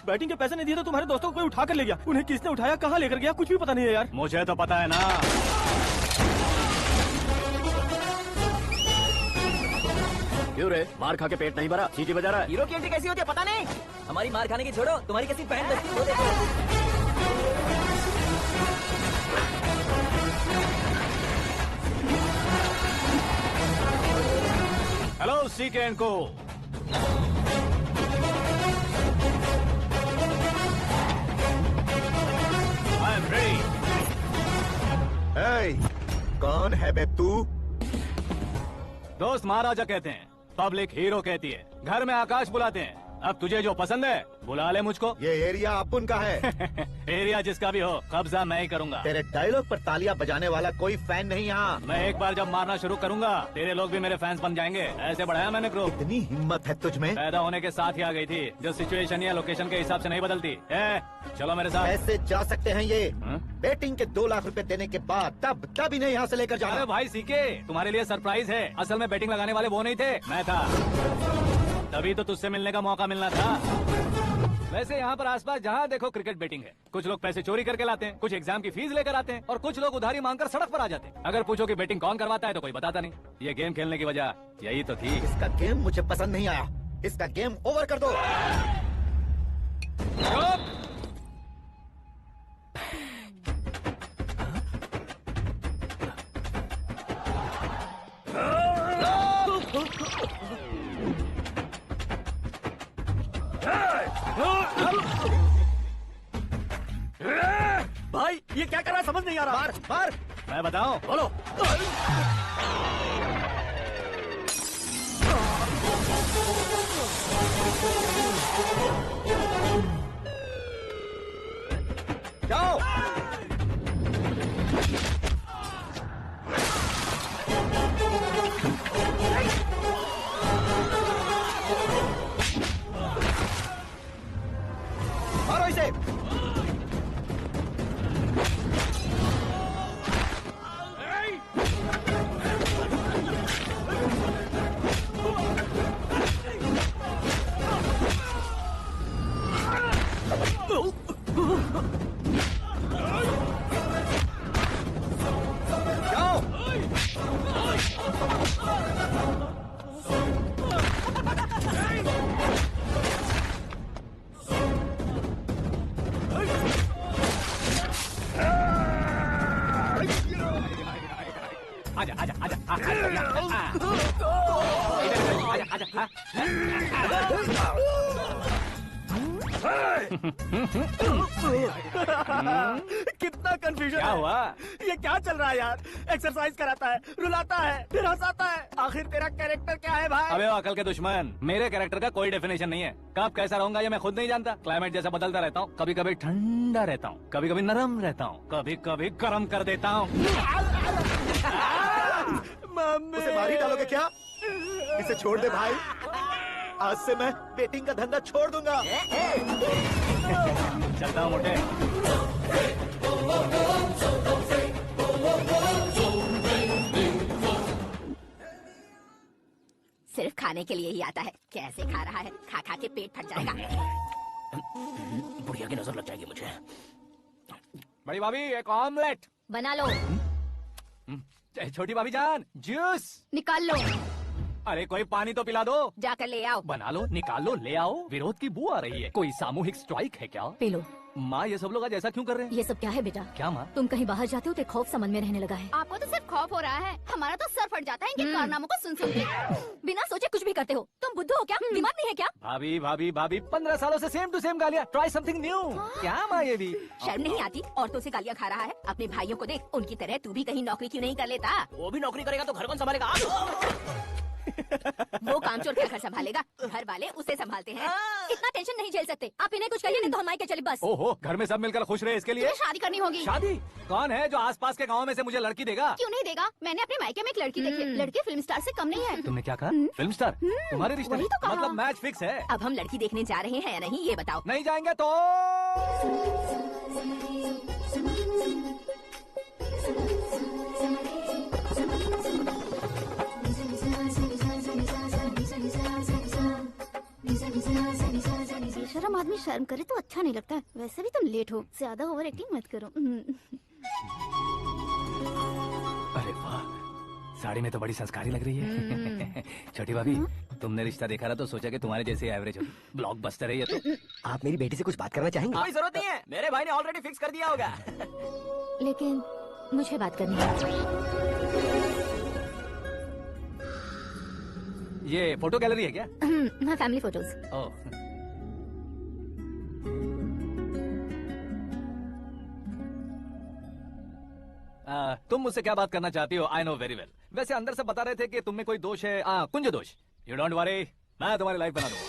Batting के पैसे नहीं दिए तो तुम्हारे दोस्तों को कोई उठा कर ले गया। उन्हें किसने उठाया, कहाँ लेकर गया, कुछ भी पता नहीं है यार। मुझे तो पता है ना। क्यों रे, मार खा के पेट नहीं भरा, सीटी बजा रहा है? हीरो की एंट्री कैसी होती है पता नहीं। हमारी मार खाने की छोड़ो, तुम्हारी कैसी बहन बचती है वो देखो। हेलो सीके एंड को। I am ready. कौन है बे तू? दोस्त महाराजा कहते हैं, पब्लिक हीरो कहती है, घर में आकाश बुलाते हैं। अब तुझे जो पसंद है बुला ले मुझको। ये एरिया अपन का है। एरिया जिसका भी हो, कब्जा मैं ही करूंगा। तेरे डायलॉग पर तालियां बजाने वाला कोई फैन नहीं यहाँ। मैं एक बार जब मारना शुरू करूंगा, तेरे लोग भी मेरे फैंस बन जाएंगे। ऐसे बढ़ाया मैंने ग्रुप। इतनी हिम्मत है तुझ में? पैदा होने के साथ ही आ गई थी, जो सिचुएशन या लोकेशन के हिसाब से नहीं बदलती। चलो मेरे साथ। कैसे जा सकते हैं ये? हाँ? बेटिंग के 2 लाख रुपए देने के बाद तब इन्हें यहाँ से लेकर जाना। अरे भाई सीके, तुम्हारे लिए सरप्राइज है। असल में बैटिंग लगाने वाले वो नहीं थे, मैं था। तभी तो तुझसे मिलने का मौका मिलना था। वैसे यहाँ पर आसपास जहाँ देखो क्रिकेट बैटिंग है। कुछ लोग पैसे चोरी करके लाते हैं, कुछ एग्जाम की फीस लेकर आते हैं, और कुछ लोग उधारी मांगकर सड़क पर आ जाते हैं। अगर पूछो कि बैटिंग कौन करवाता है तो कोई बताता नहीं। ये गेम खेलने की वजह यही तो थी। इसका गेम मुझे पसंद नहीं आया। इसका गेम ओवर कर दो। भाई ये क्या कर रहा है, समझ नहीं आ रहा। मार मार। मैं बताऊं? बोलो। जाओ। मारो इसे। आजा आजा आजा आजा आजा। कितना कंफ्यूजन क्या हुआ? ये क्या चल रहा है यार? एक्सरसाइज कराता है, रुलाता है, फिर हंसाता है। आखिर तेरा कैरेक्टर क्या है भाई? अबे अकल के दुश्मन, मेरे कैरेक्टर का कोई डेफिनेशन नहीं है। कब कैसा रहूंगा ये मैं खुद नहीं जानता। क्लाइमेट जैसा बदलता रहता हूँ। कभी कभी ठंडा रहता हूँ, कभी कभी नरम रहता हूँ, कभी कभी गर्म कर देता हूँ। उसे मार ही डालोगे क्या? इसे छोड़ दे भाई। आज से मैं बेटिंग का धंधा छोड़ दूंगा। चलता हूँ मोटे। सिर्फ खाने के लिए ही आता है। कैसे खा रहा है, खा खा के पेट फट जाएगा। बुढ़िया की नजर लग जाएगी मुझे। बड़ी भाभी एक ऑमलेट बना लो। छोटी भाभी जान जूस निकाल लो। अरे कोई पानी तो पिला दो। जाकर ले आओ। बना लो, निकाल लो, ले आओ। विरोध की बू आ रही है। कोई सामूहिक स्ट्राइक है क्या? P low. माँ ये सब लोग आज ऐसा क्यों कर रहे हैं? ये सब क्या है बेटा? क्या माँ? तुम कहीं बाहर जाते हो तो खौफ सा मन में रहने लगा है। आपको तो सिर्फ खौफ हो रहा है, हमारा तो सर फट जाता है इनके कारनामों को सुन सुन के। बिना सोचे कुछ भी करते हो। तुम बुद्धू हो क्या? दिमाग नहीं है क्या? भाभी भाभी भाभी 15 सालों से सेम टू सेम गालियाँ। Try something new. क्या माँ ये भी? शर्म नहीं आती? औरतों से गालियाँ खा रहा है। अपने भाइयों को देख, उनकी तरह तू भी कहीं नौकरी क्यों नहीं कर लेता? वो भी नौकरी करेगा तो घर कौन संभालेगा? वो कामचोर क्या घर संभालेगा? घर वाले उसे संभालते हैं। इतना टेंशन नहीं झेल सकते आप। इन्हें कुछ कहिए नहीं तो हम के चले बस। ओहो, घर में सब मिलकर खुश रहे इसके लिए। तुम्हें शादी करनी होगी। शादी? कौन है जो आसपास के गाँव में से मुझे लड़की देगा? क्यों नहीं देगा? मैंने अपने मायके में एक लड़की देखी है। लड़की फिल्म स्टार से कम नहीं है। तुमने क्या कहा? Film star? तुम्हारे रिश्ते वही तो कहा। मतलब मैच फिक्स है। अब हम लड़की देखने जा रहे हैं या नहीं ये बताओ। नहीं जाएंगे तो शर्म आदमी शर्म करे तो अच्छा नहीं लगता। वैसे भी तुम लेट हो, ज्यादा ओवर एक्टिंग मत करो। अरे वाह, साड़ी में तो बड़ी संस्कारी लग रही है। छोटी भाभी, तुमने रिश्ता देखा ना तो सोचा कि तुम्हारे जैसे एवरेज होगी। ब्लॉकबस्टर है ये तो। आप मेरी बेटी से कुछ बात करना चाहेंगे? कोई जरूरत नहीं है, मेरे भाई ने ऑलरेडी फिक्स कर दिया होगा। लेकिन मुझे बात करनी है। ये फोटो गैलरी है क्या? मैं फैमिली फोटोज। ओह, तुम मुझसे क्या बात करना चाहती हो? I know very well. वैसे अंदर से बता रहे थे कि तुम में कोई दोष है, कुंज दोष। यू डोंट वरी, मैं तुम्हारी लाइफ बना दूंगा।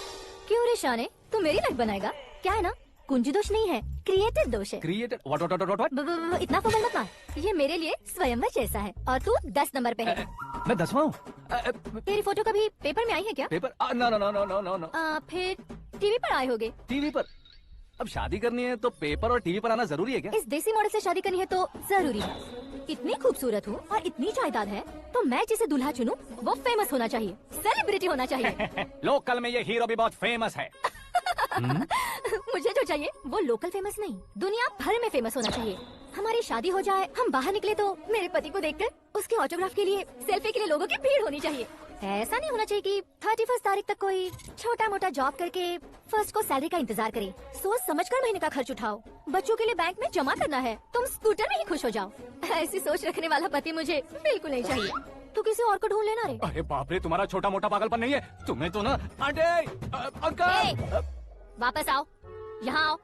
क्यों रे शाने, तू मेरी लाइफ बनाएगा? क्या है ना, कुंज दोष नहीं है, क्रिएटिव दोष है। Created what what what what? इतना फबल मत मार। ये मेरे लिए स्वयंवर जैसा है और तू 10 नंबर पे है। मैं 10वां हूँ। तेरी फोटो कभी पेपर में आई है क्या? Paper? No no no no no no no. फिर टीवी पर आए होगे। टीवी पर? अब शादी करनी है तो पेपर और टीवी पर आना जरूरी है क्या? इस देसी मॉडल से शादी करनी है तो जरूरी है। इतनी खूबसूरत हूँ और इतनी जायदाद है तो मैं जिसे दुल्हा चुनूं वो फेमस होना चाहिए, सेलिब्रिटी होना चाहिए। लोकल में ये हीरो भी बहुत फेमस है। मुझे जो चाहिए वो लोकल फेमस नहीं, दुनिया भर में फेमस होना चाहिए। हमारी शादी हो जाए, हम बाहर निकले तो मेरे पति को देखकर उसके ऑटोग्राफ के लिए, सेल्फी के लिए लोगों की भीड़ होनी चाहिए। ऐसा नहीं होना चाहिए कि 31 तारीख तक कोई छोटा मोटा जॉब करके फर्स्ट को सैलरी का इंतजार करे। सोच समझकर महीने का खर्च उठाओ। बच्चों के लिए बैंक में जमा करना है, तुम स्कूटर में ही खुश हो जाओ। ऐसी सोच रखने वाला पति मुझे बिल्कुल नहीं चाहिए। तू किसी और को ढूंढ लेना रे। अरे बाप रे, तुम्हारा छोटा मोटा पागलपन नहीं है? तुम्हें तो ना अंकल। वापस आओ, यहाँ आओ।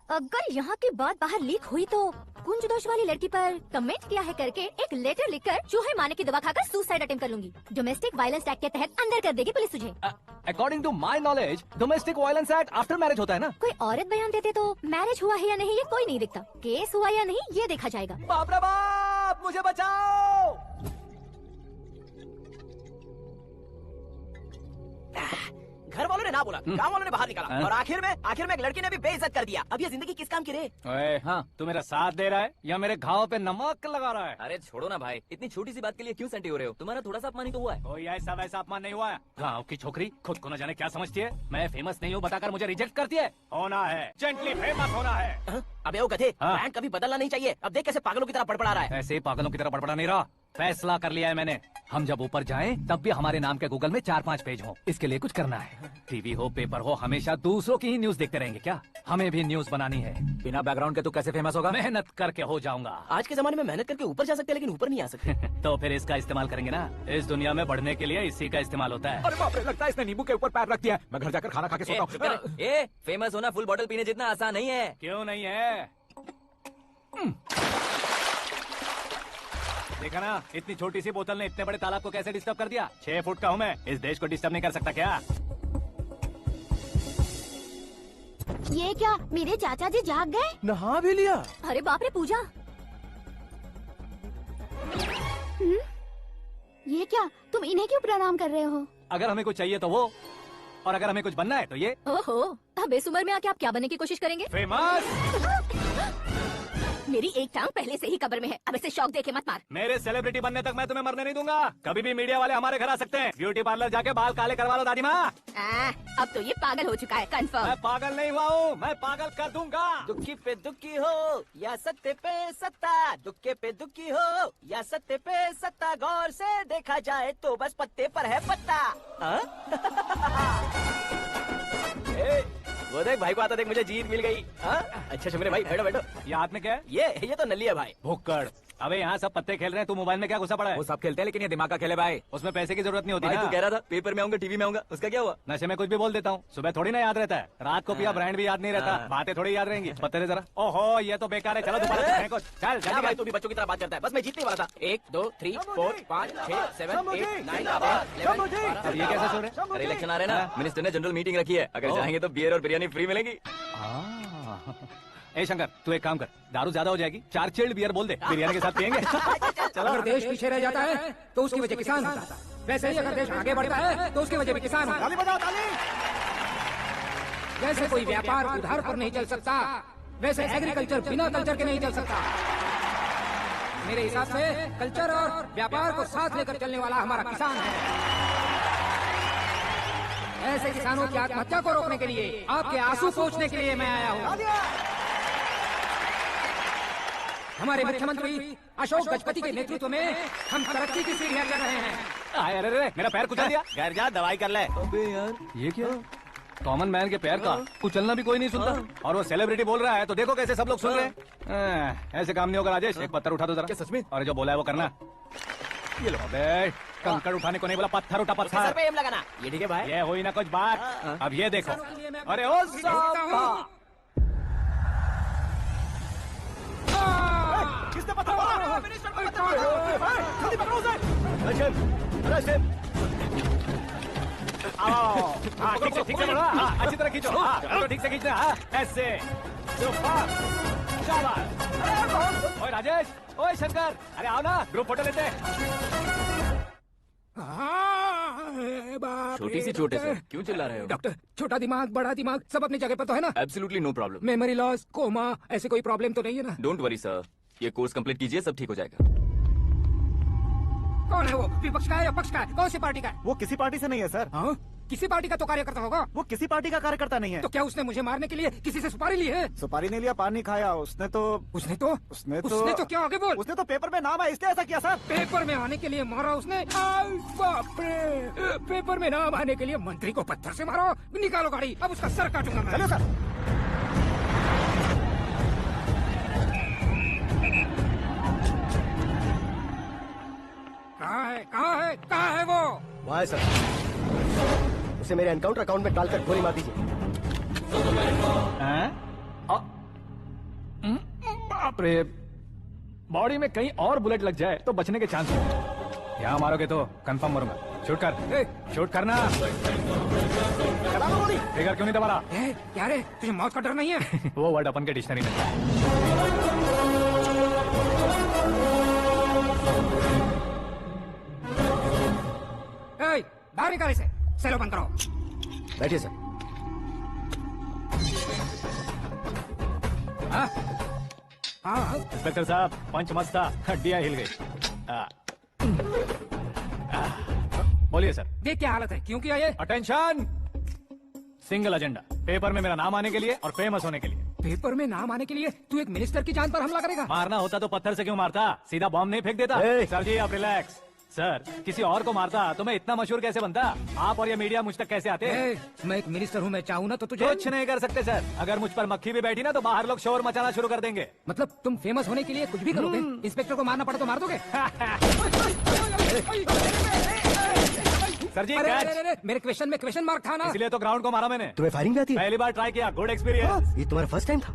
अगर यहाँ की बात बाहर लीक हुई तो कुंज दोष वाली लड़की पर कमेंट किया है करके एक लेटर लिखकर चूहे मारने की दवा खाकर सुसाइड अटेम्प्ट कर लूंगी। डोमेस्टिक वायलेंस एक्ट के तहत अंदर कर देगी पुलिस तुझे। According to my knowledge domestic violence act after marriage होता है ना? कोई औरत बयान देते तो मैरिज हुआ है या नहीं ये कोई नहीं दिखता, केस हुआ या नहीं ये देखा जाएगा। बाप रे बाप, मुझे बचाओ। घर वालों ने ना बोला, गाँव वालों ने बाहर निकाला और आखिर में एक लड़की ने भी बेइज्जत कर दिया। अब ये जिंदगी किस काम की रे? ओए, हाँ, तू मेरा साथ दे रहा है या मेरे घाव पे नमक लगा रहा है? अरे छोड़ो ना भाई, इतनी छोटी सी बात के लिए क्यों सेंटी हो रहे हो? तुम्हारा थोड़ा सा अपमान ही तो हुआ है। कोई ऐसा वैसा अपमान नहीं हुआ है। गाँव की छोकरी खुद को न जाने क्या समझती है। मैं फेमस नहीं हूँ बताकर मुझे रिजेक्ट करती है। होना है, जेंटली फेमस होना है। अबे वो गधे, हाँ। ब्रांड कभी बदलना नहीं चाहिए। अब देख कैसे पागलों की तरह बड़बड़ा रहा है। ऐसे ही पागलों की तरह बड़बड़ा नहीं रहा। फैसला कर लिया है मैंने, हम जब ऊपर जाएं तब भी हमारे नाम के गूगल में 4-5 पेज हो। इसके लिए कुछ करना है। टीवी हो, पेपर हो, हमेशा दूसरों की ही न्यूज देखते रहेंगे क्या? हमें भी न्यूज बनानी है। बिना बैकग्राउंड के तू कैसे फेमस होगा? मेहनत करके हो जाऊंगा। आज के जमाने में मेहनत करके ऊपर जा सकते हैं लेकिन ऊपर नहीं आ सकते। तो फिर इसका इस्तेमाल करेंगे ना। इस दुनिया में बढ़ने के लिए इसी का इस्तेमाल होता है। अरे बाप रे, लगता है इसने नींबू के ऊपर पैर रख दिया है। मैं घर जाकर खाना खा के सोता हूँ। फेमस होना फुल बॉटल पीने जितना आसान नहीं है। क्यों नहीं है? देखा ना, इतनी छोटी सी बोतल ने इतने बड़े तालाब को कैसे डिस्टर्ब कर दिया। 6 फुट का हूँ मैं, इस देश को डिस्टर्ब नहीं कर सकता क्या? ये क्या, मेरे चाचा जी जाग गए? नहा भी लिया? अरे बाप रे पूजा, ये क्या, तुम इन्हें क्यों प्रणाम कर रहे हो? अगर हमें कुछ चाहिए तो वो, और अगर हमें कुछ बनना है तो ये। ओहो, अब इस उम्र में आके आप क्या बनने की कोशिश करेंगे? फेमस। मेरी एक टांग पहले से ही कब्र में है, अब इसे शौक देके मत मार। मेरे सेलिब्रिटी बनने तक मैं तुम्हें मरने नहीं दूंगा। कभी भी मीडिया वाले हमारे घर आ सकते हैं। ब्यूटी पार्लर जाके बाल काले करवा लो दादी माँ। अब तो ये पागल हो चुका है, कंफर्म। मैं पागल नहीं हुआ हूँ, मैं पागल कर दूंगा। दुखी पे दुखी हो या सत्य पे सत्ता, दुखे पे दुखी हो या सत्य पे सत्ता, गौर से देखा जाए तो बस पत्ते पर है पत्ता। वो देख भाई को आता देख, मुझे जीत मिल गई। अच्छा मेरे भाई, बैठो बैठो। ये हाथ में क्या है? ये तो नल्ली है भाई। भुक्कड़। अबे यहाँ सब पत्ते खेल रहे हैं, तू मोबाइल में क्या घुसा पड़ा है? वो सब खेलते हैं लेकिन ये दिमाग का खेल है भाई। उसमें पैसे की जरूरत नहीं होती भाई ना। तू कह रहा था पेपर में आऊंगा, टीवी में आऊंगा, उसका क्या हुआ? नशे में कुछ भी बोल देता हूँ, सुबह थोड़ी ना याद रहता है। रात को पिया ब्रांड भी याद नहीं रहता, बातें थोड़ी याद रहेंगी। पत्ते दे जरा। ओहो, ये तो बेकार है। चलो दोबारा फेंको। चल क्या भाई, तू भी बच्चों की तरह बात करता है। बस मैं जीतने वाला था। 1 2 3 4 5 6 7 8 9 10 अब ये कैसे सो रहे? अरे इलेक्शन आ रहे हैं ना, मिनिस्टर ने जनरल मीटिंग रखी है। अगर चाहेंगे तो बियर और बिरयानी फ्री मिलेगी। ए शंकर, तू एक काम कर, दारू ज्यादा हो जाएगी, 4 चिल्ड बियर बोल दे, बिरयानी के साथ पियेंगे। अगर देश पीछे रह जाता है तो उसकी वजह किसान होता है, वैसे ही अगर देश आगे बढ़ता है तो उसकी वजह भी किसान होता है। जैसे कोई व्यापार उधार पर नहीं चल सकता, वैसे एग्रीकल्चर बिना कल्चर के नहीं चल सकता। मेरे हिसाब से कल्चर और व्यापार को साथ लेकर चलने वाला हमारा किसान है। ऐसे किसानों की आत्महत्या को रोकने के लिए, आपके आंसू पोंछने के लिए मैं आया हूँ। हमारे मुख्यमंत्री अशोक गजपति के नेतृत्व में हम तरक्की की सीढ़ियां चढ़ रहे हैं। अरे अरे मेरा पैर कुचल दिया। घर जा दवाई कर ले। अबे यार, ये क्या? कॉमन मैन के पैर का कुचलना भी कोई नहीं सुनता, और वो सेलिब्रिटी बोल रहा है तो देखो कैसे सब लोग सुन रहे हैं। ऐसे काम नहीं होगा राजेश, एक पत्थर उठा दो जरा। क्या सच में? और जो बोला है वो करना। ये लो। अबे कंकड़ उठाने को नहीं बोला, पत्थर उठा सर पत्थर। पे एम लगाना। ये ठीक है भाई। ये हुई ना कुछ बात। अब ये देखो। अरे ओ साहब, किसने पत्थर मारा? जल्दी पकड़ो उसे। हाँ ठीक से बढ़ो, हाँ अच्छी तरह खींचो, हाँ ठीक से खींचना, हाँ ऐसे। सुपर, शाबाश। ओए राजेश, ओए शंकर, अरे आओ ना, ग्रुप फोटो लेते हैं। छोटी सी चोट है सर, क्यों चिल्ला रहे हो? डॉक्टर, छोटा दिमाग बड़ा दिमाग सब अपनी जगह पर तो है ना? Absolutely no problem. Memory loss, coma, ऐसे कोई प्रॉब्लम तो नहीं है ना? डोंट वरी सर, ये कोर्स कंप्लीट कीजिए, सब ठीक हो जाएगा। कौन है वो? विपक्ष का है या पक्ष का है? कौन सी पार्टी का है? वो किसी पार्टी से नहीं है सर। हाँ? किसी पार्टी का तो कार्यकर्ता होगा। वो किसी पार्टी का कार्यकर्ता नहीं है। तो क्या उसने मुझे मारने के लिए किसी से सुपारी ली है? सुपारी नहीं लिया, पानी खाया उसने तो उसने तो क्या आगे बोल? उसने तो पेपर में नाम है इसलिए ऐसा किया सर। पेपर में आने के लिए मारा उसने? आई बाप रे! पेपर में नाम आने के लिए मंत्री को पत्थर से मारो? निकालो गाड़ी, अब उसका सर काटूंगा मैं। चलो सर। कहाँ है वो? वहाँ है सर, उसे मेरे एनकाउंटर अकाउंट में डालकर गोली मार दीजिए। बाप रे, बॉडी में कहीं और बुलेट लग जाए तो बचने के चांस हैं। यहाँ मारोगे तो कंफर्म मरूंगा। शूट कर, शूट करना। फिगर क्यों नहीं दबा रहा? क्या रे, तुझे मौत का डर नहीं है? वो वर्ड अपन के डिक्शनरी में है। बाहर निकाल इसे, सेलो बंद करो। बैठिए सर। हाँ इंस्पेक्टर साहब, पंच मस्ता, हड्डियां हिल गई। बोलिए सर। देख क्या हालत है, क्यों किया ये? अटेंशन, सिंगल एजेंडा, पेपर में मेरा नाम आने के लिए और फेमस होने के लिए। पेपर में नाम आने के लिए तू एक मिनिस्टर की जान पर हमला करेगा? मारना होता तो पत्थर से क्यों मारता, सीधा बॉम्ब नहीं फेंक देता। सर जी आप रिलैक्स। सर, किसी और को मारता तो मैं इतना मशहूर कैसे बनता? आप और ये मीडिया मुझ तक कैसे आते? मैं एक मिनिस्टर हूँ, मैं चाहूँ ना तो तुझे कुछ नहीं कर सकते सर। अगर मुझ पर मक्खी भी बैठी ना तो बाहर लोग शोर मचाना शुरू कर देंगे। मतलब तुम फेमस होने के लिए कुछ भी करोगे? इंस्पेक्टर को मारना पड़ा तो मार दोगे? सर जी अरे, मेरे क्वेश्चन में क्वेश्चन मार्क था ना, इसलिए तो ग्राउंड को मारा मैंने। तुम्हें फायरिंग भी आती है? पहली बार ट्राई किया, गुड एक्सपीरियंस। ये तुम्हारा फर्स्ट टाइम था?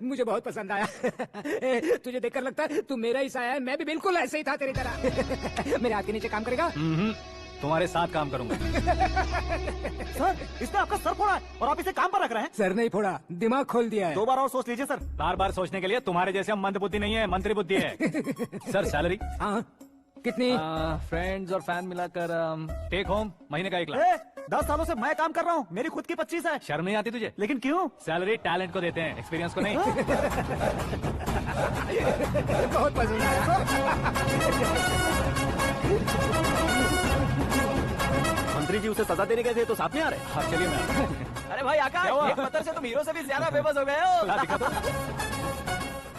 मुझे बहुत पसंद आया। तुझे देखकर लगता है तू मेरा ही साया है, मैं भी बिल्कुल ऐसे ही था तेरी तरह। मेरे हाथ के नीचे काम करेगा? तुम्हारे साथ काम करूंगा। सर, इसने आपका सर फोड़ा है और आप इसे काम पर रख रहे हैं। सर नहीं फोड़ा, दिमाग खोल दिया है। 2 बार और सोच लीजिए सर। बार बार सोचने के लिए तुम्हारे जैसे मंद बुद्धि नहीं है, मंत्री बुद्धि है। Sir salary? हाँ कितनी? फ्रेंड्स और फैन मिलाकर टेक होम महीने का 1 लाख। 10 सालों से मैं काम कर रहा हूँ, मेरी खुद की 25 है। शर्म नहीं आती तुझे? लेकिन क्यों? सैलरी टैलेंट को देते हैं, एक्सपीरियंस को नहीं। बहुत पसंद आया। मंत्री जी उसे सजा देने गए थे तो साथ में आ रहे। हाँ चलिए मैं। अरे भाई आकाश, एक पत्थर से तुम हीरो से भी ज्यादा फेमस हो गए हो। ला दिखा दो।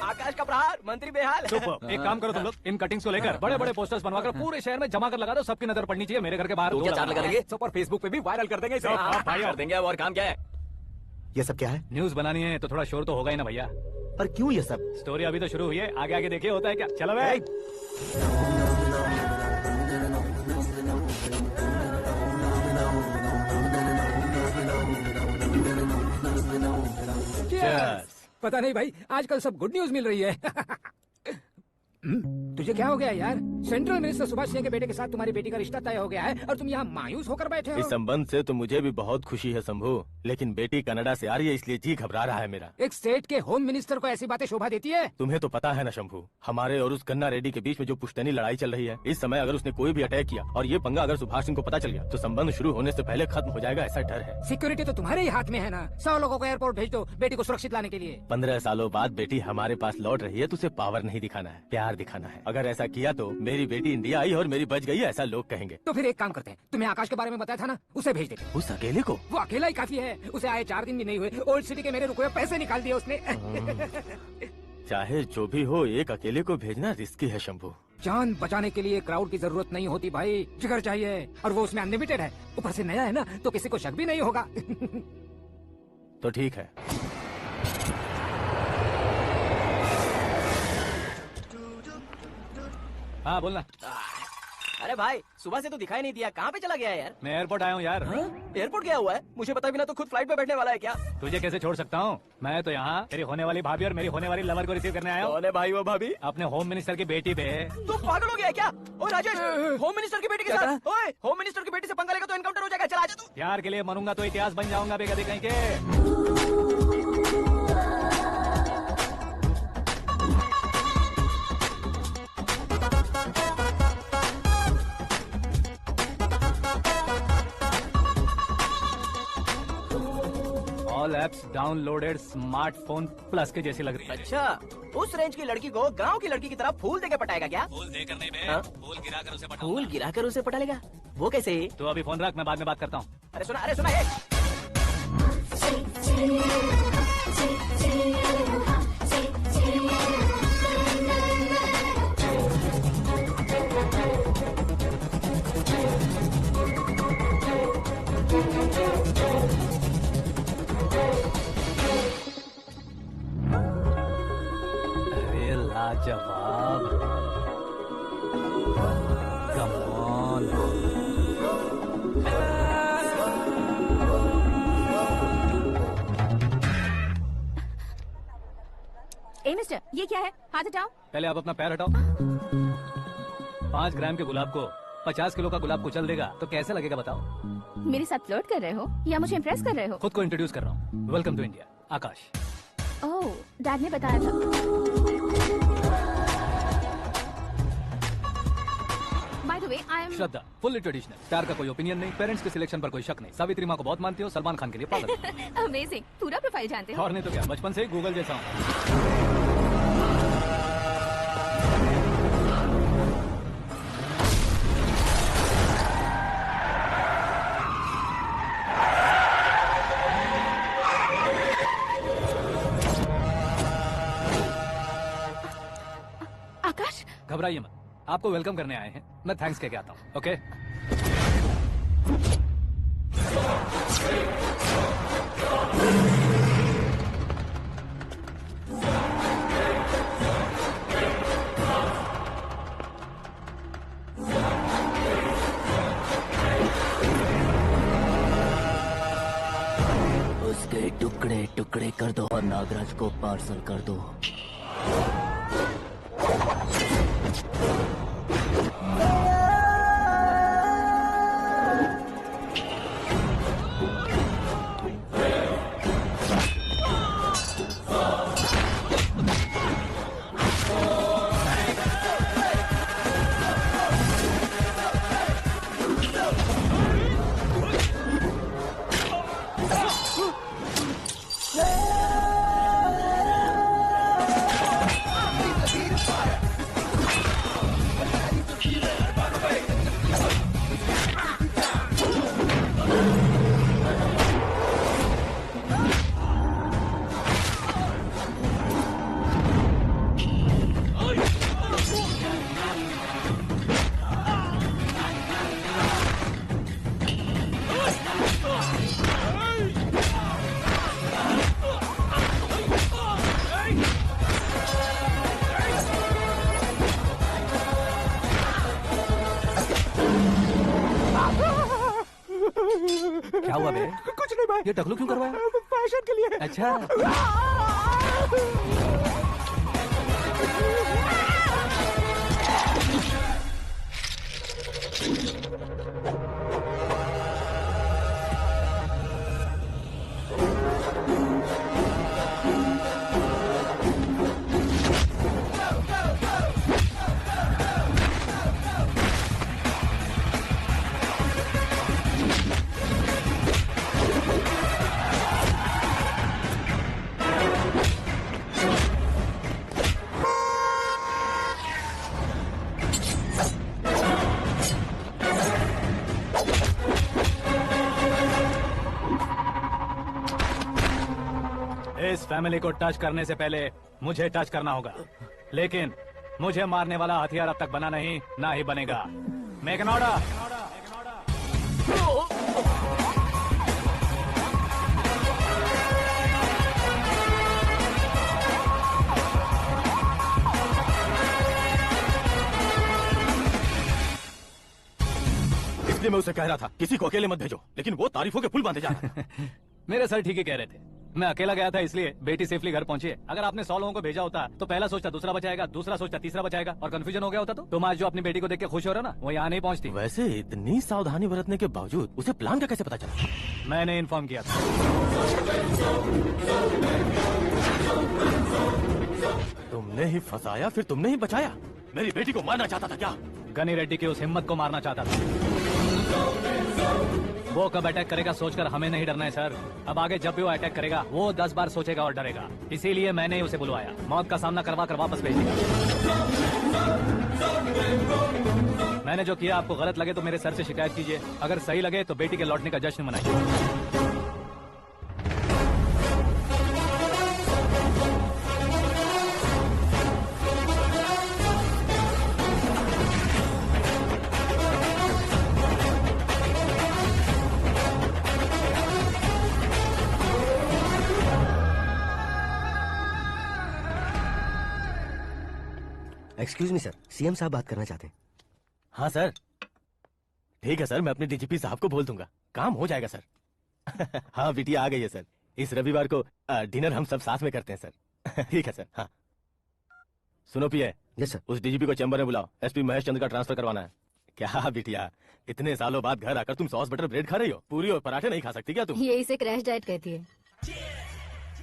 आकाश का प्रहार, मंत्री बेहाल। सुपर। एक काम करो तुम लोग, इन कटिंग्स को लेकर बड़े बड़े पोस्टर्स बनवाकर पूरे शहर में जमा कर लगा दो, सबकी नजर पड़नी चाहिए। मेरे घर के बाहर तो क्या चार्ज लगा देंगे? और फेसबुक पे भी वायरल कर देंगे इसे। भाई कर देंगे। और काम क्या है? ये सब क्या है? न्यूज बनानी है तो थोड़ा शोर तो होगा ही ना भैया। पर क्यों ये सब? स्टोरी अभी तो शुरू हुई है, आगे आगे देखिए होता है क्या। चलो भाई। पता नहीं भाई, आजकल सब गुड न्यूज मिल रही है। तुझे क्या हो गया यार? सेंट्रल मिनिस्टर सुभाष सिंह के बेटे के साथ तुम्हारी बेटी का रिश्ता तय हो गया है और तुम यहाँ मायूस होकर बैठे हो। इस संबंध से तो मुझे भी बहुत खुशी है शंभू, लेकिन बेटी कनाडा से आ रही है इसलिए जी घबरा रहा है मेरा। एक स्टेट के होम मिनिस्टर को ऐसी बातें शोभा देती है? तुम्हें तो पता है ना शंभू, हमारे और उस कन्ना रेड्डी के बीच में जो पुश्तैनी लड़ाई चल रही है, इस समय अगर उसने कोई भी अटैक किया और ये पंगा अगर सुभाष सिंह को पता चल गया तो संबंध शुरू होने से पहले खत्म हो जाएगा, ऐसा डर है। सिक्योरिटी तो तुम्हारे ही हाथ में है ना। 100 लोगों को एयरपोर्ट भेज दो बेटी को सुरक्षित लाने के लिए। 15 सालों बाद बेटी हमारे पास लौट रही है तो उसे पावर नहीं दिखाना है, प्यार प्यार दिखाना है। अगर ऐसा किया तो मेरी बेटी इंडिया आई और मेरी बच गई, ऐसा लोग कहेंगे। तो फिर एक काम करते हैं, तुम्हें आकाश के बारे में बताया था ना, उसे भेज देते। उस अकेले को? वो अकेला ही काफी है, उसे आए 4 दिन भी नहीं हुए, ओल्ड सिटी के मेरे रुके हुए पैसे निकाल दिए उसने। चाहे जो भी हो, एक अकेले को भेजना रिस्की है शंभू। जान बचाने के लिए क्राउड की जरूरत नहीं होती भाई, जिगर चाहिए, और वो उसमें अनलिमिटेड है। ऊपर से नया है ना, तो किसी को शक भी नहीं होगा। तो ठीक है। हाँ बोलना। अरे भाई, सुबह से तो दिखाई नहीं दिया, कहाँ पे चला गया है यार? मैं एयरपोर्ट आया हूँ यार। एयरपोर्ट गया हुआ है? मुझे पता भी ना, तो खुद फ्लाइट पे बैठने वाला है क्या? तुझे कैसे छोड़ सकता हूँ? मैं तो यहाँ मेरी होने वाली भाभी और मेरी होने वाली लवर को रिसीव करने आया हूँ। कौन है भाई वो भाभी? अपने होम मिनिस्टर की बेटी पे। तू पागल हो गया है क्या? ओ राजेश, होम मिनिस्टर की बेटी के साथ? ओए, होम मिनिस्टर की बेटी से पंगा लेगा तो एनकाउंटर हो जाएगा। चल आजा तू। प्यार के लिए मरूंगा तो इतिहास बन जाऊंगा बे कभी कहीं के। All apps downloaded smartphone plus के जैसी लग रही है। अच्छा, उस रेंज की लड़की को गांव की लड़की की तरह फूल देके पटाएगा क्या? फूल देकर नहीं बे, हाँ? फूल गिराकर उसे पटाऊंगा। फूल गिराकर उसे पटा लेगा? वो कैसे? तो अभी फोन रख, मैं बाद में बात करता हूँ। अरे सुना ये। अरे लाजवाब, कम ऑन। ए मिस्टर, ये क्या है? हाथ हटाओ। पहले आप अपना पैर हटाओ। 5 ग्राम के गुलाब को 50 किलो का गुलाब कुचल देगा तो कैसे लगेगा बताओ? मेरे साथ फ्लर्ट कर रहे हो या मुझे इम्प्रेस कर रहे हो? खुद को इंट्रोड्यूस कर रहा हूँ। Welcome to India, Akash. Oh, dad ने बताया था। By the way, I am Shraddha, fully traditional. प्यार का कोई ओपिनियन नहीं, पेरेंट्स के सिलेक्शन पर कोई शक नहीं। सावित्री माँ को बहुत मानती हो, सलमान खान के लिए पागल। अमेजिंग, पूरा प्रोफाइल जानते हो। और नहीं तो क्या, बचपन से ही गूगल जैसा हूँ। आकाश, घबराइए मत, आपको वेलकम करने आए हैं। मैं थैंक्स कह के आता हूँ। ओके? उसके टुकड़े टुकड़े कर दो और नागराज को पार्सल कर दो। क्या हुआ बे? कुछ नहीं भाई। ये टकलू क्यों करवाया? फैशन के लिए। अच्छा। फैमिली को टच करने से पहले मुझे टच करना होगा, लेकिन मुझे मारने वाला हथियार अब तक बना नहीं, ना ही बनेगा। Make an order. इसलिए मैं उसे कह रहा था किसी को अकेले मत भेजो, लेकिन वो तारीफों के पुल बांधे जा रहा है। मेरे सर ठीक ही कह रहे थे। मैं अकेला गया था इसलिए बेटी सेफली घर पहुंची है। अगर आपने 100 लोगों को भेजा होता तो पहला सोचता दूसरा बचाएगा, दूसरा सोचता तीसरा बचाएगा, और कंफ्यूजन हो गया होता। तो तुम आज जो अपनी बेटी को देख के खुश हो रहे हो ना, वो यहाँ नहीं पहुंचती। वैसे इतनी सावधानी बरतने के बावजूद उसे प्लान का कैसे पता चला? मैंने इन्फॉर्म किया था। तुमने ही फंसाया, फिर तुमने ही बचाया। मेरी बेटी को मारना चाहता था क्या? गनी रेड्डी की उस हिम्मत को मारना चाहता था। वो कब अटैक करेगा सोचकर हमें नहीं डरना है सर। अब आगे जब भी वो अटैक करेगा वो 10 बार सोचेगा और डरेगा। इसीलिए मैंने ही उसे बुलवाया। मौत का सामना करवा कर वापस भेज दिया। मैंने जो किया आपको गलत लगे तो मेरे सर से शिकायत कीजिए, अगर सही लगे तो बेटी के लौटने का जश्न मनाइए। एक्सक्यूज मी सर, सीएम साहब बात करना चाहते हैं। हाँ सर, ठीक है सर, मैं अपने डीजीपी साहब को बोल दूंगा, काम हो जाएगा सर। हाँ बिटिया आ गई है सर। इस रविवार को डिनर हम सब साथ में करते हैं सर। ठीक है सर। हाँ सुनो पिए। Yes sir. उस डीजीपी को चैम्बर में बुलाओ, एसपी महेश चंद्र का ट्रांसफर करवाना है। क्या बिटिया, इतने सालों बाद घर आकर तुम सॉस बटर ब्रेड खा रही हो? पूरी और पराठे नहीं खा सकती क्या तुम? ये इसे क्रैश डाइट कहती है।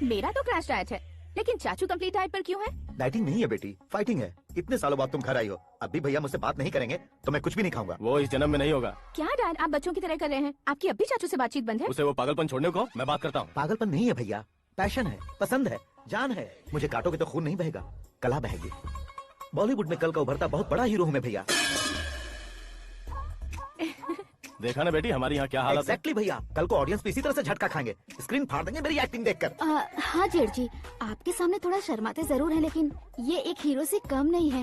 मेरा तो क्रैश डाइट है, लेकिन चाचू कंप्लीट डाइट पर क्यों है? डाइटिंग नहीं है बेटी, फाइटिंग है। इतने सालों बाद तुम घर आई हो, अब भी भैया मुझसे बात नहीं करेंगे तो मैं कुछ भी नहीं खाऊंगा। वो इस जन्म में नहीं होगा। क्या डैड, आप बच्चों की तरह कर रहे हैं? आपकी अब भी चाचू से बातचीत बंद है? उसे वो पागलपन छोड़ने को मैं बात करता हूँ। पागलपन नहीं है भैया, पैशन है, पसंद है, जान है। मुझे काटोगे तो खून नहीं बहेगा, कला बहेगी। बॉलीवुड में कल का उभरता बहुत बड़ा हीरो हूँ मैं भैया। देखा ना बेटी हमारी यहाँ क्या हालत है। एग्जैक्टली भैया, कल को ऑडियंस भी इसी तरह से झटका खाएंगे, स्क्रीन फाड़ देंगे मेरी एक्टिंग देखकर। हाँ जेठ जी, आपके सामने थोड़ा शर्माते जरूर हैं, लेकिन ये एक हीरो से कम नहीं है।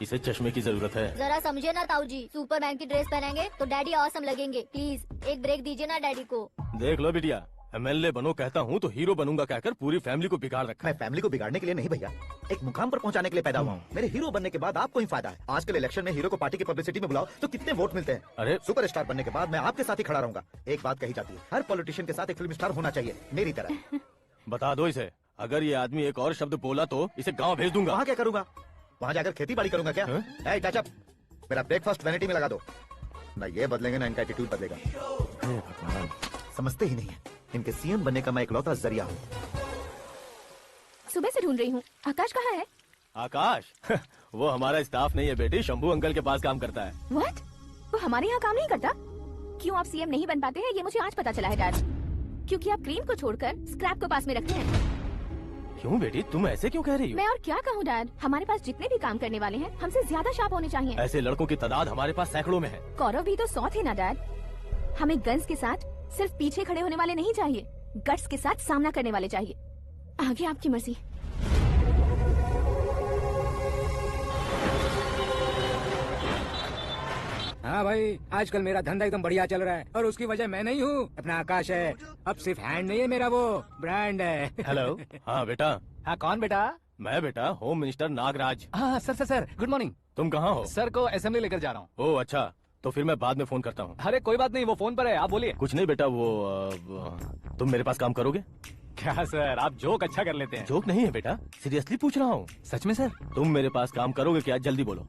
इसे चश्मे की जरूरत है। जरा समझे ना ताऊ जी, सुपरमैन की ड्रेस पहनेंगे तो डैडी ऑसम लगेंगे। प्लीज एक ब्रेक दीजिए ना डैडी को। देख लो बिटिया, एमएलए बनो कहता हूँ तो हीरो बनूंगा कहकर पूरी फैमिली को बिगाड़ रखा मैं फैमिली को बिगाड़ने के लिए नहीं भैया, एक मुकाम पर पहुंचाने के लिए पैदा हुआ हूँ। मेरे हीरो बनने के बाद आपको ही फायदा है। आजकल इलेक्शन में हीरो को पार्टी की पब्लिसिटी में बुलाओ तो कितने वोट मिलते हैं। अरे सुपरस्टार बनने के बाद मैं आपके साथ ही खड़ा रहूंगा। एक बात कही जाती है, हर पॉलिटिशियन के साथ एक फिल्म स्टार होना चाहिए, मेरी तरह। बता दो इसे, अगर ये आदमी एक और शब्द बोला तो इसे गाँव भेज दूंगा। वहाँ क्या करूंगा? वहाँ जाकर खेती बाड़ी करूंगा क्या? टच अप, मेरा ब्रेकफास्ट वैनिटी में लगा दो। ना ये बदलेंगे ना इनका एटीट्यूड बदलेगा। समझते ही नहीं है, इनके सीएम बनने का मैं इकलौता जरिया हूँ। सुबह से ढूंढ रही हूँ, आकाश कहाँ है? आकाश वो हमारा स्टाफ नहीं है बेटी, शंभू अंकल के पास काम करता है। व्हाट? वो हमारे यहाँ काम नहीं करता? क्यों आप सीएम नहीं बन पाते हैं ये मुझे आज पता चला है डैड। क्योंकि आप क्रीम को छोड़कर स्क्रैप को पास में रखते हैं। क्यों बेटी, तुम ऐसे क्यों कह रही हो? मैं और क्या कहूँ डैड, हमारे पास जितने भी काम करने वाले हैं हमसे ज्यादा शार्प होने चाहिए। ऐसे लड़कों की तादाद हमारे पास सैकड़ों में है। कौरव भी तो 100 थे ना डैड। हमें गन्स के साथ सिर्फ पीछे खड़े होने वाले नहीं चाहिए, गट्स के साथ सामना करने वाले चाहिए। आगे आपकी मर्जी। हाँ भाई, आजकल मेरा धंधा एकदम बढ़िया चल रहा है और उसकी वजह मैं नहीं हूँ, अपना आकाश है। अब सिर्फ हैंड नहीं है मेरा, वो ब्रांड है। हेलो। हाँ बेटा। हाँ कौन बेटा? मैं बेटा होम मिनिस्टर नागराज। हाँ सर गुड मॉर्निंग। तुम कहाँ हो? सर को असेंबली लेकर जा रहा हूँ। ओह अच्छा, तो फिर मैं बाद में फोन करता हूँ। अरे कोई बात नहीं, वो फोन पर है, आप बोलिए। कुछ नहीं बेटा, वो तुम मेरे पास काम करोगे? क्या सर, आप जोक अच्छा कर लेते हैं। जोक नहीं है बेटा, सीरियसली पूछ रहा हूँ। सच में सर? तुम मेरे पास काम करोगे क्या? जल्दी बोलो।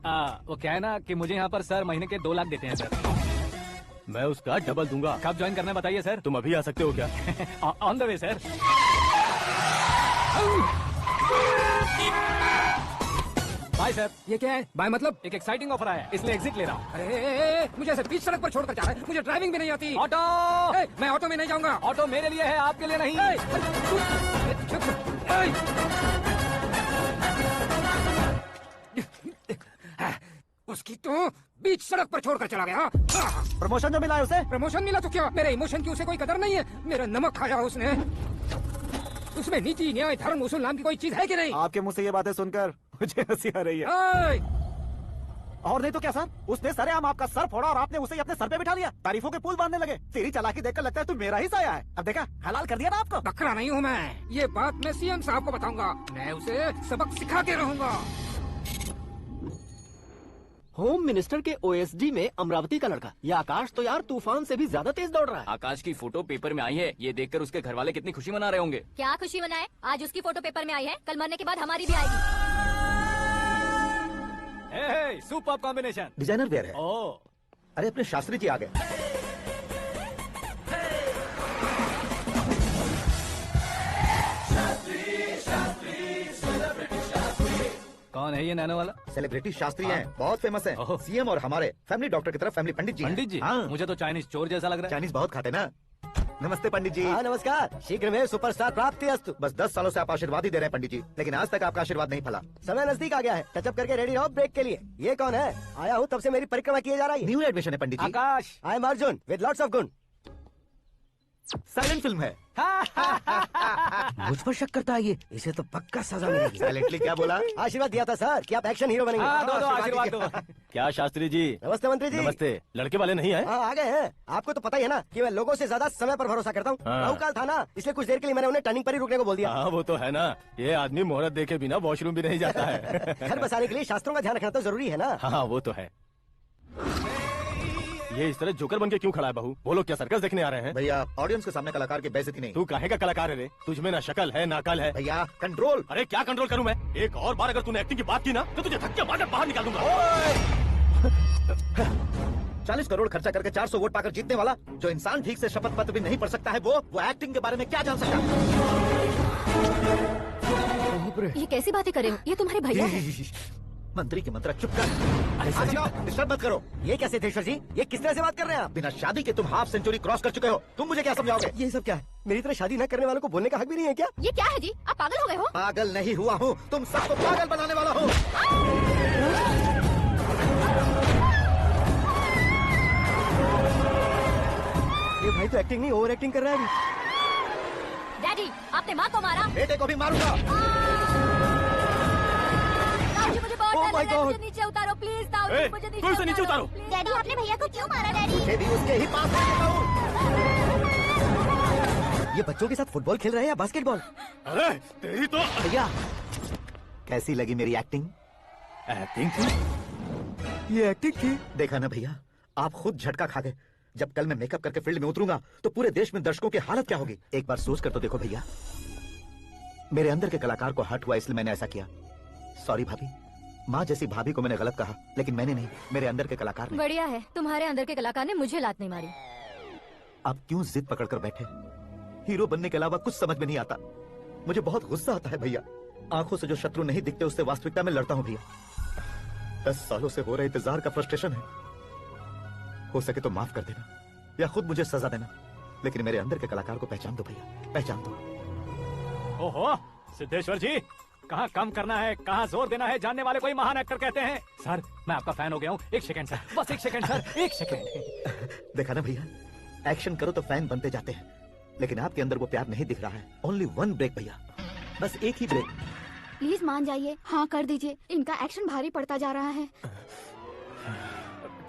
वो क्या है ना कि मुझे यहाँ पर सर महीने के 2 लाख देते हैं सर। मैं उसका डबल दूंगा। कब ज्वाइन करना बताइए सर। तुम अभी आ सकते हो क्या? On the way sir. Bye sir. ये क्या है? बाय मतलब? एक एक्साइटिंग ऑफर आया है, इसलिए एग्जिट ले रहा हूँ। अरे मुझे ऐसे बीच सड़क पर छोड़कर जा रहा है, मुझे ड्राइविंग भी नहीं आती। ऑटो। मैं ऑटो में नहीं जाऊंगा। ऑटो मेरे लिए है, आपके लिए नहीं। उसकी तो बीच सड़क पर छोड़कर चला गया। प्रमोशन जो मिला है उसे? प्रमोशन मिला तो क्या, मेरे इमोशन की उसे कोई कदर नहीं है। मेरा नमक खाया उसने। उसमें नीति न्याय धर्म उसूल नाम की कोई चीज है कि नहीं? आपके मुंह से ये बातें सुनकर मुझे हंसी आ रही है। ओए! और नहीं तो क्या सर, उसने सरेआम आपका सर फोड़ा और आपने उसे अपने सर पे बिठा लिया। तारीफों के पुल बांधने लगे। तेरी चालाकी देखकर लगता है तू मेरा ही साया है। अब देखा, हलाल कर दिया ना आपको। बकरा नहीं हूँ मैं। ये बात मैं सीएम साहब को बताऊंगा। मैं उसे सबक सिखा के रहूंगा। होम मिनिस्टर के ओएसडी में अमरावती का लड़का। ये आकाश तो यार तूफान से भी ज्यादा तेज दौड़ रहा है। आकाश की फोटो पेपर में आई है, ये देखकर उसके घर वाले कितनी खुशी मना रहे होंगे। क्या खुशी मनाए? आज उसकी फोटो पेपर में आई है, कल मरने के बाद हमारी भी आएगी। Super combination. डिजाइनर वेयर है। ओह, अरे अपने शास्त्री जी आ गए। कौन है ये नैनो वाला? सेलिब्रिटी शास्त्री हैं, बहुत फेमस हैं। ओह। सीएम और हमारे फैमिली डॉक्टर की तरफ फैमिली पंडित जी हैं। पंडित जी? हाँ। मुझे तो चाइनीज चोर जैसा लग रहा है। चाइनीज बहुत खाते ना। नमस्ते पंडित जी। हाँ नमस्कार, शीघ्र में सुपरस्टार प्राप्ति अस्तु। बस 10 सालों से आप आशीर्वाद ही दे रहे हैं पंडित जी, लेकिन आज तक आपका आशीर्वाद नहीं फला। समय नजदीक आ गया है, टचअप करके रेडी रहो ब्रेक के लिए। ये कौन है? आया हूँ तब से मेरी परिक्रमा किए जा रही है। न्यू एडमिशन है Pandit ji. Akash. I am Arjun with lots of गुण। साइलेंट फिल्म है। मुझ पर शक करता है ये, इसे तो पक्का सजा मिलेगी। साइलेंटली क्या बोला? आशीर्वाद दिया था सर कि आप एक्शन हीरो बनेंगे। हाँ, दो आशीर्वाद दो। क्या शास्त्री जी? नमस्ते मंत्री जी। नमस्ते। लड़के वाले नहीं आए? हाँ आ गए हैं। आपको तो पता ही है ना कि मैं लोगों से ज्यादा समय पर भरोसा करता हूँ। हाँ। राहु काल था ना, इसलिए कुछ देर के लिए मैंने उन्हें टर्निंग पर ही रुकने को बोल दिया। हाँ वो तो है ना, ये आदमी मुहूर्त देखे बिना वॉशरूम भी नहीं जाता है। घर बसाने के लिए शास्त्रों का ध्यान रखना तो जरूरी है ना। हाँ वो तो है। ये इस तरह जोकर बन के क्यों खड़ा है बहू? वो लोग क्या सर्कस देखने आ रहे हैं? भैया ऑडियंस के सामने कलाकार की बेइज्जती नहीं। तू काहे का कलाकार है रे? तुझ में ना शक्ल है ना अकल है। भैया कंट्रोल। अरे क्या कंट्रोल करूं मैं? एक और बार अगर तूने एक्टिंग की बात की ना तो तुझे धक्के मारकर बाहर निकाल दूंगा। 40 करोड़ खर्चा करके 400 वोट पाकर जीतने वाला, जो इंसान ठीक से शपथ पत्र भी नहीं पढ़ सकता है, वो एक्टिंग के बारे में क्या जान सकता है? ये कैसी बातें कर रहे हो? ये तुम्हारे भैया हैं। मंत्री की मंत्रा चुप कर। अरे सर डिस्टर्ब मत करो। ये क्या सिद्धेश्वर जी, ये किस तरह से बात कर रहे हैं आप? बिना शादी के तुम हाफ सेंचुरी क्रॉस कर चुके हो, तुम मुझे क्या समझाओगे? ये सब क्या है? मेरी तरह शादी न करने वालों को बोलने का हक भी नहीं है क्या? ये क्या है जी? आप पागल हो गए हो? पागल नहीं हुआ हूँ, तुम सबको पागल बनाने वाला हूँ। ये भाई तो एक्टिंग नहीं ओवर एक्टिंग कर रहा है अभी। डैडी, आपने माँ को मारा। बेटे को भी मारूंगा। ताऊजी, मुझे बहुत Oh डर my लग रहा है। God. मुझे नीचे उतारो प्लीज। ताऊजी, मुझे नीचे उतारो। डैडी, आपने भैया को क्यों मारा? डैडी, मुझे भी उसके ही पास लेके जाऊं। ये बच्चों के साथ फुटबॉल खेल रहे हैं या बास्केटबॉल? अरे तेरी तो भैया कैसी लगी मेरी एक्टिंग? एक्टिंग थी। ये एक्टिंग थी। देखा ना भैया, आप खुद झटका खा गए। जब कल मैं मेकअप करके फील्ड में उतरूंगा तो पूरे देश में दर्शकों की हालत क्या होगी? एक बार सोच कर तो देखो भैया। मेरे अंदर के कलाकार को हर्ट हुआ इसलिए मैंने ऐसा किया। सॉरी भाभी। माँ जैसी भाभी को मैंने गलत कहा, लेकिन मैंने नहीं, मेरे अंदर के कलाकार ने। बढ़िया है, तुम्हारे अंदर के कलाकार ने मुझे लात नहीं मारी। आप क्यों जिद पकड़कर बैठे? हीरो बनने के अलावा कुछ समझ में नहीं आता। मुझे बहुत गुस्सा आता है भैया। आंखों से जो शत्रु नहीं दिखते उससे वास्तविकता में लड़ता हूँ भैया। 10 सालों से हो रहे इंतजार का फ्रस्ट्रेशन है। हो सके तो माफ कर देना या खुद मुझे सजा देना, लेकिन मेरे अंदर के कलाकार को पहचान दो भैया, पहचान दो। ओहो, सिद्धेश्वर जी, कहाँ कम करना है, कहाँ जोर देना है, जानने वाले कोई महान एक्टर कहते हैं। सर, मैं आपका फैन हो गया हूँ। एक सेकंड सर, बस एक सेकंड सर, एक सेकंड। देखा ना भैया, एक्शन करो तो फैन बनते जाते हैं, लेकिन आपके अंदर वो प्यार नहीं दिख रहा है। ओनली वन ब्रेक भैया, बस एक ही ब्रेक। प्लीज मान जाइए, हाँ कर दीजिए। इनका एक्शन भारी पड़ता जा रहा है।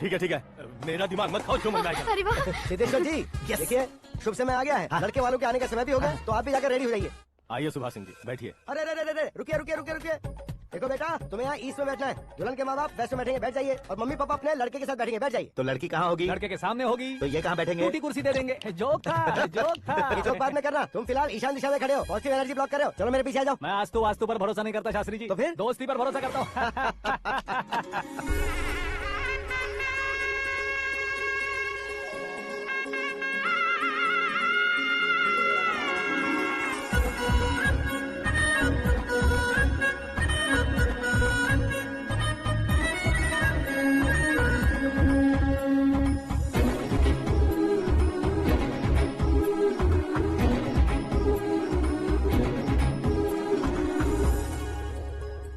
ठीक है, मेरा दिमाग मत खाओ, जो मन में आएगा। अरे वाह। सिद्धेश्वर जी देखिए, शुभ समय आ गया है। लड़के वालों के आने का समय भी हो गया, तो आप भी जाकर रेडी हो जाइए। आइए सुभाष सिंह जी, बैठिए। अरे रुकिए। देखो बेटा, तुम्हें यहाँ ईस्ट में बैठना है। दुल्हन के माँ बाप वेस्ट में बैठेंगे, बैठ जाइए। और मम्मी पापा अपने लड़के के साथ बैठेंगे, बैठ जाइए। तो लड़की कहाँ होगी? लड़के के सामने होगी। तो ये कहाँ बैठेंगे? टूटी कुर्सी दे देंगे। जोक था, जोक था। जोक बाद में करना। तुम फिलहाल ईशान दिशा में खड़े हो, पॉजिटिव एनर्जी ब्लॉक कर रहे हो। चलो मेरे पीछे आ जाओ। मैं वास्तु पर भरोसा नहीं करता शास्त्री जी। तो फिर? दोस्ती पर भरोसा करता हूँ।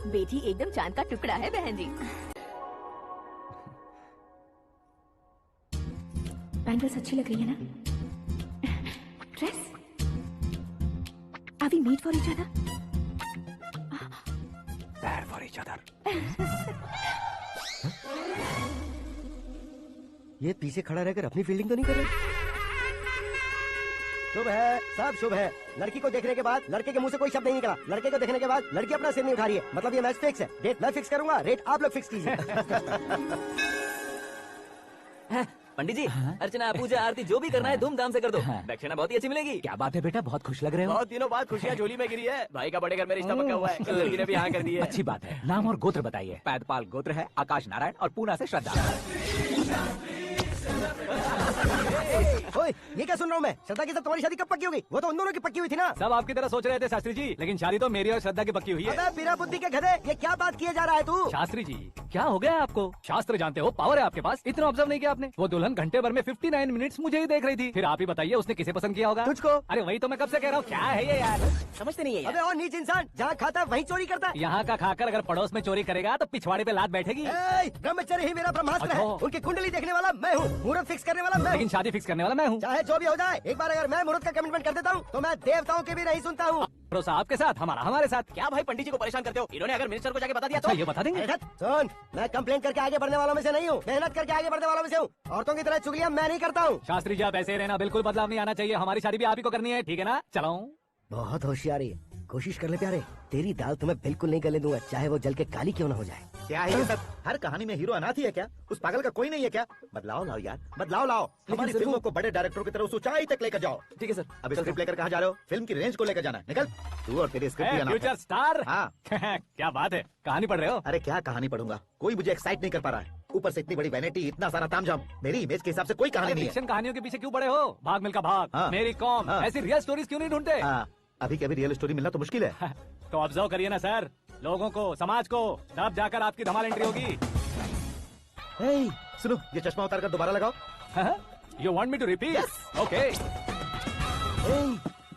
बेटी एकदम चांद का टुकड़ा है बहन जी। बैंगल्स अच्छी लग रही है ना? Dress Are we made for each other? Bad for each other. ये पीछे खड़ा रहकर अपनी फील्डिंग तो नहीं कर रहा? शुभ है, सब शुभ है। लड़की को देखने के बाद लड़के के मुंह से कोई शब्द नहीं निकला। लड़के को देखने के बाद लड़की अपना सिर नहीं उठा रही है। मतलब ये मैच फिक्स है। डेट मैं फिक्स करूंगा, रेट आप लोग फिक्स कीजिए। पंडित जी, अर्चना पूजा आरती जो भी करना है धूमधाम से कर दो। दक्षिणा बहुत ही अच्छी मिलेगी। क्या बात है बेटा, बहुत खुश लग रहे हो। बहुत दिनों बाद खुशियाँ झोली में गिरी है। भाई का बड़े घर में रिश्ता पक्का हुआ है। कल लड़की ने भी हाँ कर दी है। अच्छी बात है। नाम और गोत्र बताइए। पैदपाल गोत्र है, आकाश नारायण और पूना से श्रद्धा। ओए, ये क्या सुन रहा हूँ मैं? श्रद्धा के साथ तुम्हारी शादी कब पक्की होगी? वो तो उन दोनों की पक्की हुई थी ना। सब आपकी तरह सोच रहे थे शास्त्री जी, लेकिन शादी तो मेरी और श्रद्धा की पक्की हुई है। अबे बिना बुद्धि के गधे, ये क्या बात किए जा रहा है तू? शास्त्री जी, क्या हो गया आपको? शास्त्र जानते हो, पावर है आपके पास। इतना ऑब्जर्व नहीं किया आपने? वो दुल्हन घंटे भर में 59 मिनट्स मुझे ही देख रही थी। फिर आप ही बताइए उसने किसे पसंद किया होगा? तुझको। अरे वही तो मैं कब से कह रहा हूँ, क्या है ये यार? समझते नहीं है यार। अबे और नीच इंसान, जहाँ खाता है वहीं चोरी करता है। यहाँ का खाकर अगर पड़ोस में चोरी करेगा तो पिछवाड़े पे लात बैठेगी। ब्रह्मचर्य ही मेरा ब्रह्मास्त्र है। अच्छा। उनकी कुंडली देखने वाला मैं हूँ, मुहूर्त फिक्स करने वाला मैं हूँ। लेकिन शादी फिक्स करने वाला मैं हूँ। चाहे जो भी हो जाए, एक बार अगर मैं मुहूर्त का कमिटमेंट कर देता हूँ तो मैं देवताओं के भी नहीं सुनता हूँ। भरोसा आपके साथ, हमारा हमारे साथ। क्या भाई पंडित जी को परेशान करते हो? इन्होंने अगर मिनिस्टर को जाके बता दिया तो? अच्छा, ये बता देंगे। सुन, मैं कंप्लेंट करके आगे बढ़ने वालों में से नहीं हूँ, मेहनत करके आगे बढ़ने वालों में से हूँ। औरतों की तरह चुगलियाँ मैं नहीं करता हूँ। शास्त्री जी आप ऐसे ही रहना, बिल्कुल बदलाव नहीं आना चाहिए। हमारी शादी भी आप ही को करनी है, ठीक है ना? चलो। बहुत होशियारी है, कोशिश कर ले प्यारे। तेरी दाल तुम्हें बिल्कुल नहीं गले दूंगा, चाहे वो जल के काली क्यों न हो जाए। क्या है ये सब? हर कहानी में हीरो अनाथ ही है क्या? उस पागल का कोई नहीं है क्या? बदलाव लाओ यार, बदलाव लाओ। हमारी फिल्मों को बड़े डायरेक्टरों की तरह उस ऊंचाई तक लेकर जाओ। ठीक है सर। अब स्क्रिप्ट लेकर कहाँ जा रहे हो? फिल्म की रेंज को लेकर जाना है। निकल तू और तेरी स्क्रिप्ट भी अनाथ है। Future star. हाँ। क्या बात है, कहानी पढ़ रहे हो? अरे क्या कहानी पढ़ूंगा, कोई मुझे एक्साइट नहीं कर पा रहा है। ऊपर से इतनी बड़ी वैनिटी, इतना सारा तामझाम। मेरी इमेज के हिसाब से कोई कहानी नहीं है। फिक्शन कहानियों के पीछे क्यों पड़े हो? भाग मिल्खा भाग, हाँ। मेरी कॉम, हाँ। ऐसी रियल स्टोरीज क्यों नहीं ढूंढते? हाँ, अभी के अभी रियल स्टोरी मिलना तो मुश्किल है। तो ऑब्जर्व करिए ना सर, लोगों को, समाज को, तब जाकर आपकी धमाल एंट्री होगी। हे, सुनो, ये चश्मा उतार कर दोबारा लगाओ। You want me to repeat? Okay.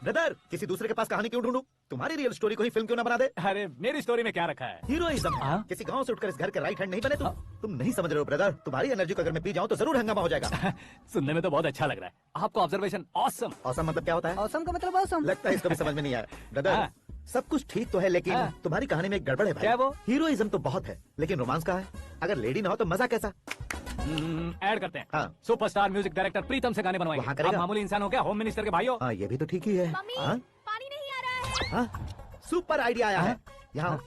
Brother, किसी दूसरे के पास कहानी क्यों ढूंढूं? तुम्हारी रियल स्टोरी को ही फिल्म क्यों ना बना दे? अरे मेरी स्टोरी में क्या रखा है? हीरोइज्म। हाँ? किसी गांव से उठकर इस घर के राइट हैंड नहीं बने तुम नहीं समझ रहे हो ब्रदर। तुम्हारी एनर्जी को अगर मैं पी जाऊं तो जरूर हंगामा हो जाएगा। सुनने में तो बहुत अच्छा लग रहा है। आपको ऑब्जर्वेशन ऑसम। ऑसम मतलब क्या होता है? औसम का मतलब औसम। लगता है इसको भी समझ में नहीं आया। ब्रदर, हाँ। सब कुछ ठीक तो है, लेकिन हाँ। तुम्हारी कहानी में एक गड़बड़ है भाई। क्या वो? हीरोइज्म तो बहुत है, लेकिन रोमांस का है। अगर लेडी ना हो तो मजा कैसा? ऐड करते हैं। हाँ। सुपरस्टार म्यूजिक डायरेक्टर प्रीतम से गाने बनवाएंगे। वहाँ करेगा? आप मामूली इंसान हो क्या? होम मिनिस्टर के भाई हो? हाँ, ये भी तो ठीक ही है। मम्मी, हाँ? पानी नहीं आ रहा है। हाँ? सुपर आइडिया आया है। यहाँ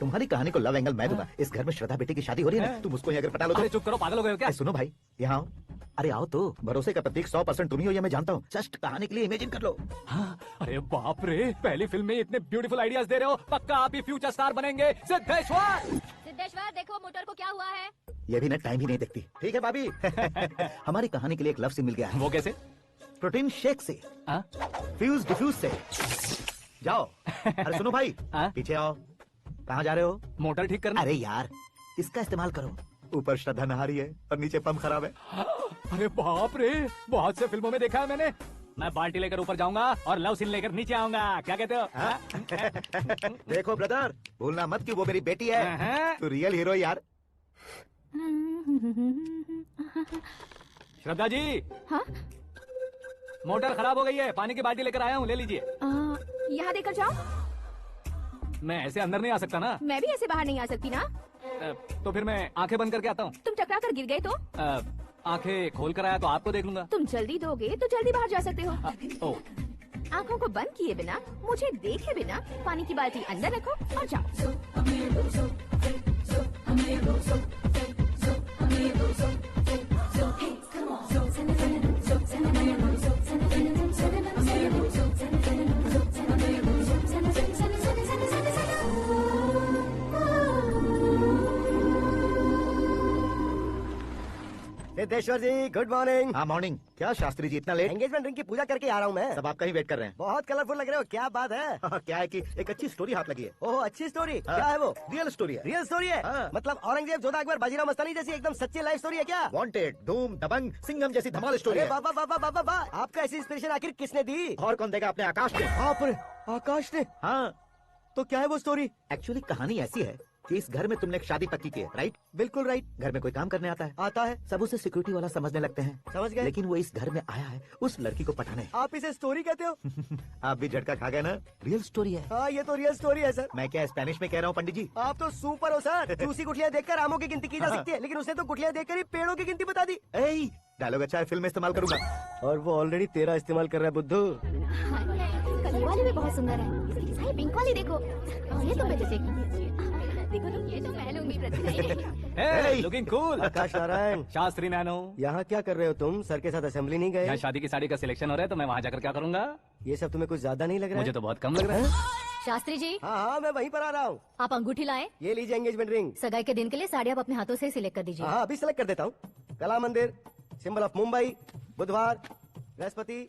तुम्हारी कहानी को लव एंगल मैं दूंगा। इस घर में श्रद्धा बेटी की शादी हो रही है ना, तुम उसको ही अगर पटा लो अरे तो। चुप करो, पागल हो गए हो क्या? सुनो भाई, यहाँ आओ। अरे आओ तो, भरोसे का प्रतीक 100% तुम ही हो, ये मैं जानता हूँ। जस्ट कहानी के लिए इमेजिन कर लो। हाँ, अरे बाप रे, पहली फिल्म में इतने ब्यूटीफुल आइडियाज दे रहे हो, पक्का आप ही फ्यूचर स्टार बनेंगे। सिद्धेश्वर, सिद्धेश्वर देखो मोटर को क्या हुआ है। ये भी ना टाइम ही नहीं देखती। ठीक है भाभी। हमारी कहानी के लिए एक लव सीन मिल गया है। वो कैसे? प्रोटीन शेक से, हाँ? फ्यूज डिफ्यूज से। जाओ। अरे सुनो भाई, हाँ? पीछे आओ। कहाँ जा रहे हो? मोटर ठीक करना। अरे यार, इसका इस्तेमाल करो। ऊपर श्रद्धा नहा रही है और नीचे पंप खराब है। अरे बाप रे, बहुत से फिल्मों में देखा है मैंने। मैं बाल्टी लेकर ऊपर जाऊंगा और लव सीन लेकर नीचे आऊंगा। क्या कहते हो? हाँ? देखो ब्रदर, भूलना मत कि वो मेरी बेटी है। तू रियल हीरो यार। श्रद्धा जी। हाँ? मोटर खराब हो गई है, पानी की बाल्टी लेकर आया हूँ, ले लीजिए। यहाँ देकर जाओ। मैं ऐसे अंदर नहीं आ सकता ना। मैं भी ऐसे बाहर नहीं आ सकती ना। तो फिर मैं आंखें बंद करके आता हूँ। तुम टकरा कर गिर गए तो? आंखें खोल कर आया तो आपको देख लूंगा। तुम जल्दी दोगे तो जल्दी बाहर जा सकते हो। आंखों को बंद किए बिना, मुझे देखे बिना पानी की बाल्टी अंदर रखो और जाओ। सिद्धेश्वर जी, गुड मॉर्निंग। हाँ मॉर्निंग। क्या शास्त्री जी इतना लेट? एंगेजमेंट रिंग की पूजा करके आ रहा हूँ मैं। सब आपका ही वेट कर रहे हैं। बहुत कलरफुल लग रहे हो, क्या बात है? क्या है कि एक अच्छी स्टोरी हाथ लगी है। ओह, अच्छी स्टोरी। हाँ। क्या है वो? रियल स्टोरी है। रियल स्टोरी है? हाँ। मतलब औरंगजेब, जोधा अकबर, बाजीराव मस्तानी जैसी एकदम सच्ची लाइफ स्टोरी है क्या? वांटेड, धूम, दबंग, सिंघम जैसी धमाल स्टोरी अरे है। बाबा बाबा बाबा बा, आपका ऐसी इंस्पिरेशन आखिर किसने दी? और कौन देगा? अपने आकाश ने। आप आकाश ने? हाँ, तो क्या है वो स्टोरी? एक्चुअली कहानी ऐसी है कि इस घर में तुमने एक शादी पक्की की है, राइट? बिल्कुल राइट। घर में कोई काम करने आता है, आता है। सब उसे सिक्योरिटी वाला समझने लगते हैं, समझ गए? लेकिन वो इस घर में आया है उस लड़की को पटाने। आप इसे स्टोरी कहते हो? आप भी झटका खा गए ना? रियल स्टोरी है। हाँ, ये तो रियल स्टोरी है सर। मैं क्या स्पेनिश में कह रहा हूँ पंडित जी? आप तो सुपर हो सर। चूसी गुठलियाँ देखकर आमों की गिनती की जा सकती है, लेकिन उसने तो गुठलियाँ देखकर ही पेड़ों की गिनती बता दी। डायलॉग अच्छा है, फिल्म में इस्तेमाल करूंगा। और वो ऑलरेडी तेरा इस्तेमाल कर रहा है बुद्धू। कलर वाली भी बहुत सुंदर है। इसकी सारी पिंक वाली देखो। ये तो मैं जैसे देखो तो ये तो मैं लूंगी। Looking cool. Akash Narayan. Shastri Nano. यहाँ क्या कर रहे हो तुम? सर के साथ असेंबली नहीं गए? यहाँ शादी की साड़ी का सिलेक्शन हो रहा है तो मैं वहाँ जाकर क्या करूँगा? ये सब तुम्हें कुछ ज्यादा नहीं लग रहा है? मुझे तो बहुत कम लग रहा है। शास्त्री जी। हाँ हाँ, मैं वहीं पर आ रहा हूँ। आप अंगूठी लाएं। ये लीजिए एंगेजमेंट रिंग। सगाई के दिन के लिए साड़ी आप अपने हाथों से सिलेक्ट कर दीजिए। हाँ, अभी सिलेक्ट कर देता हूँ। कला मंदिर, सिंबल ऑफ मुंबई, बुधवार, बृहस्पति,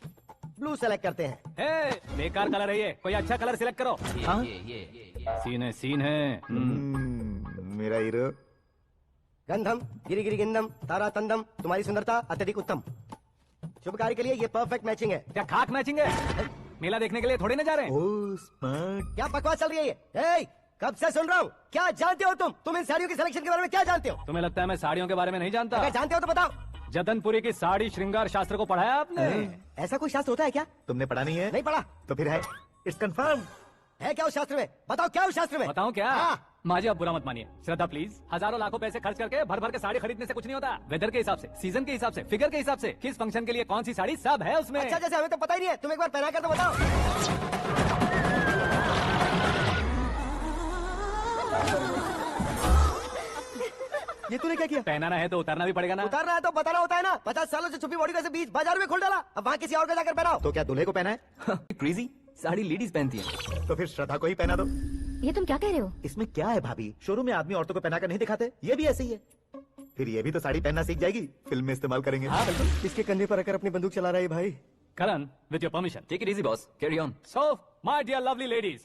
ब्लू सेलेक्ट करते हैं। बेकार कलर है ये, कोई अच्छा कलर सिलेक्ट करो। हाँ? सीन है। मेरा हीरो। गंधम, गिरी गिरी गिंदम, तारा तंदम, तुम्हारी सुंदरता अत्यधिक उत्तम। शुभ कार्य के लिए ये परफेक्ट मैचिंग है। क्या खाक मैचिंग है? मेला देखने के लिए थोड़ी ना जा रहे हैं। Oh smart. क्या बकवास चल रही है ये? कब से सुन रहा हूँ। क्या जानते हो तुम इन साड़ियों की सिलेक्शन के बारे में क्या जानते हो? तुम्हें लगता है मैं साड़ियों के बारे में नहीं जानता? अगर जानते हो तो बताओ। जतनपुरी की साड़ी श्रृंगार शास्त्र को पढ़ाया आपने? ऐसा कोई शास्त्र होता है क्या? तुमने पढ़ा नहीं है? नहीं पढ़ा। तो फिर है, इट्स कंफर्म। है क्या उस शास्त्र में? बताओ क्या उस शास्त्र में? बताऊं क्या? हाँ। माजी, आप बुरा मत मानिए। श्रद्धा प्लीज। हजारों लाखों पैसे खर्च करके भर भर के साड़ी खरीदने से कुछ नहीं होता। वेदर के हिसाब से, सीजन के हिसाब से, फिगर के हिसाब से, किस फंक्शन के लिए कौन सी साड़ी, सब है उसमें। अच्छा, जैसे हमें तो पता ही नहीं है। तुम एक बार पहना कर तो बताओ। ये तूने क्या किया? पहनाना है तो उतारना भी पड़ेगा ना। उतारना है तो बताना होता है ना। 50 सालों से छुपी बॉडी को ऐसे बीच बाजार में खोल डाला, अब वहाँ किसी और को जाकर पहनाओ। तो क्या दूल्हे को पहना है? क्रेजी, साड़ी लेडीज पहनती है। तो फिर श्रद्धा को ही पहना दो। ये तुम क्या कह रहे हो? इसमें क्या है भाभी? शोरूम में आदमी औरतों को पहनाकर नहीं दिखाते? ये भी ऐसे ही है। फिर ये भी तो साड़ी पहनना सीख जाएगी, फिल्म में इस्तेमाल करेंगे। हाँ बिल्कुल। इसके कंधे पर रखकर अपनी बंदूक चला रहा है भाई। Karan, with your permission. Take it easy boss, carry on. So my dear lovely ladies,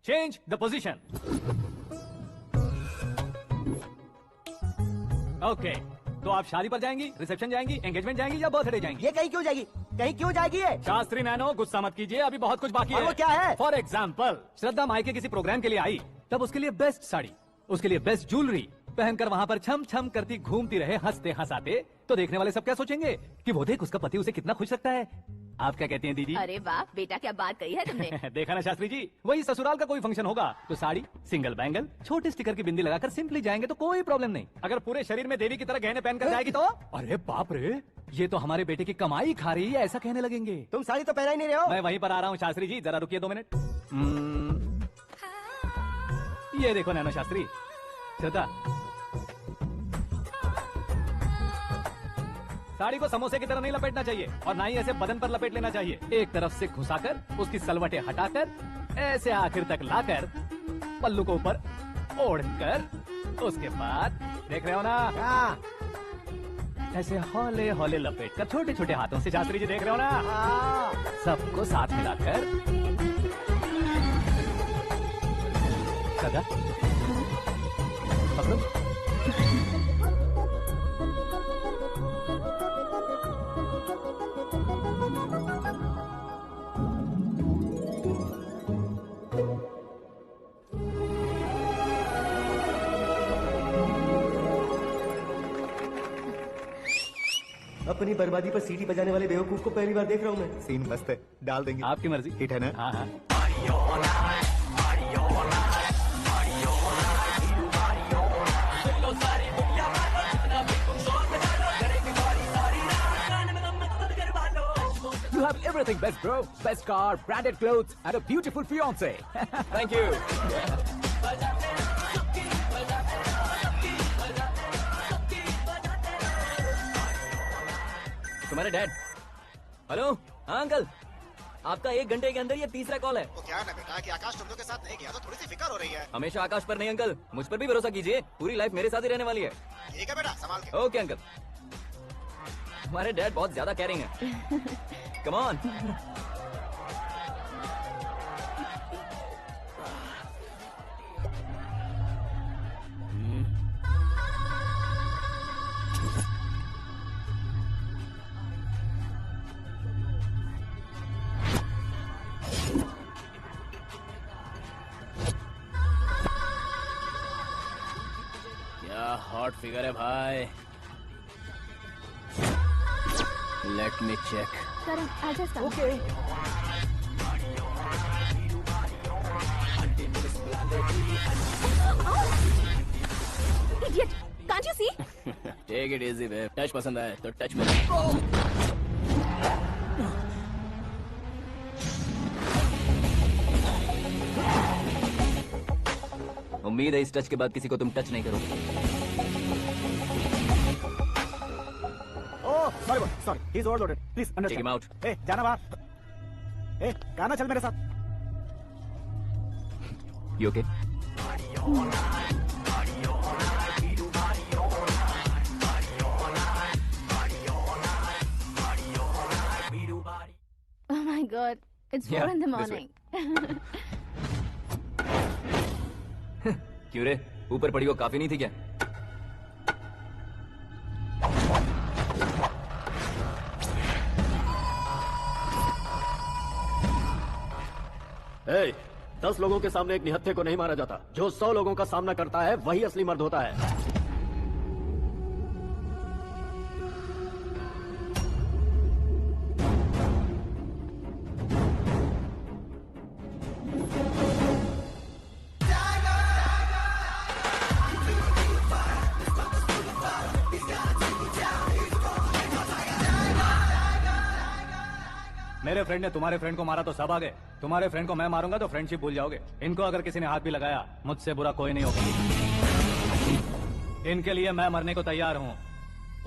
change the position. Okay, तो आप शादी पर जाएंगी, रिसेप्शन जाएंगी, एंगेजमेंट जाएंगी या बर्थडे जाएंगी? ये कहीं क्यों जाएगी? कहीं क्यों जाएगी ये? शास्त्री नैनो, गुस्सा मत कीजिए, अभी बहुत कुछ बाकी और है। वो क्या है? फॉर एग्जाम्पल, श्रद्धा मायके किसी प्रोग्राम के लिए आई, तब उसके लिए बेस्ट साड़ी, उसके लिए बेस्ट ज्वेलरी पहनकर वहाँ पर छम छम करती घूमती रहे हंसते हंसाते, तो देखने वाले सब क्या सोचेंगे कि वो देख उसका पति उसे कितना खुश रखता है। आप क्या कहती हैं दीदी? अरे वाह बेटा, क्या बात कही है तुमने। देखा ना शास्त्री जी, वही ससुराल का कोई फंक्शन होगा तो साड़ी, सिंगल बैंगल, छोटे स्टिकर की बिंदी लगाकर सिंपली जाएंगे तो कोई प्रॉब्लम नहीं। अगर पूरे शरीर में देवी की तरह गहने पहनकर जाएगी तो अरे बाप रे, ये तो हमारे बेटे की कमाई खा रही है, ऐसा कहने लगेंगे। तुम साड़ी तो पहना ही नहीं रहे हो। मैं वहीं पर आ रहा हूँ शास्त्री जी, जरा रुकिए 2 मिनट। ये देखो नैनो शास्त्री, श्रद्धा, साड़ी को समोसे की तरह नहीं लपेटना चाहिए और ना ही ऐसे बदन पर लपेट लेना चाहिए। एक तरफ से घुसाकर उसकी सलवटें हटाकर ऐसे आखिर तक लाकर पल्लू को ऊपर ओढ़कर, उसके बाद देख रहे हो ना, ऐसे हौले हौले लपेट कर छोटे छोटे हाथों से, शास्त्री जी देख रहे हो ना, सबको साथ मिलाकर। सदा पकड़ो। अपनी बर्बादी पर सीटी बजाने वाले बेवकूफ को पहली बार देख रहा हूँ मैं। सीन मस्त है, डाल देंगे। आपकी मर्जी। हिट है ना? हाँ हाँ। You have everything best, bro. Best car, branded clothes, and a beautiful fiance. Thank you. तुम्हारे डैड। हेलो, हाँ अंकल, आपका 1 घंटे के अंदर ये तीसरा कॉल है। तो क्या है ना बेटा कि आकाश तुम लोग के साथ नहीं गया तो थोड़ी सी फिक्र हो रही है। हमेशा आकाश पर नहीं अंकल, मुझ पर भी भरोसा कीजिए, पूरी लाइफ मेरे साथ ही रहने वाली है। ठीक है बेटा, संभाल के। Okay uncle. हमारे डैड बहुत ज्यादा केयरिंग है। Come on. हॉट फिगर है भाई। Let me check. Karan, I'll just come. Okay Idiot! Can't you see? Take it easy babe. Touch पसंद आए तो टच में। उम्मीद है इस टच के बाद किसी को तुम टच नहीं करोगे। Oh sorry sorry, he is overloaded, please Take understand. him out. ए जाना बाहर। ए गाना चल मेरे साथ। You okay? Oh my God, it's 4 Yeah, in the this way. morning. क्यों रे, ऊपर पड़ी वो काफी नहीं थी क्या? ए, 10 लोगों के सामने एक निहत्थे को नहीं मारा जाता। जो 100 लोगों का सामना करता है वही असली मर्द होता है। मेरे फ्रेंड ने तुम्हारे फ्रेंड को मारा तो सब आ गए। तुम्हारे फ्रेंड को मैं मारूंगा तो फ्रेंडशिप भूल जाओगे। इनको अगर किसी ने हाथ भी लगाया, मुझसे बुरा कोई नहीं होगा। इनके लिए मैं मरने को तैयार हूँ,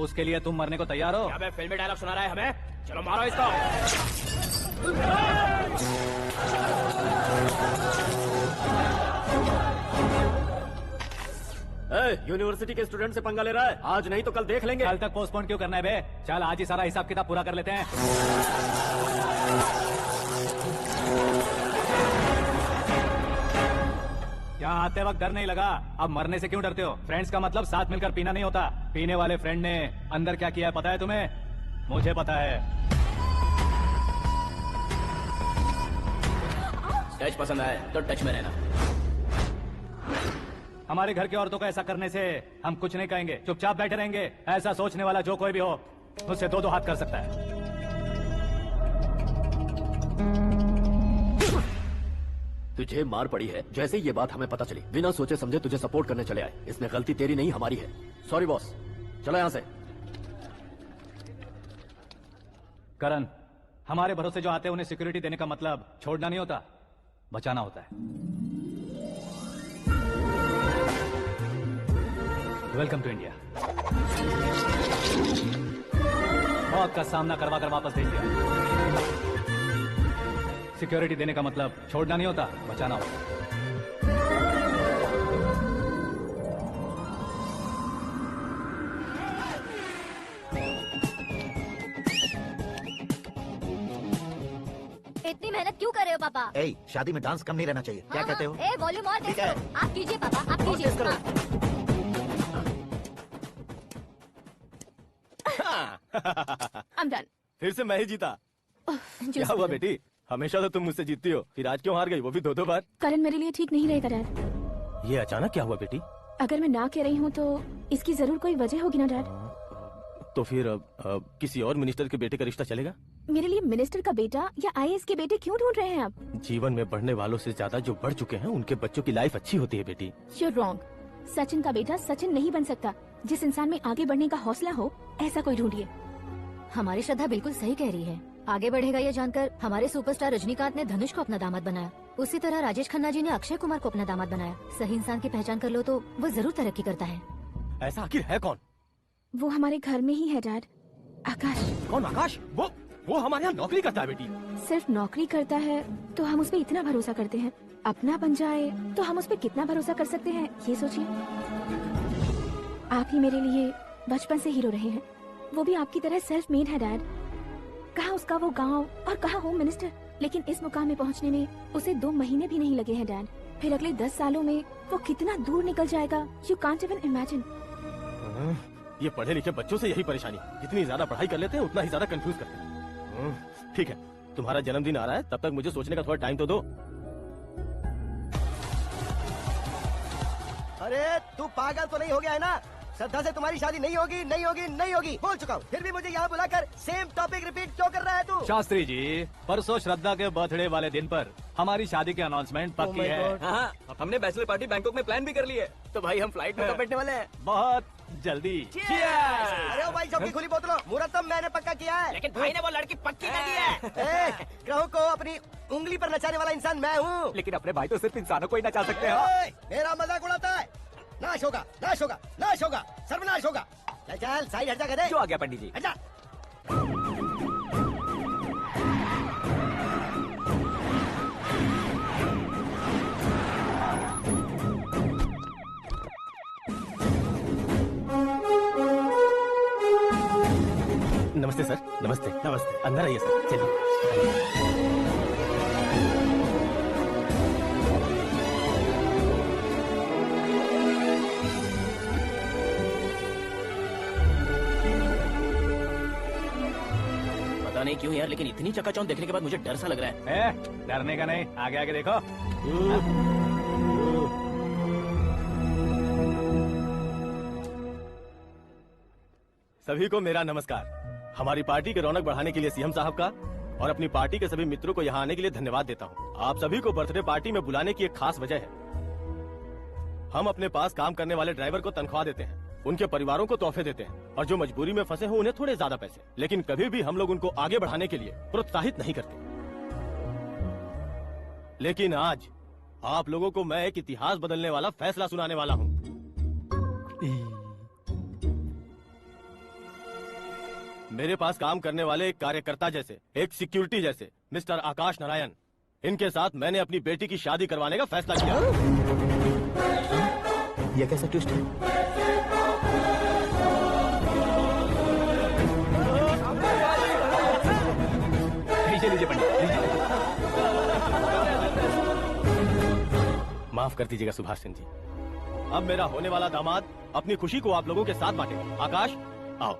उसके लिए तुम मरने को तैयार हो? अबे फिल्मी डायलॉग सुना रहा है हमें? चलो मारो इसको। यूनिवर्सिटी के स्टूडेंट से पंगा ले रहा है। आज नहीं तो कल देख लेंगे। कल तक पोस्टपोन क्यों करना है बे? चल आज ही सारा हिसाब किताब पूरा कर लेते हैं। यहाँ आते वक्त डर नहीं लगा, अब मरने से क्यों डरते हो? फ्रेंड्स का मतलब साथ मिलकर पीना नहीं होता। पीने वाले फ्रेंड ने अंदर क्या किया है पता है तुम्हें? मुझे पता है। टच पसंद आए तो टच में रहना। हमारे घर की औरतों को ऐसा करने से हम कुछ नहीं कहेंगे, चुपचाप बैठे रहेंगे। ऐसा सोचने वाला जो कोई भी हो, उससे दो हाथ कर सकता है। तुझे मार पड़ी है। जैसे ये बात हमें पता चली, बिना सोचे समझे तुझे सपोर्ट करने चले आए। इसमें गलती तेरी नहीं हमारी है। सॉरी बॉस, चलो यहाँ से। करण, हमारे भरोसे जो आते हैं उन्हें सिक्योरिटी देने का मतलब छोड़ना नहीं होता, बचाना होता है। Welcome to India. मौत का सामना करवा कर वापस भेज दिया। सिक्योरिटी देने का मतलब छोड़ना नहीं होता, बचाना होता। इतनी मेहनत क्यों कर रहे हो पापा? ए, शादी में डांस कम नहीं रहना चाहिए। क्या कहते हो? ए वॉल्यूम और तेज करो। आप कीजिए पापा, आप कीजिए। I'm done. फिर से मैं ही जीता। क्या हुआ बेटी? हमेशा तो तुम मुझसे जीतती हो, फिर आज क्यों हार गई, वो भी 2-2 बार? करण मेरे लिए ठीक नहीं रहेगा डैड। ये अचानक क्या हुआ बेटी? अगर मैं ना कह रही हूँ तो इसकी जरूर कोई वजह होगी ना डैड। तो फिर अब किसी और मिनिस्टर के बेटे का रिश्ता चलेगा? मेरे लिए मिनिस्टर का बेटा या IAS के बेटे क्यों ढूंढ रहे हैं आप? जीवन में बढ़ने वालों से ज्यादा जो बढ़ चुके हैं उनके बच्चों की लाइफ अच्छी होती है बेटी। You're wrong. सचिन का बेटा सचिन नहीं बन सकता। जिस इंसान में आगे बढ़ने का हौसला हो, ऐसा कोई ढूंढिए। हमारी श्रद्धा बिल्कुल सही कह रही है। आगे बढ़ेगा ये जानकर हमारे सुपरस्टार रजनीकांत ने धनुष को अपना दामाद बनाया। उसी तरह राजेश खन्ना जी ने अक्षय कुमार को अपना दामाद बनाया। सही इंसान की पहचान कर लो तो वो जरूर तरक्की करता है। ऐसा आखिर है कौन? वो हमारे घर में ही है डैड। आकाश। कौन आकाश? वो हमारे यहाँ नौकरी करता है बेटी। सिर्फ नौकरी करता है तो हम उस पर इतना भरोसा करते हैं। अपना बन जाए तो हम उस पर कितना भरोसा कर सकते हैं, ये सोचिए। आप ही मेरे लिए बचपन से हीरो रहे हैं। वो भी आपकी तरह सेल्फ मेड है डैड। कहाँ उसका वो गांव और कहाँ होम मिनिस्टर। लेकिन इस मुकाम में पहुँचने में उसे 2 महीने भी नहीं लगे हैं डैड। फिर अगले 10 सालों में वो कितना दूर निकल जाएगा, यू कांट इवन इमेजिन। ये पढ़े लिखे बच्चों से यही परेशानी, जितनी ज्यादा पढ़ाई कर लेते हैं उतना ही ज्यादा कंफ्यूज करते हैं। ठीक है, तुम्हारा जन्मदिन आ रहा है, तब तक मुझे सोचने का थोड़ा टाइम तो दो। अरे तू पागल तो नहीं हो गया है ना? श्रद्धा से तुम्हारी शादी नहीं होगी, नहीं होगी, नहीं होगी, बोल चुका हूँ। फिर भी मुझे यहाँ बुलाकर सेम टॉपिक रिपीट क्यों कर रहा है तू? शास्त्री जी, परसों श्रद्धा के बर्थडे वाले दिन पर हमारी शादी की अनाउंसमेंट पक्की my है। God. हाँ, हमने बैचलर पार्टी बैंकॉक में प्लान भी कर ली है। तो भाई हम फ्लाइट में कब बैठने वाले हैं? बहुत जल्दी। अरे ओ भाई, सबकी खुली बोतलों, मुहूर्तम मैंने पक्का किया है। लेकिन भाई ने वो लड़की पक्की कर दी है। ग्रहों को अपनी उंगली पर नचाने वाला इंसान मैं हूँ। लेकिन अपने भाई तो सिर्फ इंसानों को ही नचा सकते हैं। मेरा मजाक उड़ाता है। नाश होगा, नाश होगा, नाश होगा, सर्वनाश होगा। चल साइड हट जा, गधे। जो आ गया पंडित जी। हट जा। नमस्ते सर, नमस्ते। नमस्ते, अंदर आइए सर, चलिए। पता नहीं क्यों यार, लेकिन इतनी चकाचौंध देखने के बाद मुझे डर सा लग रहा है। डरने का नहीं, आगे आगे देखो। सभी को मेरा नमस्कार। हमारी पार्टी की रौनक बढ़ाने के लिए सीएम साहब का और अपनी पार्टी के सभी मित्रों को यहाँ आने के लिए धन्यवाद देता हूँ। आप सभी को बर्थडे पार्टी में बुलाने की एक खास वजह है। हम अपने पास काम करने वाले ड्राइवर को तनख्वाह देते हैं, उनके परिवारों को तोहफे देते हैं और जो मजबूरी में फंसे हो उन्हें थोड़े ज्यादा पैसे, लेकिन कभी भी हम लोग उनको आगे बढ़ाने के लिए प्रोत्साहित नहीं करते। लेकिन आज आप लोगों को मैं एक इतिहास बदलने वाला फैसला सुनाने वाला हूँ। मेरे पास काम करने वाले एक कार्यकर्ता जैसे, एक सिक्योरिटी जैसे मिस्टर आकाश नारायण, इनके साथ मैंने अपनी बेटी की शादी करवाने का फैसला किया। ये कैसा ट्विस्ट है? लीजिए पंडित, माफ कर दीजिएगा सुभाष सिंह जी। अब मेरा होने वाला दामाद अपनी खुशी को आप लोगों के साथ बांटेगा। आकाश, आओ।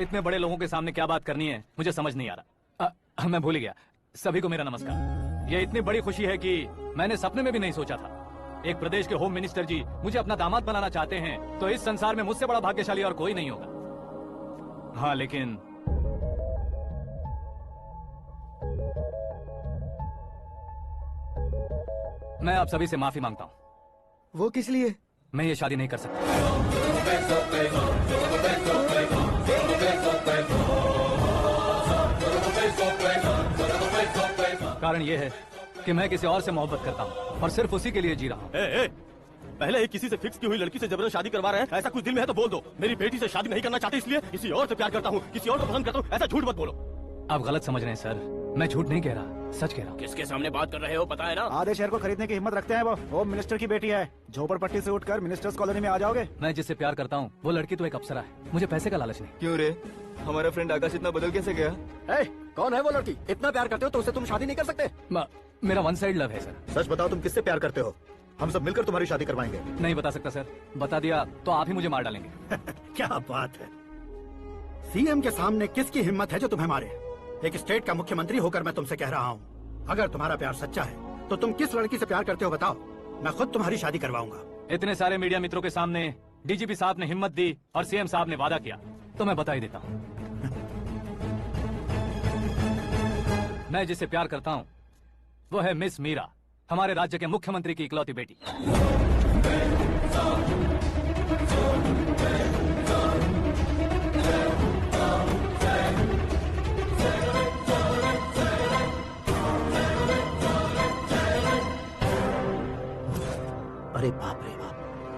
इतने बड़े लोगों के सामने क्या बात करनी है मुझे समझ नहीं आ रहा। मैं भूल गया। सभी को मेरा नमस्कार। यह इतनी बड़ी खुशी है कि मैंने सपने में भी नहीं सोचा था। एक प्रदेश के होम मिनिस्टर जी मुझे अपना दामाद बनाना चाहते हैं तो इस संसार में मुझसे बड़ा भाग्यशाली और कोई नहीं होगा। हाँ, लेकिन मैं आप सभी से माफी मांगता हूँ। वो किस लिए? मैं ये शादी नहीं कर सकता। कारण ये है कि मैं किसी और से मोहब्बत करता हूँ और सिर्फ उसी के लिए जी रहा हूँ। पहले एक किसी से फिक्स की हुई लड़की से जबरदस्त शादी करवा रहे हैं, ऐसा कुछ दिल में है तो बोल दो। मेरी बेटी से शादी नहीं करना चाहते इसलिए किसी और से प्यार करता हूँ, किसी और को पसंद करता हूँ, ऐसा झूठ मत बोलो। आप गलत समझ रहे हैं सर, मैं झूठ नहीं कह रहा, सच कह रहा हूँ। किसके सामने बात कर रहे हो पता है ना? आधे शहर को खरीदने की हिम्मत रखते हैं वो। होम मिनिस्टर की बेटी है। झोपड़पट्टी से उठकर मिनिस्टर्स कॉलोनी में आ जाओगे। मैं जिससे प्यार करता हूँ वो लड़की तो एक अप्सरा है, मुझे पैसे का लालच नहीं। क्यों रे, हमारा फ्रेंड आकाश इतना बदल कैसे गया? कौन है वो लड़की? इतना प्यार करते हो तो उससे तुम शादी नहीं कर सकते? मेरा वन साइड लव है सर। सच बताओ, तुम किससे प्यार करते हो? हम सब मिलकर तुम्हारी शादी करवाएंगे। नहीं बता सकता सर, बता दिया तो आप ही मुझे मार डालेंगे। क्या बात है, सीएम के सामने किसकी हिम्मत है जो तुम्हें मारे? एक स्टेट का मुख्यमंत्री होकर मैं तुमसे कह रहा हूँ, अगर तुम्हारा प्यार सच्चा है तो तुम किस लड़की से प्यार करते हो बताओ, मैं खुद तुम्हारी शादी करवाऊंगा। इतने सारे मीडिया मित्रों के सामने डीजीपी साहब ने हिम्मत दी और सीएम साहब ने वादा किया तो मैं बता ही देता हूँ। मैं जिससे प्यार करता हूँ वो है मिस मीरा, हमारे राज्य के मुख्यमंत्री की इकलौती बेटी। अरे बाप रे बाप,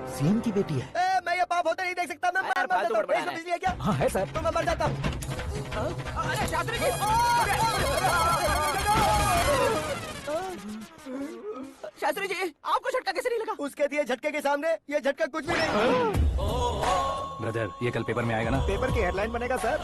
सीएम की बेटी है। मैं ये पाप होते नहीं देख सकता। मैं मर फालतू जाता हूँ। बड़बड़ा रहा है। बिजली है क्या? हाँ है सर। तो मैं मर जाता हूँ। अरे शास्त्री जी, शास्त्री जी आपको झटका कैसे नहीं लगा? उसके दिए झटके के सामने ये झटका कुछ भी नहीं। ब्रदर, ये कल पेपर में आएगा ना? पेपर की हेडलाइन बनेगा सर।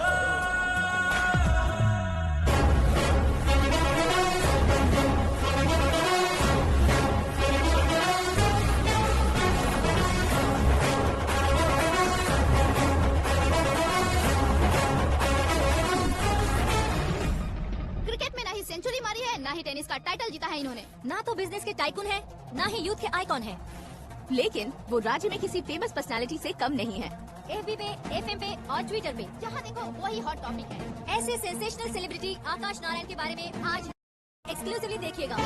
है, ना ही टेनिस का टाइटल जीता है इन्होंने। ना तो बिजनेस के टाइकून है, ना ही यूथ के आइकॉन है। लेकिन वो राज्य में किसी फेमस पर्सनालिटी से कम नहीं है। FB पे, FM पे और ट्विटर पे जहाँ देखो वही हॉट टॉपिक है। ऐसे सेंसेशनल सेलिब्रिटी आकाश नारायण के बारे में आज एक्सक्लूसिवली देखिएगा।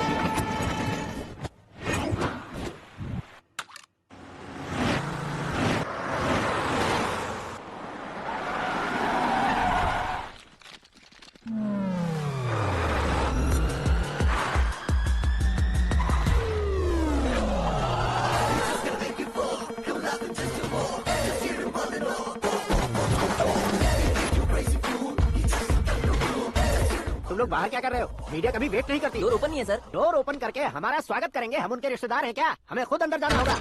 तुम लोग बाहर क्या कर रहे हो? मीडिया कभी वेट नहीं करती। डोर ओपन नहीं है सर। डोर ओपन करके हमारा स्वागत करेंगे। हम उनके रिश्तेदार हैं क्या? हमें खुद अंदर जाना होगा।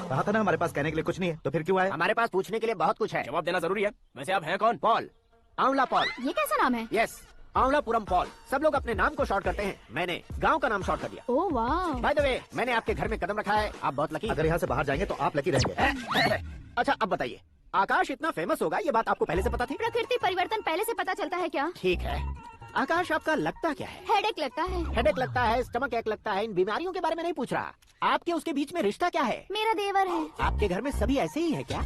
कहा था ना हमारे पास कहने के लिए कुछ नहीं है, तो फिर क्यों आए? हमारे पास पूछने के लिए बहुत कुछ है। जवाब देना जरूरी है। वैसे आप हैं कौन? पॉल, आंवला पॉल। ये कैसा नाम है? Yes, Avalapuram Paul. सब लोग अपने नाम को शॉर्ट करते हैं, मैंने गांव का नाम शॉर्ट कर दिया। ओह वाह। बाय द वे, मैंने आपके घर में कदम रखा है। आप बहुत लकी। अगर यहाँ से बाहर जाएंगे तो आप लकी रहेंगे। अच्छा अब बताइए, आकाश इतना फेमस होगा ये बात आपको पहले से पता थी? प्रकृति परिवर्तन पहले से पता चलता है क्या? ठीक है, आकाश आपका लगता क्या है? हेडेक लगता है। हेडेक लगता है, स्टमक एक लगता है। इन बीमारियों के बारे में नहीं पूछ रहा। आपके उसके बीच में रिश्ता क्या है? मेरा देवर है। आपके घर में सभी ऐसे ही है क्या?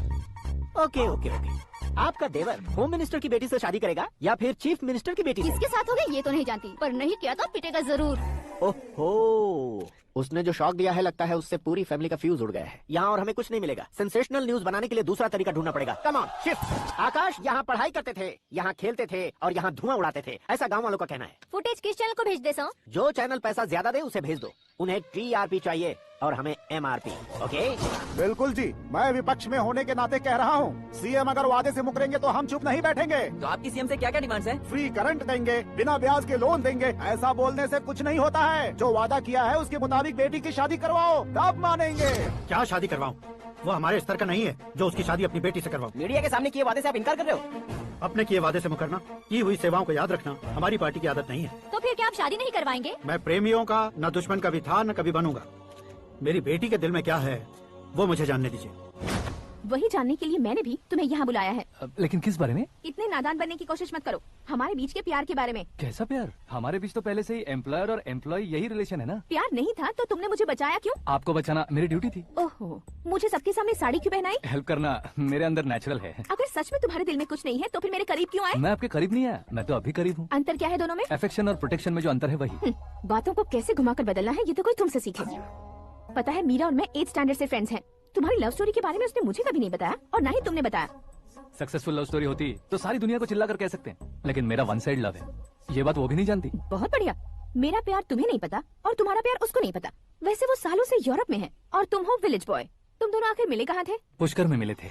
Okay okay okay. आपका देवर होम मिनिस्टर की बेटी से शादी करेगा या फिर चीफ मिनिस्टर की बेटी से? किसके साथ होगा ये तो नहीं जानती, पर नहीं किया तो पिटेगा जरूर। ओहो, उसने जो शॉक दिया है लगता है उससे पूरी फैमिली का फ्यूज उड़ गया है। यहाँ और हमें कुछ नहीं मिलेगा। सेंसेशनल न्यूज बनाने के लिए दूसरा तरीका ढूंढना पड़ेगा। Come on shift. आकाश यहाँ पढ़ाई करते थे, यहाँ खेलते थे और यहाँ धुआं उड़ाते थे, ऐसा गाँव वालों का कहना है। फुटेज किस चैनल को भेज दे सो? जो चैनल पैसा ज्यादा दे उसे भेज दो। उन्हें TRP चाहिए और हमें MRP। ओके? बिल्कुल जी, मैं विपक्ष में होने के नाते कह रहा हूँ, सीएम अगर वादे से मुकरेंगे तो हम चुप नहीं बैठेंगे। तो आपकी सीएम से क्या क्या डिमांड्स है? फ्री करंट देंगे, बिना ब्याज के लोन देंगे। ऐसा बोलने से कुछ नहीं होता है। जो वादा किया है उसके मुताबिक बेटी की शादी करवाओ, तब मानेंगे। क्या शादी करवाऊं? वो हमारे स्तर का नहीं है जो उसकी शादी अपनी बेटी से करवाऊं। मीडिया के सामने किए वादे से आप इनकार कर रहे हो? अपने किए वादे से मुकरना, की हुई सेवाओं को याद रखना हमारी पार्टी की आदत नहीं है। तो फिर क्या आप शादी नहीं करवाएंगे? मैं प्रेमियों का न दुश्मन कभी था न कभी बनूंगा। मेरी बेटी के दिल में क्या है वो मुझे जानने दीजिए। वही जानने के लिए मैंने भी तुम्हें यहाँ बुलाया है। लेकिन किस बारे में? इतने नादान बनने की कोशिश मत करो। हमारे बीच के प्यार के बारे में। कैसा प्यार? हमारे बीच तो पहले से ही एम्प्लॉयर और एम्प्लॉय यही रिलेशन है ना। प्यार नहीं था तो तुमने मुझे बचाया क्यों? आपको बचाना मेरी ड्यूटी थी। ओहो, मुझे सबके सामने साड़ी क्यों पहनाई? हेल्प करना मेरे अंदर नेचुरल है। अगर सच में तुम्हारे दिल में कुछ नहीं है तो फिर मेरे करीब क्यों आए? मैं आपके करीब नहीं आया, मैं तो अभी करीब हूँ। अंतर क्या है दोनों में? अफेक्शन और प्रोटेक्शन में जो अंतर है वही। बातों को कैसे घुमाकर बदलना है ये तो कोई तुमसे सीखे। पता है, मीरा और मैं 8th स्टैंडर्ड से फ्रेंड्स हैं। तुम्हारी लव स्टोरी के बारे में उसने मुझे कभी नहीं बताया और ना ही तुमने बताया। सक्सेसफुल लव स्टोरी होती तो सारी दुनिया को चिल्ला कर कह सकते हैं, लेकिन मेरा वन साइड लव है, ये बात वो भी नहीं जानती। बहुत बढ़िया। मेरा प्यार तुम्हें नहीं पता और तुम्हारा प्यार उसको नहीं पता। वैसे वो सालों से यूरोप में है और तुम हो विलेज बॉय। तुम दोनों आखिर मिले कहाँ थे? पुष्कर में मिले थे।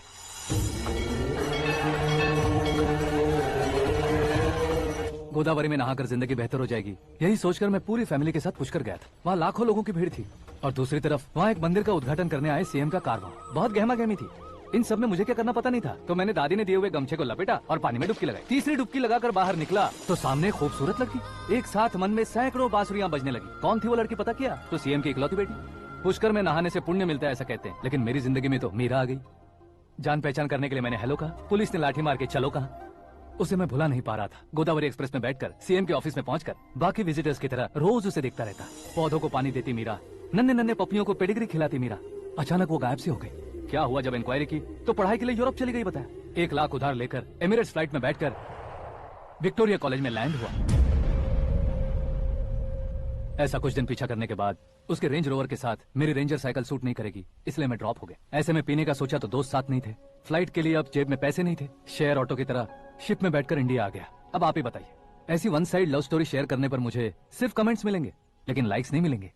गोदावरी में नहाकर जिंदगी बेहतर हो जाएगी, यही सोचकर मैं पूरी फैमिली के साथ पुष्कर गया था। वहाँ लाखों लोगों की भीड़ थी और दूसरी तरफ वहाँ एक मंदिर का उद्घाटन करने आए सीएम का कारवां। बहुत गहमा गहमी थी। इन सब में मुझे क्या करना पता नहीं था, तो मैंने दादी ने दिए हुए गमछे को लपेटा और पानी में डुबकी लगाई। तीसरी डुबकी लगाकर बाहर निकला तो सामने खूबसूरत लड़की। एक साथ मन में सैकड़ों बांसुरियां बजने लगी। कौन थी वो लड़की पता किया? तो सीएम की इकलौती बेटी। पुष्कर में नहाने से पुण्य मिलता है ऐसा कहते हैं, लेकिन मेरी जिंदगी में तो मीरा आ गई। जान पहचान करने के लिए मैंने हेलो कहा, पुलिस ने लाठी मार के चलो कहा। उसे मैं भुला नहीं पा रहा था। गोदावरी एक्सप्रेस में बैठकर सीएम के ऑफिस में पहुंचकर बाकी विजिटर्स की तरह रोज उसे देखता रहता। पौधों को पानी देती मीरा, नन्हे नन्हे पपियों को पेडिग्री खिलाती मीरा। अचानक वो गायब सी हो गई। क्या हुआ? जब इंक्वायरी की तो पढ़ाई के लिए यूरोप चली गई बताया। 1 लाख उधार लेकर एमिरेट्स फ्लाइट में बैठकर विक्टोरिया कॉलेज में लैंड हुआ। ऐसा कुछ दिन पीछा करने के बाद उसके रेंज रोवर के साथ मेरी रेंजर साइकिल सूट नहीं करेगी, इसलिए मैं ड्रॉप हो गया। ऐसे में पीने का सोचा तो दोस्त साथ नहीं थे। फ्लाइट के लिए अब जेब में पैसे नहीं थे। शेयर ऑटो की तरह शिप में बैठकर इंडिया आ गया। अब आप ही बताइए, ऐसी one side love story share करने पर मुझे सिर्फ कमेंट्स मिलेंगे, लेकिन लाइक्स नहीं मिलेंगे।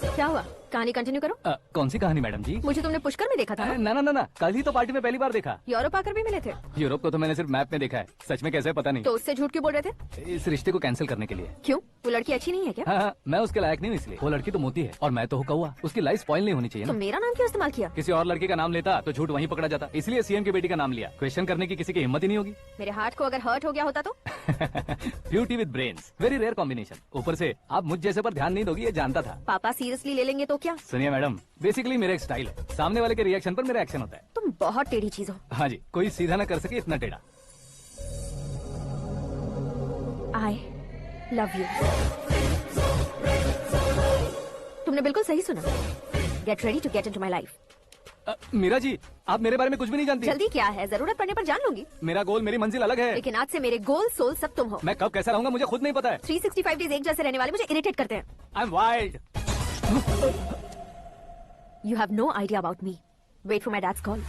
क्या हुआ? कहानी कंटिन्यू करो। कौन सी कहानी मैडम जी? मुझे तुमने पुष्कर में देखा था ना? ना ना ना, कल ही तो पार्टी में पहली बार देखा। यूरोप आकर भी मिले थे? यूरोप को तो मैंने सिर्फ मैप में देखा है, सच में कैसे पता नहीं। तो उससे झूठ क्यों बोल रहे थे? इस रिश्ते को कैंसिल करने के लिए। क्यों? वो लड़की अच्छी नहीं है क्या? हाँ, मैं उसके लायक नहीं हूँ इसलिए। वो लड़की तो मोती है और मैं तो हूँ कौवा। उसकी लाइफ स्पॉइल नहीं होनी चाहिए तो ना। मेरा नाम क्यों इस्तेमाल किया? किसी और लड़की का नाम लेता तो झूठ वहीं पकड़ा जाता, इसलिए सीएम की बेटी का नाम लिया। क्वेश्चन करने की किसी की हिम्मत ही नहीं होगी। मेरे हार्ट को अगर हर्ट हो गया होता तो? Beauty with brains, very rare combination. ऊपर से आप मुझ जैसे पर ध्यान नहीं दोगी ये जानता था। पापा सीरियसली ले लेंगे तो क्या? सुनिए मैडम, बेसिकली मेरा एक स्टाइल है, सामने वाले के रिएक्शन पर मेरा एक्शन होता है। तुम बहुत टेढ़ी चीज हो। हाँ जी, कोई सीधा न कर सके इतना टेढ़ा। I love you. तुमने बिल्कुल सही सुना। Get ready to get into my life. Meera ji, आप मेरे बारे में कुछ भी नहीं जानती। जल्दी क्या है, जरूरत पड़ने पर जान लूंगी। मेरा गोल, मेरी मंजिल अलग है। लेकिन आज से मेरे गोल सोल सब तुम हो। मैं कब कैसा रहूंगा मुझे खुद नहीं पता है। 365 डेज एक जैसे रहने वाले मुझे इरिटेट करते हैं। I am wild. You have no idea about me. Wait for my dad's call.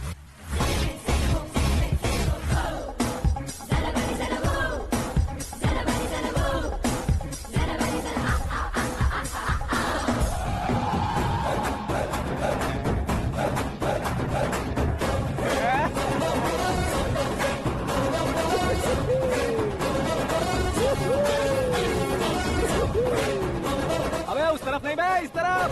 अबे उस तरफ नहीं, बे इस तरफ।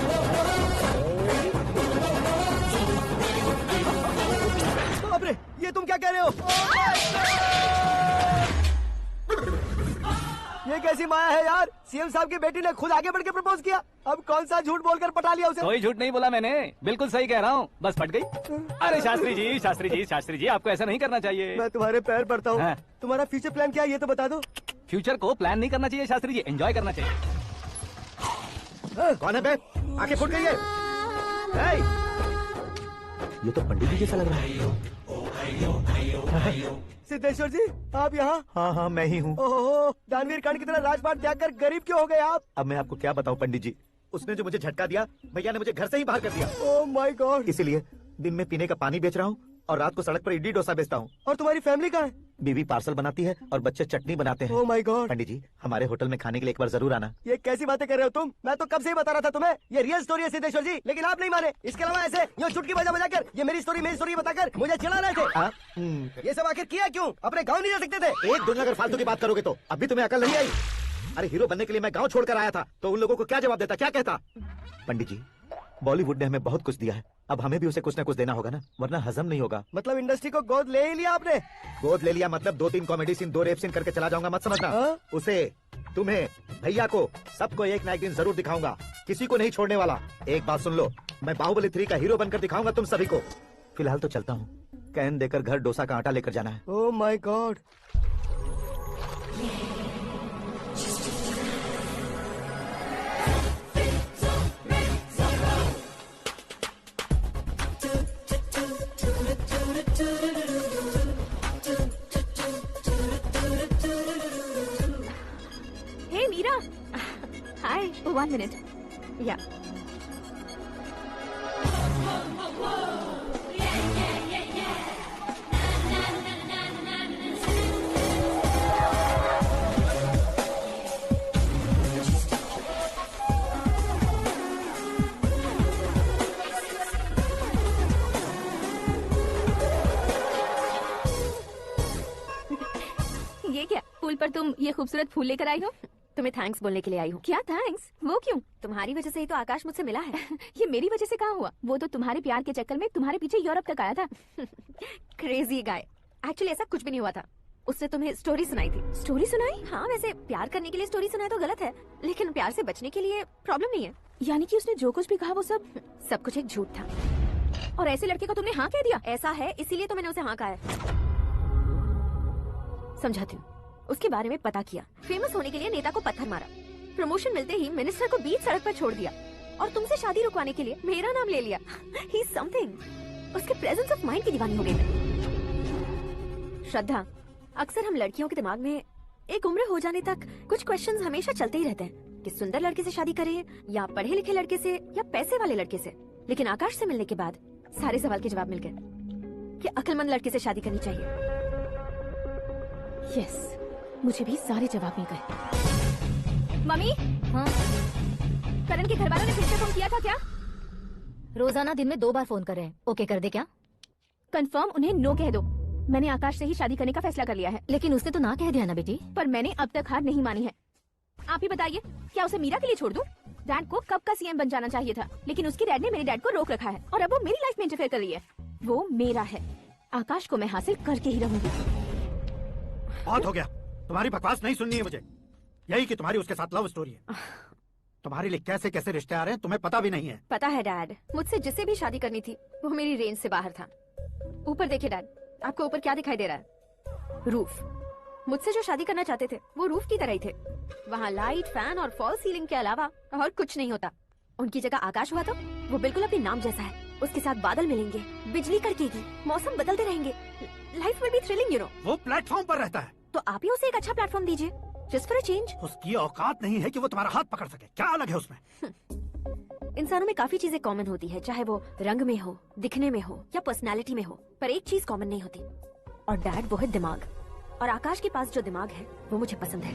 बाप रे, ये तुम क्या कह रहे हो? ये कैसी माया है यार? सीएम साहब की बेटी ने खुद आगे बढ़ के प्रपोज किया। अब कौन सा झूठ बोलकर पटा लिया उसे? कोई झूठ नहीं बोला मैंने, बिल्कुल सही कह रहा हूँ, बस पट गई। अरे शास्त्री जी, शास्त्री जी, शास्त्री जी, आपको ऐसा नहीं करना चाहिए। मैं तुम्हारे पैर पड़ता हूँ। हाँ। तुम्हारा फ्यूचर प्लान क्या है ये तो बता दो। फ्यूचर को प्लान नहीं करना चाहिए शास्त्री जी, एंजॉय करना चाहिए। कौन है बे? आंखें फूट गई है। ए! ये तो पंडित जी जैसा लग रहा है। सिद्धेश्वर जी, आप यहाँ? हाँ हाँ, मैं ही हूँ। ओहो, दानवीर कर्ण की तरह राजपाट त्याग कर गरीब क्यों हो गए आप? अब मैं आपको क्या बताऊँ पंडित जी, उसने जो मुझे झटका दिया, भैया ने मुझे घर से ही बाहर कर दिया। Oh my God. इसीलिए दिन में पीने का पानी बेच रहा हूँ और रात को सड़क पर इडली डोसा बेचता हूँ। और तुम्हारी फैमिली कहाँ है? बीवी पार्सल बनाती है और बच्चे चटनी बनाते हैं। Oh my God. पंडित जी, हमारे होटल में खाने के लिए एक बार जरूर आना। ये कैसी बातें कर रहे हो तुम? मैं तो कब से ही बता रहा था तुम्हें, ये रियल स्टोरी है सिद्धेश्वर जी, लेकिन आप नहीं माने। इसके अलावा ऐसे यूं चुटकी बजाकर ये मेरी स्टोरी बताकर मुझे चिढ़ा रहे थे। ये सब आखिर किया क्यों? अपने गाँव नहीं जा सकते थे? एक दिन अगर फालतू की बात करोगे तो अभी तुम्हें अकल नहीं आई। अरे हीरो बनने के लिए मैं गाँव छोड़कर आया था तो उन लोगों को क्या जवाब देता, क्या कहता? पंडित जी, बॉलीवुड ने हमें बहुत कुछ दिया है, अब हमें भी उसे कुछ न कुछ देना होगा ना, वरना हजम नहीं होगा। मतलब इंडस्ट्री को गोद ले ही लिया आपने? गोद ले लिया मतलब 2-3 कॉमेडी सीन, 2 रेप सीन करके चला जाऊंगा मत समझना। उसे, तुम्हें, भैया को, सबको एक ना एक दिन जरूर दिखाऊंगा, किसी को नहीं छोड़ने वाला। एक बात सुन लो, मैं बाहुबली 3 का हीरो बनकर दिखाऊंगा तुम सभी को। फिलहाल तो चलता हूँ, कैन देकर घर डोसा का आटा लेकर जाना है। Oh my God. Hey Meera. Hi. 1 minute. Yeah. ये क्या, पुल पर तुम ये खूबसूरत फूल लेकर आई हो? तुम्हें थैंक्स बोलने के लिए आई हूँ। क्या थैंक्स? वो क्यों? तुम्हारी वजह से ही तो आकाश मुझसे मिला है। ये मेरी वजह से कहाँ हुआ? वो तो तुम्हारे प्यार के चक्कर में तुम्हारे पीछे यूरोप तक आया था। Crazy guy. एक्चुअली ऐसा कुछ भी नहीं हुआ था, उसने तुम्हें स्टोरी सुनाई थी। स्टोरी सुनाई? हाँ, वैसे प्यार करने के लिए स्टोरी सुनाए तो गलत है, लेकिन प्यार से बचने के लिए प्रॉब्लम नहीं है। यानी कि उसने जो कुछ भी कहा वो सब कुछ एक झूठ था। और ऐसे लड़के को तुमने हाँ कह दिया? ऐसा है, इसीलिए तो मैंने उसे हाँ कहा है। समझाती हूँ। उसके बारे में पता किया, फेमस होने के लिए नेता को पत्थर मारा, प्रमोशन मिलते ही मिनिस्टर को बीच सड़क पर छोड़ दिया और तुमसे शादी रुकवाने के लिए मेरा नाम ले लिया। He is something. उसके प्रेजेंस ऑफ माइंड की दीवानी हो गई मैं। श्रद्धा, अक्सर हम लड़कियों के दिमाग में एक उम्र हो जाने तक कुछ क्वेश्चंस हमेशा चलते ही रहते हैं कि सुंदर लड़के से शादी करें या पढ़े लिखे लड़के से या पैसे वाले लड़के से। लेकिन आकाश से मिलने के बाद सारे सवाल के जवाब मिल गए कि अक्लमंद लड़के से शादी करनी चाहिए। यस, मुझे भी सारे जवाब मिल गए। मम्मी, हाँ? करण के घर वालों ने फिर से फोन किया था क्या? रोजाना दिन में 2 बार फोन कर रहे हैं। ओके कर दे क्या? कंफर्म उन्हें नो कह दो। मैंने आकाश से ही शादी करने का फैसला कर लिया है। लेकिन उसने तो ना कह दिया ना बेटी। पर मैंने अब तक हार नहीं मानी है। आप ही बताइए, क्या उसे मीरा के लिए छोड़ दूं? डैड को कब का सीएम बन जाना चाहिए था, लेकिन उसके डैड ने मेरे डैड को रोक रखा है और अब वो मेरी लाइफ में इंटरफेयर कर रही है। वो मेरा है। आकाश को मैं हासिल करके ही रहूंगी। बहुत हो गया, तुम्हारी बकवास नहीं सुननी है मुझे। यही कि तुम्हारी उसके साथ लव स्टोरी है। तुम्हारे लिए कैसे कैसे रिश्ते आ रहे हैं तुम्हें पता भी नहीं है। पता है डैड, मुझसे जिसे भी शादी करनी थी वो मेरी रेंज से बाहर था। ऊपर देखिए डैड, आपको ऊपर क्या दिखाई दे रहा है? रूफ। मुझसे जो शादी करना चाहते थे वो रूफ की तरह ही थे। वहाँ लाइट, फैन और फॉल सीलिंग के अलावा और कुछ नहीं होता। उनकी जगह आकाश हुआ तो वो बिल्कुल अपने नाम जैसा है। उसके साथ बादल मिलेंगे, बिजली कड़केगी, मौसम बदलते रहेंगे, लाइफ में भी थ्रिलिंग यू नो। वो प्लेटफॉर्म पर रहता है तो आप ही उसे एक अच्छा प्लेटफॉर्म दीजिए, जस्ट फॉर अ चेंज। उसकी औकात नहीं है कि वो तुम्हारा हाथ पकड़ सके। क्या अलग है उसमें? इंसानों में काफी चीजें कॉमन होती है, चाहे वो रंग में हो, दिखने में हो या पर्सनालिटी में हो, पर एक चीज कॉमन नहीं होती, और डैड वो है दिमाग। और आकाश के पास जो दिमाग है वो मुझे पसंद है।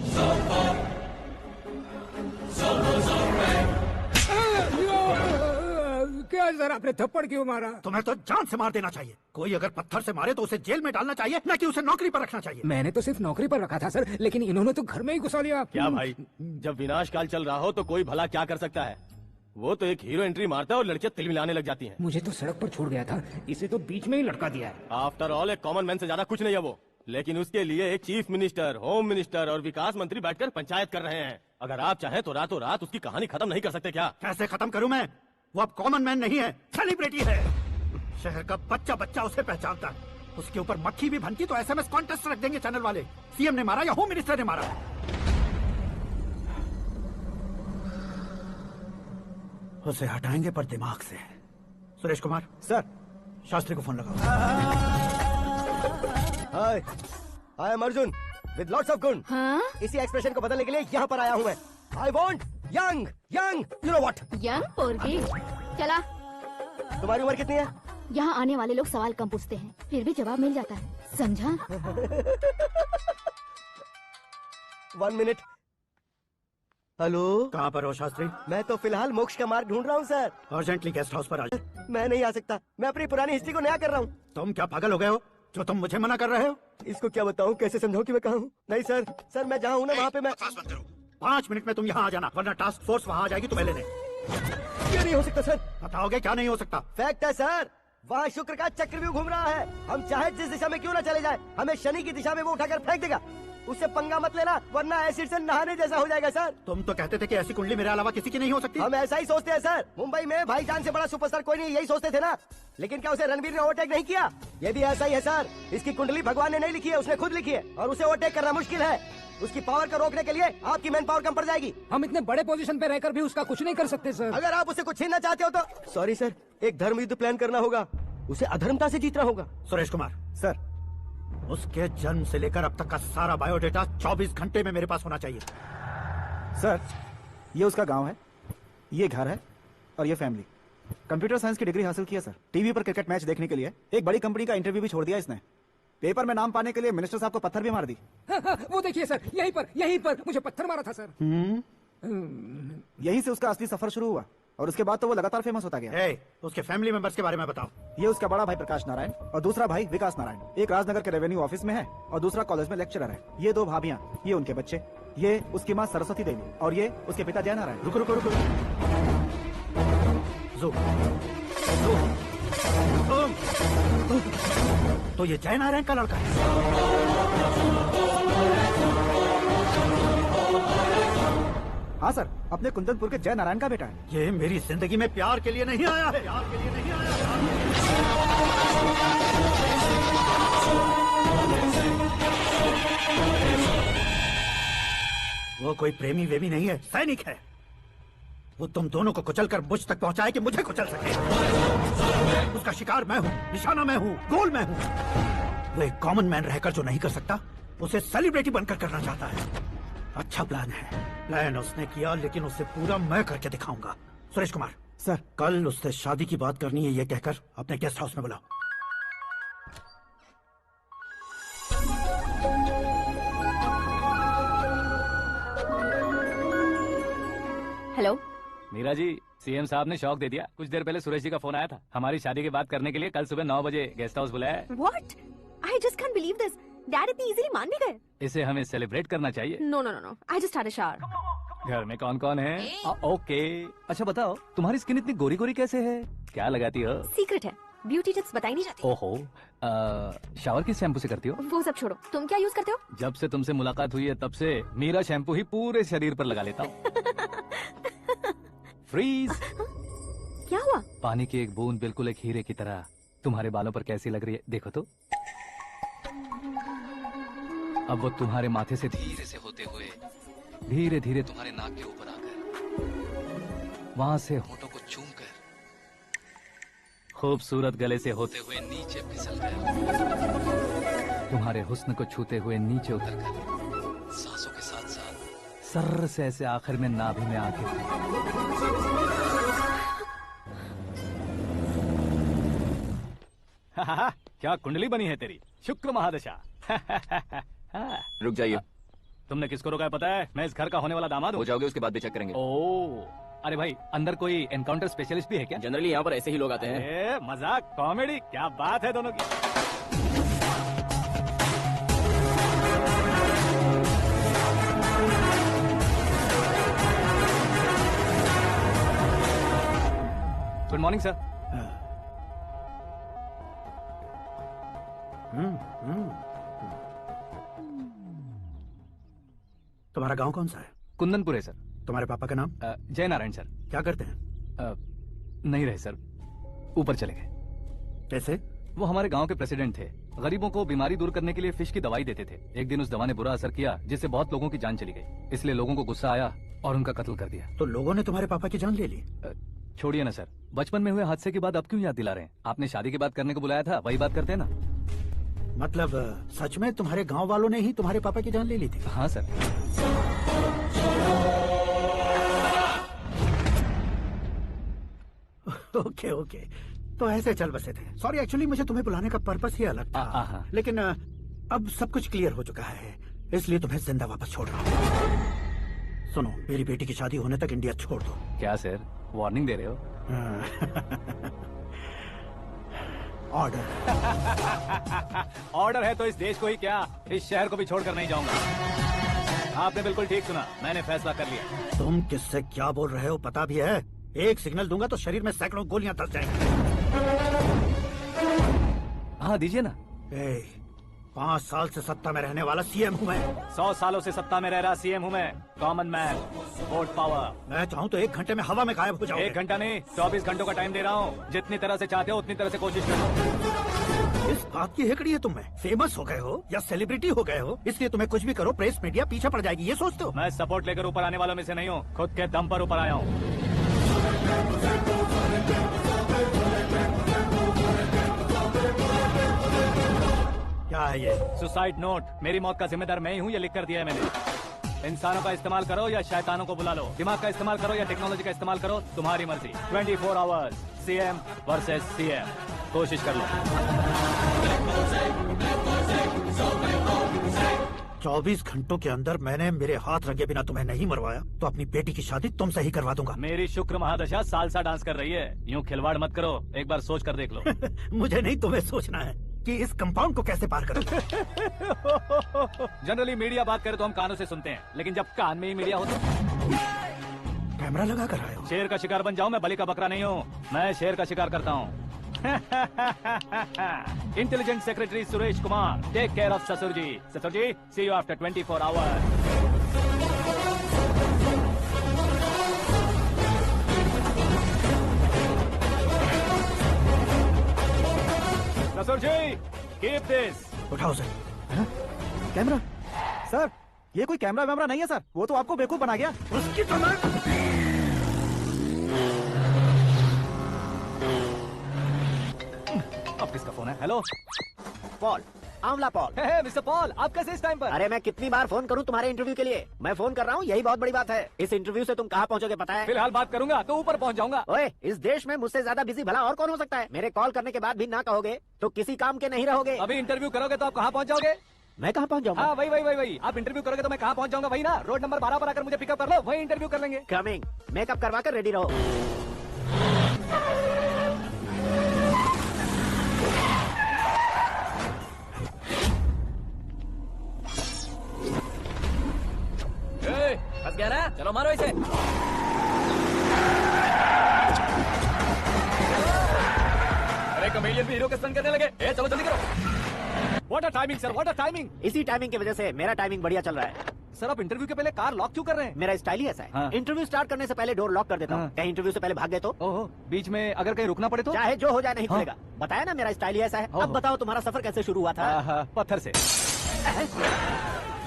क्या सर, आपने थप्पड़ क्यों मारा? तुम्हें तो जान से मार देना चाहिए। कोई अगर पत्थर से मारे तो उसे जेल में डालना चाहिए, न कि उसे नौकरी पर रखना चाहिए। मैंने तो सिर्फ नौकरी पर रखा था सर, लेकिन इन्होंने तो घर में ही घुसा लिया। क्या भाई, जब विनाश काल चल रहा हो तो कोई भला क्या कर सकता है? वो तो एक हीरो एंट्री मारता है और लड़कियां तिल मिलाने लग जाती हैं। मुझे तो सड़क पर छोड़ गया था, इसे तो बीच में ही लटका दिया है। आफ्टर ऑल एक कॉमन मैन से ज्यादा कुछ नहीं है वो। लेकिन उसके लिए एक चीफ मिनिस्टर, होम मिनिस्टर और विकास मंत्री बैठकर पंचायत कर रहे हैं। अगर आप चाहें तो रातों रात उसकी कहानी खत्म नहीं कर सकते क्या? कैसे खत्म करूं मैं? वो अब कॉमन मैन नहीं है, सेलिब्रिटी है। शहर का बच्चा बच्चा उसे पहचानता है। उसके ऊपर मक्खी भी भनकी तो एसएमएस कॉन्टेस्ट रख देंगे चैनल वाले। सीएम ने मारा या होम मिनिस्टर ने मारा। उसे हटाएंगे पर दिमाग से। सुरेश कुमार सर, शास्त्री को फोन लगाओ। Hi, I am Arjun with lots of गुण। हाँ? इसी एक्सप्रेशन को बदलने के लिए यहाँ पर आया हूँ मैं। I want young young, you know what? Young पोरगी। चला। तुम्हारी उम्र कितनी है? यहाँ आने वाले लोग सवाल कम पूछते हैं, फिर भी जवाब मिल जाता है, समझा? 1 मिनट। हेलो, कहाँ पर हो शास्त्री? मैं तो फिलहाल मोक्ष का मार्ग ढूंढ रहा हूँ सर। अर्जेंटली गेस्ट हाउस पर आ जाओ। मैं नहीं आ सकता, मैं अपनी पुरानी हिस्ट्री को नया कर रहा हूँ। तुम क्या पागल हो गए हो जो तुम मुझे मना कर रहे हो? इसको क्या बताऊँ, कैसे समझाऊँ कि मैं कहाँ हूँ? नहीं सर, सर मैं जहाँ हूँ ना वहाँ पे मैं। 5 मिनट में तुम यहाँ आ जाना, वरना टास्क फोर्स वहाँ आ जाएगी तुम्हें लेने। ये नहीं हो सकता सर। बताओगे क्या नहीं हो सकता? फैक्ट है सर, वहाँ शुक्र का चक्रव्यूह घूम रहा है। हम चाहे जिस दिशा में क्यों न चले जाए, हमें शनि की दिशा में वो उठाकर फेंक देगा। उससे पंगा मत लेना, वरना एसिड से नहाने जैसा हो जाएगा सर। तुम तो कहते थे कि ऐसी कुंडली मेरे अलावा किसी की नहीं हो सकती। हम ऐसा ही सोचते हैं सर। मुंबई में भाईजान से बड़ा सुपरस्टार कोई नहीं, यही सोचते थे ना। लेकिन क्या उसे रणवीर ने ओवरटेक नहीं किया? ये भी ऐसा ही है सर। इसकी कुंडली भगवान ने नहीं लिखी है, उसने खुद लिखी है, और उसे ओवरटेक करना मुश्किल है। उसकी पावर को रोकने के लिए आपकी मैन पावर कम पड़ जाएगी। हम इतने बड़े पोजीशन पे रहकर भी उसका कुछ नहीं कर सकते सर। अगर आप उसे कुछ छीनना चाहते हो तो सॉरी सर, एक धर्म युद्ध प्लान करना होगा। उसे अधर्मता से जीतना होगा। सुरेश कुमार सर, उसके जन्म से लेकर अब तक का सारा बायोडेटा 24 घंटे में मेरे पास होना चाहिए। सर, ये उसका गांव है, ये घर है और ये फैमिली। कंप्यूटर साइंस की डिग्री हासिल की है सर। टीवी पर क्रिकेट मैच देखने के लिए एक बड़ी कंपनी का इंटरव्यू भी छोड़ दिया इसने। पेपर में नाम पाने के लिए मिनिस्टर साहब को पत्थर भी मार दी। वो देखिए सर, यहीं पर मुझे पत्थर मारा था सर। यहीं से उसका असली सफर शुरू हुआ और उसके बाद तो वो लगातार फेमस होता गया। उसके फैमिली मेंबर्स के बारे में बताओ। ये उसका बड़ा भाई प्रकाश नारायण और दूसरा भाई विकास नारायण। एक राजनगर के रेवेन्यू ऑफिस में है और दूसरा कॉलेज में लेक्चरर है। ये 2 भाभियां, ये उनके बच्चे, ये उसकी माँ सरस्वती देवी और ये उसके पिता जय नारायण। रुको रुको रुको। तो ये जय नारायण का लड़का है। हाँ सर, अपने कुंदनपुर के जय नारायण का बेटा है। ये मेरी जिंदगी में प्यार के लिए नहीं आया है। प्यार के लिए नहीं आया वो कोई प्रेमी वेमी नहीं है, सैनिक है। वो तुम दोनों को कुचल कर मुझ तक पहुंचाए कि मुझे कुचल सके। उसका शिकार मैं हूँ, निशाना मैं हूँ, गोल मैं हूँ। वो एक कॉमन मैन रहकर जो नहीं कर सकता, उसे सेलिब्रिटी बनकर करना चाहता है। अच्छा प्लान है। प्लान उसने किया, लेकिन उसे पूरा मैं करके दिखाऊंगा। सुरेश कुमार सर, कल उससे शादी की बात करनी है, ये कहकर अपने गेस्ट हाउस में बुलाओ। हेलो, मीरा जी, सीएम साहब ने शौक दे दिया। कुछ देर पहले सुरेश जी का फोन आया था, हमारी शादी की बात करने के लिए कल सुबह 9 बजे गेस्ट हाउस बुलाया है। What? I just can't believe this. Dad इतनी इजीली मान भी गए? इसे हमें सेलिब्रेट करना चाहिए। No, no, no, no. I just had a shower. घर में कौन कौन है? ओके। अच्छा बताओ, तुम्हारी स्किन इतनी गोरी गोरी कैसे है? क्या लगाती हो? सीक्रेट है, ब्यूटी टिप्स बताई नहीं जाती। ओहो, शावर किस शैम्पू से करती हो? वो सब छोड़ो, तुम क्या यूज करते हो? जब से तुमसे मुलाकात हुई है तब से मीरा शैम्पू ही पूरे शरीर पर लगा लेता हूँ। फ्रीज। क्या हुआ? पानी की एक बूंद बिल्कुल एक हीरे की तरह तुम्हारे बालों पर कैसी लग रही है, देखो तो। अब वो तुम्हारे माथे से धीरे से होते हुए धीरे धीरे तुम्हारे नाक के ऊपर आकर वहां से होठों को चूम कर खूबसूरत गले से होते हुए नीचे फिसल कर तुम्हारे हुस्न को छूते हुए नीचे उतर कर सांसों के साथ साथ सर्र से ऐसे आखिर में नाभि में आके क्या कुंडली बनी है तेरी, शुक्र महादशा। रुक जाइए। तुमने किसको रोका है पता है? मैं इस घर का होने वाला दामाद हूँ। हो जाओगे उसके बाद भी चेक करेंगे। ओ, अरे भाई, अंदर कोई एनकाउंटर स्पेशलिस्ट भी है क्या? जनरली यहाँ पर ऐसे ही लोग आते हैं। मजाक, कॉमेडी, क्या बात है दोनों की। Good morning sir. तुम्हारा गांव कौन सा है? कुंदनपुर है सर। तुम्हारे पापा का नाम? जय नारायण सर। क्या करते हैं? नहीं रहे सर, ऊपर चले गए। कैसे? वो हमारे गांव के प्रेसिडेंट थे। गरीबों को बीमारी दूर करने के लिए फिश की दवाई देते थे। एक दिन उस दवा ने बुरा असर किया जिससे बहुत लोगों की जान चली गई। इसलिए लोगों को गुस्सा आया और उनका कत्ल कर दिया। तो लोगों ने तुम्हारे पापा की जान ले ली? छोड़िए ना सर, बचपन में हुए हादसे के बाद अब क्यों याद दिला रहे हैं? आपने शादी की बात करने को बुलाया था, वही बात करते हैं ना। मतलब सच में तुम्हारे गांव वालों ने ही तुम्हारे पापा की जान ले ली थी? हाँ सर। ओके ओके, तो ऐसे चल बसे थे। सॉरी, एक्चुअली मुझे तुम्हें बुलाने का पर्पस ही अलग था। लेकिन अब सब कुछ क्लियर हो चुका है, इसलिए तुम्हें जिंदा वापस छोड़ रहा हूँ। सुनो, मेरी बेटी की शादी होने तक इंडिया छोड़ दो। क्या सर, वार्निंग दे रहे हो? ऑर्डर। ऑर्डर है तो इस देश को ही क्या, इस शहर को भी छोड़कर नहीं जाऊंगा। आपने बिल्कुल ठीक सुना, मैंने फैसला कर लिया। तुम किससे क्या बोल रहे हो पता भी है? एक सिग्नल दूंगा तो शरीर में सैकड़ों गोलियां धस जाएंगी। हाँ दीजिए ना। 5 साल से सत्ता में रहने वाला सीएम हूँ मैं। 100 सालों से सत्ता में रह रहा सीएम हूँ मैं। Common man, vote power. मैं चाहूँ तो 1 घंटे में हवा में गायब हो जाऊँ। 1 घंटा नहीं, 24 घंटों का टाइम दे रहा हूँ। जितनी तरह से चाहते हो उतनी तरह से कोशिश करो। इस बात की हेकड़ी है तुम में? फेमस हो गए हो या सेलिब्रिटी हो गए हो, इसलिए तुम्हें कुछ भी करो प्रेस मीडिया पीछे पड़ जाएगी, ये सोचते हो? मैं सपोर्ट लेकर ऊपर आने वालों में से नहीं हूँ, खुद के दम पर ऊपर आया हूँ। क्या है ये? Suicide note. मेरी मौत का जिम्मेदार मैं ही हूँ, ये लिख कर दिया है मैंने। इंसानों का इस्तेमाल करो या शैतानों को बुला लो, दिमाग का इस्तेमाल करो या टेक्नोलॉजी का इस्तेमाल करो, तुम्हारी मर्जी। 24 आवर्स सीएम वर्सेस सीएम, कोशिश कर लो। 24 घंटों के अंदर मैंने मेरे हाथ रंगे बिना तुम्हें नहीं मरवाया तो अपनी बेटी की शादी तुमसे ही करवा दूंगा। मेरी शुक्र महादशा सालसा डांस कर रही है, यूं खिलवाड़ मत करो, एक बार सोच कर देख लो। मुझे नहीं, तुम्हें सोचना है कि इस कंपाउंड को कैसे पार करूं। जनरली मीडिया बात करे तो हम कानों से सुनते हैं, लेकिन जब कान में ही मीडिया हो तो कैमरा लगा कर आए हो। शेर का शिकार बन जाऊं, मैं बलि का बकरा नहीं हूँ, मैं शेर का शिकार करता हूँ। Intelligent secretary Suresh Kumar, take care of ससुर जी। ससुर जी, सी यू आफ्टर 24 आवर्स। ससुर जी, कीप दिस। उठाओ सर। कैमरा? सर, ये कोई कैमरा वैमरा नहीं है सर, वो तो आपको बेवकूफ बना गया। उसकी तो मैं... अब किसका फोन है? हेलो पॉल, आंवला पॉल। मिस्टर पॉल, आप कैसे इस टाइम पर? अरे मैं कितनी बार फोन करूं तुम्हारे इंटरव्यू के लिए? मैं फोन कर रहा हूं, यही बहुत बड़ी बात है। इस इंटरव्यू से तुम कहां पहुंचोगे पता है? फिलहाल बात करूंगा तो ऊपर पहुंच जाऊंगा। ओए, इस देश में मुझसे ज्यादा बिजी भला और कौन हो सकता है? मेरे कॉल करने के बाद भी ना कहोगे तो किसी काम के नहीं रहोगे। अभी इंटरव्यू करोगे तो आप कहां पहुंच जाओगे? मैं कहाँ पहुँच जाऊंगा? हाँ वही आप इंटरव्यू करोगे तो मैं कहाँ पहुँच जाऊंगा? वही ना, रोड नंबर 12 पर आकर मुझे पिकअप कर लो, वही इंटरव्यू कर लेंगे। कमिंग। मेकअप करवा कर रेडी रहो। फंस गया ना, चलो मारो इसे। अरे कमेडियन भी हीरो के स्टंट करने लगे। चलो जल्दी करो। What a timing sir, what a timing. इसी टाइमिंग की वजह से मेरा टाइमिंग बढ़िया चल रहा है। सर आप इंटरव्यू के पहले कार लॉक क्यों कर रहे हैं? मेरा स्टाइल ही ऐसा है। हाँ। इंटरव्यू स्टार्ट करने से पहले डोर लॉक कर देता हूँ। कहीं इंटरव्यू से पहले भाग गए तो? ओहो, बीच में अगर कहीं रुकना पड़े तो? चाहे जो हो जाए नहीं खुलेगा। बताया ना मेरा स्टाइल ही ऐसा है। अब बताओ तुम्हारा सफर कैसे शुरू हुआ था? पत्थर से।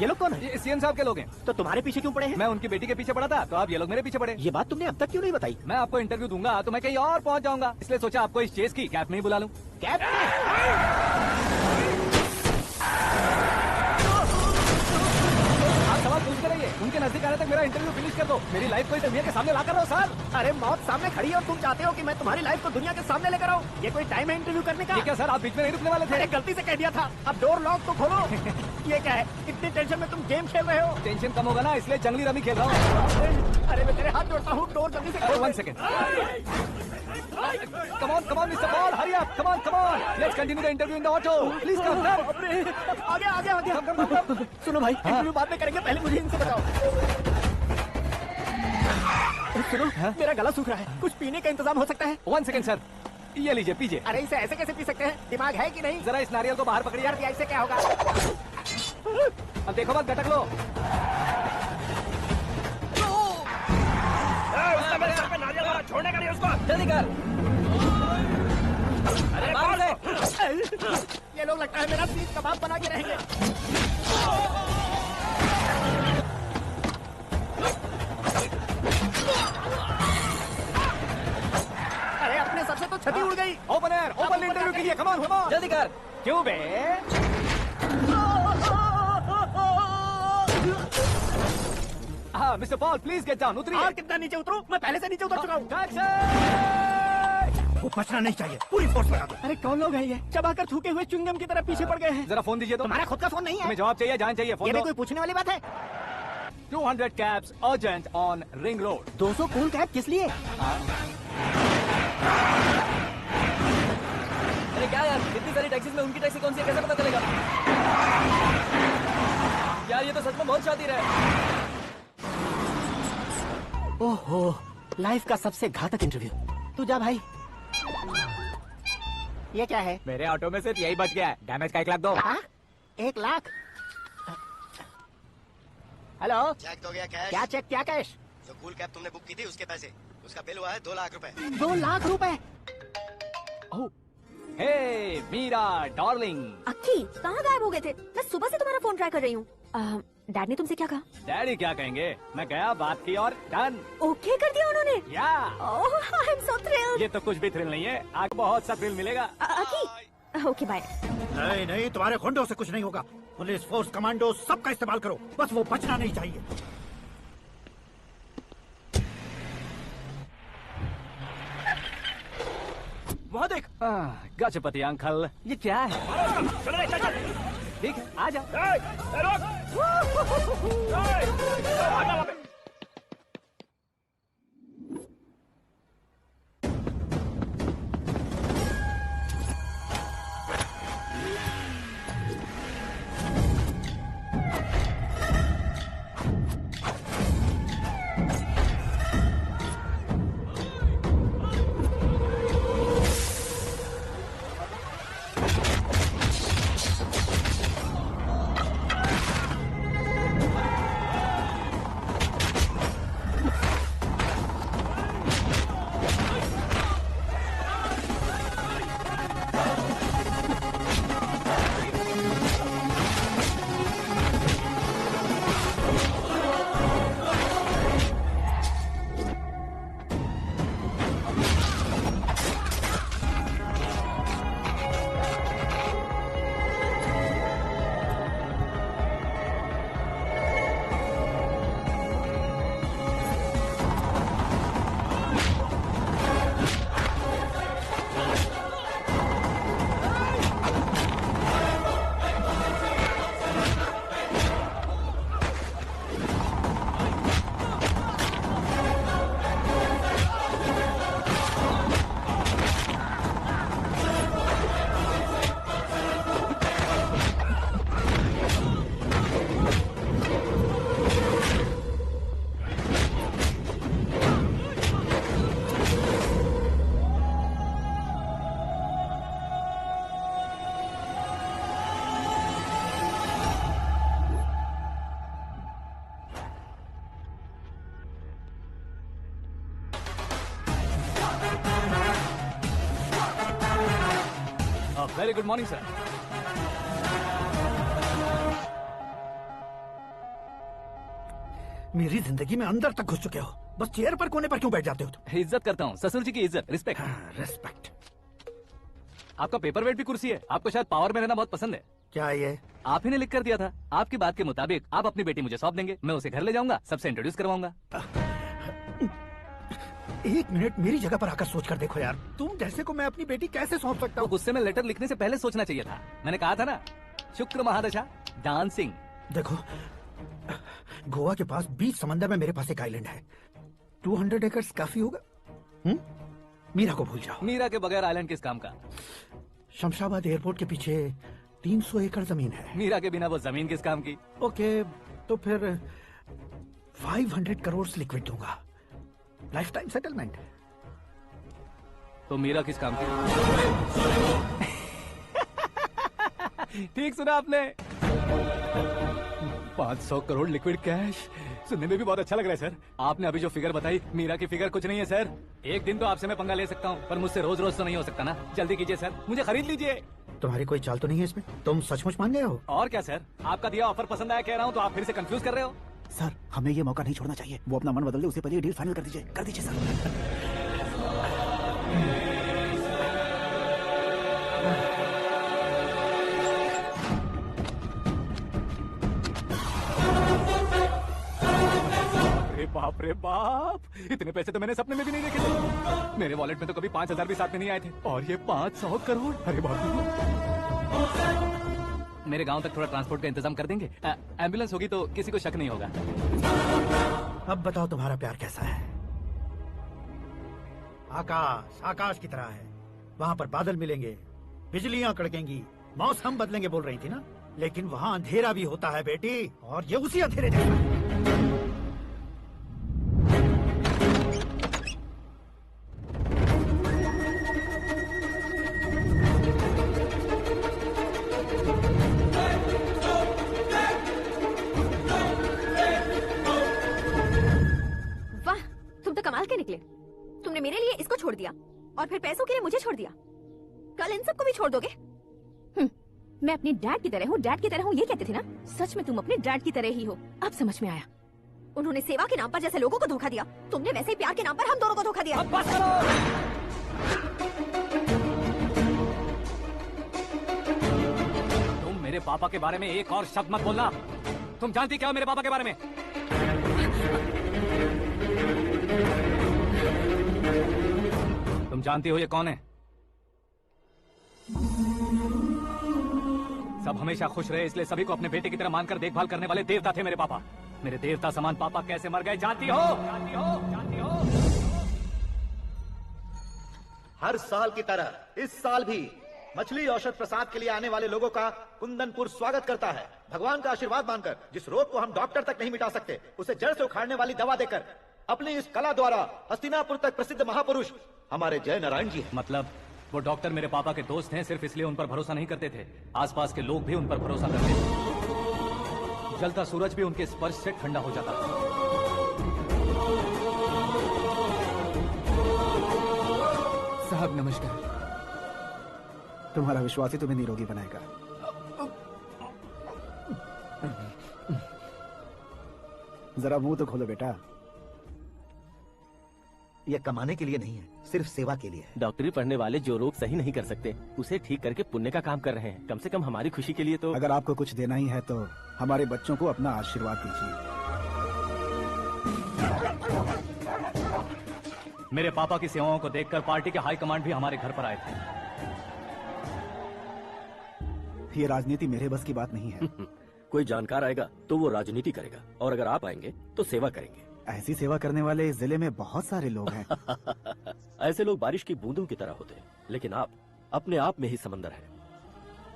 ये लोग कौन है? ये सीएम साहब के लोग हैं। तो तुम्हारे पीछे क्यों पड़े हैं? मैं उनकी बेटी के पीछे पड़ा था, तो आप ये लोग मेरे पीछे पड़े। ये बात तुमने अब तक क्यों नहीं बताई? मैं आपको इंटरव्यू दूंगा तो मैं कहीं और पहुंच जाऊंगा, इसलिए सोचा आपको इस चेस की कैप में ही बुला लूं। कैप में? आप सवाल पूछते रहिए, उनके नजदीक आने तक मेरा इंटरव्यू फिनिश कर दो। मेरी लाइफ को इस दुनिया के सामने ला कर रहो सर। अरे मौत सामने खड़ी है और तुम चाहते हो कि मैं तुम्हारी लाइफ को दुनिया के सामने लेकर आऊं? ये कोई टाइम है इंटरव्यू करने का? ये क्या सर, आप बीच में नहीं रुकने वाले थे? मैंने गलती से कह दिया था। अब डोर लॉक तो खोलो। ये क्या है? इतनी टेंशन में तुम गेम खेल रहे हो? टेंशन कम होगा ना, इसलिए जंगली रमी खेल रहा हूँ। अरे मैं तेरे हाथ जोड़ता हूँ, डोर जल्दी से खोलो। 1 second. Come on, Mr. Paul, hurry up. Come on. Let's continue the interview in the auto. Please come. आगे। Come. सुनो भाई, इंटरव्यू बाद में करेंगे, पहले मुझे इनसे बताओ। सुनो, मेरा गला सूख रहा है, कुछ पीने का इंतजाम हो सकता है? 1 सेकंड सर, ये लीजिए पीजिए। अरे इसे ऐसे कैसे पी सकते हैं? दिमाग है कि नहीं? जरा इस नारियल को बाहर पकड़िए। यार इससे क्या होगा? अब देखो मत, गटक लो। छोड़ने का नहीं उसको, जल्दी कर। अरे मार दे। ये लोग लगता है मेरा सीख कबाब बना के रहेंगे। अरे अपने सर से तो छती उड़ गई। ओपन इंटरव्यू कीजिए। कम ऑन जल्दी कर। क्यों बे? हाँ mister Paul, please get down. उतरिए। और कितना नीचे उतरूं? मैं पहले से नीचे उतर चुका हूँ। वो बचना नहीं चाहिए, पूरी फोर्स लगा दो। अरे कौन लोग हैं ये? चबाकर थूके हुए च्युइंगम की तरह पीछे पड़ गए हैं। जरा फोन दीजिए तो। तुम्हारा खुद का फोन नहीं है? हमें जवाब चाहिए, जान चाहिए। फोन ये दो। भी कोई पूछने वाली बात है? 200 cabs urgent on Ring Road. 200 cool cab किस लिए? अरे क्या यार, इतनी सारी टैक्सीज में उनकी टैक्सी कौन सी है, कैसे पता चलेगा? यार ये तो सच में बहुत शातिर है। ओहो, लाइफ का सबसे घातक इंटरव्यू। तू जा भाई। ये क्या है? मेरे ऑटो में सिर्फ यही बच गया है। डैमेज का 1 लाख दो। 1 लाख? हेलो, चेक तो गया कैश। क्या चेक, क्या कैश? जो कूल कैब तुमने बुक की थी उसके पैसे, उसका बिल हुआ है 2 लाख रुपए। 2 लाख रुपए? हे मीरा डार्लिंग। अक्की, कहाँ गायब हो गए थे? मैं सुबह से तुम्हारा फोन ट्राई कर रही हूँ। डैड ने तुमसे क्या कहा? डैडी क्या कहेंगे, मैं गया, बात की और डन। ओके कर दिया उन्होंने? या। ओह, आई एम सो थ्रिल्ड। ये तो कुछ भी थ्रिल नहीं है, आगे बहुत सा थ्रिल मिलेगा। अक्की, ओके बाय। नहीं, तुम्हारे गुंडों से कुछ नहीं होगा। पुलिस फोर्स, कमांडो, सबका इस्तेमाल करो, बस वो बचना नहीं चाहिए। वहाँ देख। गजपति अंकल, ये क्या है? ठीक है, आ जाओ। Very good morning sir. मेरी जिंदगी में अंदर तक घुस चुके हो, बस चेयर पर कोने पर क्यों बैठ जाते हो तुम? इज्जत करता हूँ, ससुर जी की इज्जत, रिस्पेक्ट। रिस्पेक्ट। आपका पेपर वेट भी कुर्सी है। आपको शायद पावर में रहना बहुत पसंद है। क्या ये? आप ही ने लिख कर दिया था। आपकी बात के मुताबिक आप अपनी बेटी मुझे सौंप देंगे, मैं उसे घर ले जाऊंगा, सबसे इंट्रोड्यूस करवाऊंगा। एक मिनट मेरी जगह पर आकर सोच कर देखो यार, तुम जैसे को मैं अपनी बेटी कैसे सौंप सकता हूँ? गुस्से में लेटर लिखने से पहले सोचना चाहिए था। मैंने कहा था ना, शुक्र महादशा डांसिंग। देखो, गोवा के पास बीच समंदर में मेरे पास एक आइलैंड है, 200 एकर्स काफी होगा। मीरा को भूल जाओ। मीरा के बगैर आइलैंड किस काम का? शमशाबाद एयरपोर्ट के पीछे 300 एकड़ जमीन है। मीरा के बिना वो जमीन किस काम की? ओके, तो फिर 500 करोड़ लिक्विड दूंगा, लाइफ टाइम सेटलमेंट। तो मीरा किस काम की? ठीक सुना आपने, 500 करोड़ लिक्विड कैश। सुनने में भी बहुत अच्छा लग रहा है सर। आपने अभी जो फिगर बताई, मीरा की फिगर कुछ नहीं है सर। एक दिन तो आपसे मैं पंगा ले सकता हूँ, पर मुझसे रोज रोज तो नहीं हो सकता ना। जल्दी कीजिए सर, मुझे खरीद लीजिए। तुम्हारी कोई चाल तो नहीं है इसमें? तुम सचमुच मान गए हो? और क्या सर, आपका दिया ऑफर पसंद आया कह रहा हूँ, तो आप फिर से कंफ्यूज कर रहे हो। सर, हमें ये मौका नहीं छोड़ना चाहिए। वो अपना मन बदल दे, उसे पहले डील फाइनल कर दीजिए सर। बाप रे बाप, इतने पैसे तो मैंने सपने में भी नहीं देखे थे। मेरे वॉलेट में तो कभी 5,000 भी साथ में नहीं आए थे, और ये 500 करोड़। अरे बाप रे। मेरे गांव तक थोड़ा ट्रांसपोर्ट का इंतजाम कर देंगे? एम्बुलेंस होगी तो किसी को शक नहीं होगा। अब बताओ तुम्हारा प्यार कैसा है? आकाश आकाश की तरह है, वहाँ पर बादल मिलेंगे, बिजलियाँ कड़केंगी, मौसम बदलेंगे बोल रही थी ना। लेकिन वहाँ अंधेरा भी होता है बेटी, और ये उसी अंधेरे जैसा है। कमाल के निकले। तुमने मेरे लिए इसको छोड़ दिया और फिर पैसों के लिए मुझे छोड़ दिया। कल इन सबको भी छोड़ दोगे? मैं अपने डैड की तरह हूँ, डैड की तरह हूँ, ये कहते थे ना। सच में तुम अपने डैड की तरह ही हो। अब समझ में आया। उन्होंने सेवा के नाम पर जैसे लोगों को धोखा दिया, तुमने वैसे ही प्यार के नाम पर हम दोनों को धोखा दिया। बस करो। तुम मेरे पापा के बारे में एक और शब्द मत बोलना। तुम जानती क्या हो मेरे पापा के बारे में? तुम जानती हो ये कौन है? सब हमेशा खुश रहे, इसलिए सभी को अपने बेटे की तरह मानकर देखभाल करने वाले देवता थे मेरे पापा। मेरे देवता समान पापा कैसे मर गए जानती हो? जानती हो? जानती हो? हर साल की तरह इस साल भी मछली औषध प्रसाद के लिए आने वाले लोगों का कुंदनपुर स्वागत करता है। भगवान का आशीर्वाद मानकर जिस रोग को हम डॉक्टर तक नहीं मिटा सकते, उसे जड़ से उखाड़ने वाली दवा देकर अपनी इस कला द्वारा हस्तिनापुर तक प्रसिद्ध महापुरुष हमारे जय नारायण जी हैं। मतलब वो डॉक्टर मेरे पापा के दोस्त हैं, सिर्फ इसलिए उन पर भरोसा नहीं करते थे। आसपास के लोग भी उन पर भरोसा करते थे। जलता सूरज भी उनके स्पर्श से ठंडा हो जाता था। साहब नमस्कार। तुम्हारा विश्वास ही तुम्हें निरोगी बनाएगा। जरा मुंह तो खोलो बेटा। यह कमाने के लिए नहीं है, सिर्फ सेवा के लिए है। डॉक्टरी पढ़ने वाले जो रोग सही नहीं कर सकते, उसे ठीक करके पुण्य का काम कर रहे हैं। कम से कम हमारी खुशी के लिए तो। अगर आपको कुछ देना ही है तो हमारे बच्चों को अपना आशीर्वाद दीजिए। मेरे पापा की सेवाओं को देखकर पार्टी के हाई कमांड भी हमारे घर पर आए थे। ये राजनीति मेरे बस की बात नहीं है। कोई जानकार आएगा तो वो राजनीति करेगा, और अगर आप आएंगे तो सेवा करेंगे। ऐसी सेवा करने वाले इस जिले में बहुत सारे लोग हैं। ऐसे लोग बारिश की बूंदों की तरह होते हैं, लेकिन आप अपने आप में ही समंदर हैं।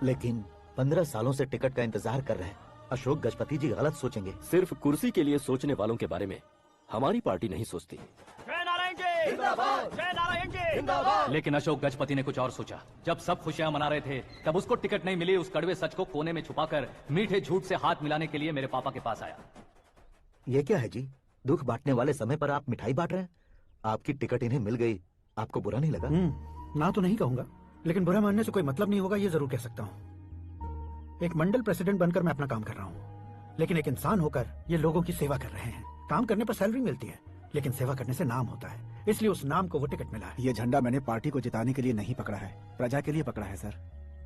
लेकिन 15 सालों से टिकट का इंतजार कर रहे हैं। अशोक गजपति जी गलत सोचेंगे। सिर्फ कुर्सी के लिए सोचने वालों के बारे में हमारी पार्टी नहीं सोचती। लेकिन अशोक गजपति ने कुछ और सोचा। जब सब खुशियां मना रहे थे, तब उसको टिकट नहीं मिली। उस कड़वे सच को कोने में छुपाकर मीठे झूठ से हाथ मिलाने के लिए मेरे पापा के पास आया। ये क्या है जी? दुख बांटने वाले समय पर आप मिठाई बांट रहे हैं। आपकी टिकट इन्हें मिल गई, आपको बुरा नहीं लगा? ना तो नहीं कहूंगा, लेकिन बुरा मानने से कोई मतलब नहीं होगा, ये जरूर कह सकता हूँ। एक मंडल प्रेसिडेंट बनकर मैं अपना काम कर रहा हूँ, लेकिन एक इंसान होकर ये लोगों की सेवा कर रहे हैं। काम करने पर सैलरी मिलती है, लेकिन सेवा करने से नाम होता है, इसलिए उस नाम को वो टिकट मिला है। ये झंडा मैंने पार्टी को जिताने के लिए नहीं पकड़ा है, प्रजा के लिए पकड़ा है सर।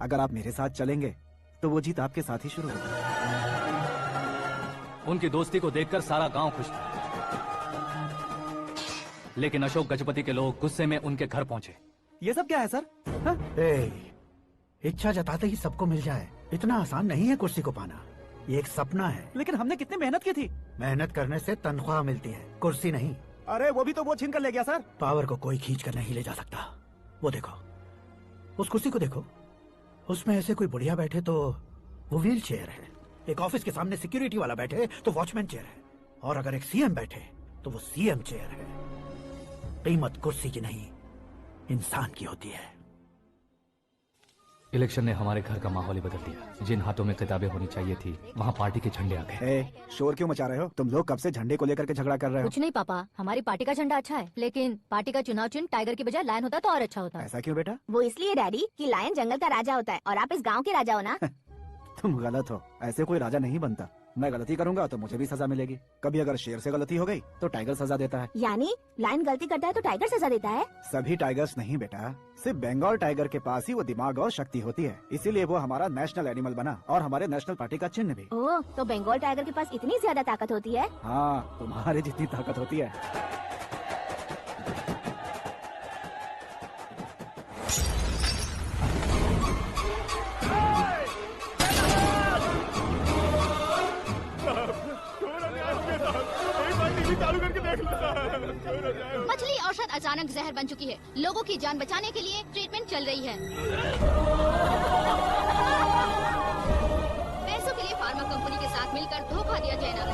अगर आप मेरे साथ चलेंगे तो वो जीत आपके साथ ही शुरू होगी। उनकी दोस्ती को देखकर सारा गांव खुश था, लेकिन अशोक गजपति के लोग गुस्से में उनके घर पहुंचे। ये सब क्या है सर? हाँ? इच्छा जताते ही सबको मिल जाए, इतना आसान नहीं है कुर्सी को पाना। ये एक सपना है। लेकिन हमने कितनी मेहनत की थी। मेहनत करने से तनख्वाह मिलती है, कुर्सी नहीं। अरे वो भी तो वो छीन कर ले गया सर। पावर को कोई खींच कर नहीं ले जा सकता। वो देखो, उस कुर्सी को देखो, उसमें ऐसे कोई बुढ़िया बैठे तो वो व्हील चेयर है, एक ऑफिस के सामने सिक्योरिटी वाला बैठे तो वॉचमैन चेयर है, और अगर एक सीएम बैठे तो वो सीएम चेयर है। कीमत कुर्सी की नहीं, इंसान की होती है। इलेक्शन ने हमारे घर का माहौल ही बदल दिया। जिन हाथों में किताबें होनी चाहिए थी, वहाँ पार्टी के झंडे आ गए। शोर क्यों मचा रहे हो? तुम लोग कब से झंडे को लेकर के झगड़ा कर रहे हो? कुछ नहीं पापा, हमारी पार्टी का झंडा अच्छा है, लेकिन पार्टी का चुनाव चिन्ह टाइगर की बजाय लायन होता तो और अच्छा होता। ऐसा क्यों बेटा? वो इसलिए डैडी कि लायन जंगल का राजा होता है और आप इस गांव के राजा हो ना। तुम गलत हो, ऐसे कोई राजा नहीं बनता। मैं गलती करूंगा तो मुझे भी सजा मिलेगी। कभी अगर शेर से गलती हो गई तो टाइगर सजा देता है। यानी लायन गलती करता है तो टाइगर सजा देता है? सभी टाइगर्स नहीं बेटा, सिर्फ बंगाल टाइगर के पास ही वो दिमाग और शक्ति होती है, इसीलिए वो हमारा नेशनल एनिमल बना और हमारे नेशनल पार्टी का चिन्ह भी। ओह, तो बंगाल टाइगर के पास इतनी ज्यादा ताकत होती है? हाँ, तुम्हारे जितनी ताकत होती है। मछली औषध अचानक जहर बन चुकी है। लोगों की जान बचाने के लिए ट्रीटमेंट चल रही है। पैसों के लिए फार्मा कंपनी के साथ मिलकर धोखा दिया जैना।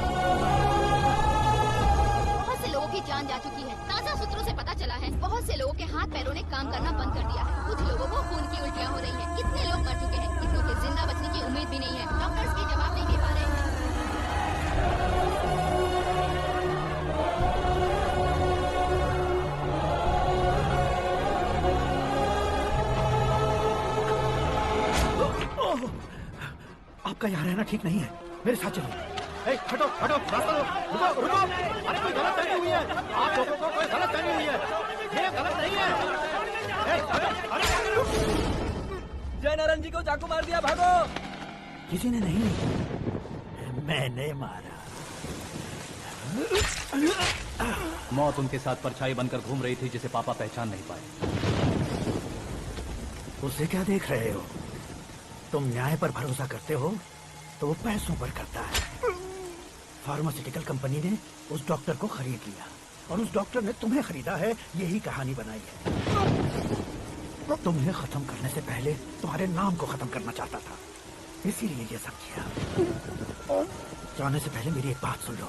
बहुत से लोगों की जान जा चुकी है। ताज़ा सूत्रों से पता चला है बहुत से लोगों के हाथ पैरों ने काम करना बंद कर दिया है। कुछ लोगों को खून की उल्टियाँ हो रही है। कितने लोग मर चुके हैं, कितनों के जिंदा बचने की उम्मीद भी नहीं है। डॉक्टर्स भी जवाब नहीं दे पा रहे हैं। आपका यहाँ रहना ठीक नहीं है, मेरे साथ चलिए। हटो हटो, रास्ता दो, रुको रुको। अरे कोई गलत फहमी हुई है, आप लोगों को कोई गलत फहमी हुई है, ये गलत नहीं है। जय नारायण जी को चाकू मार दिया, भागो। किसी ने नहीं, मैंने मारा। मौत उनके साथ परछाई बनकर घूम रही थी, जिसे पापा पहचान नहीं पाए। उसे क्या देख रहे हो? तुम न्याय पर भरोसा करते हो तो वो पैसों पर करता है। फार्मास्यूटिकल कंपनी ने उस डॉक्टर को खरीद लिया और उस डॉक्टर ने तुम्हें खरीदा है, यही कहानी बनाई है। तुम्हें खत्म करने से पहले तुम्हारे नाम को खत्म करना चाहता था, इसीलिए ये सब किया। जाने से पहले मेरी एक बात सुन लो।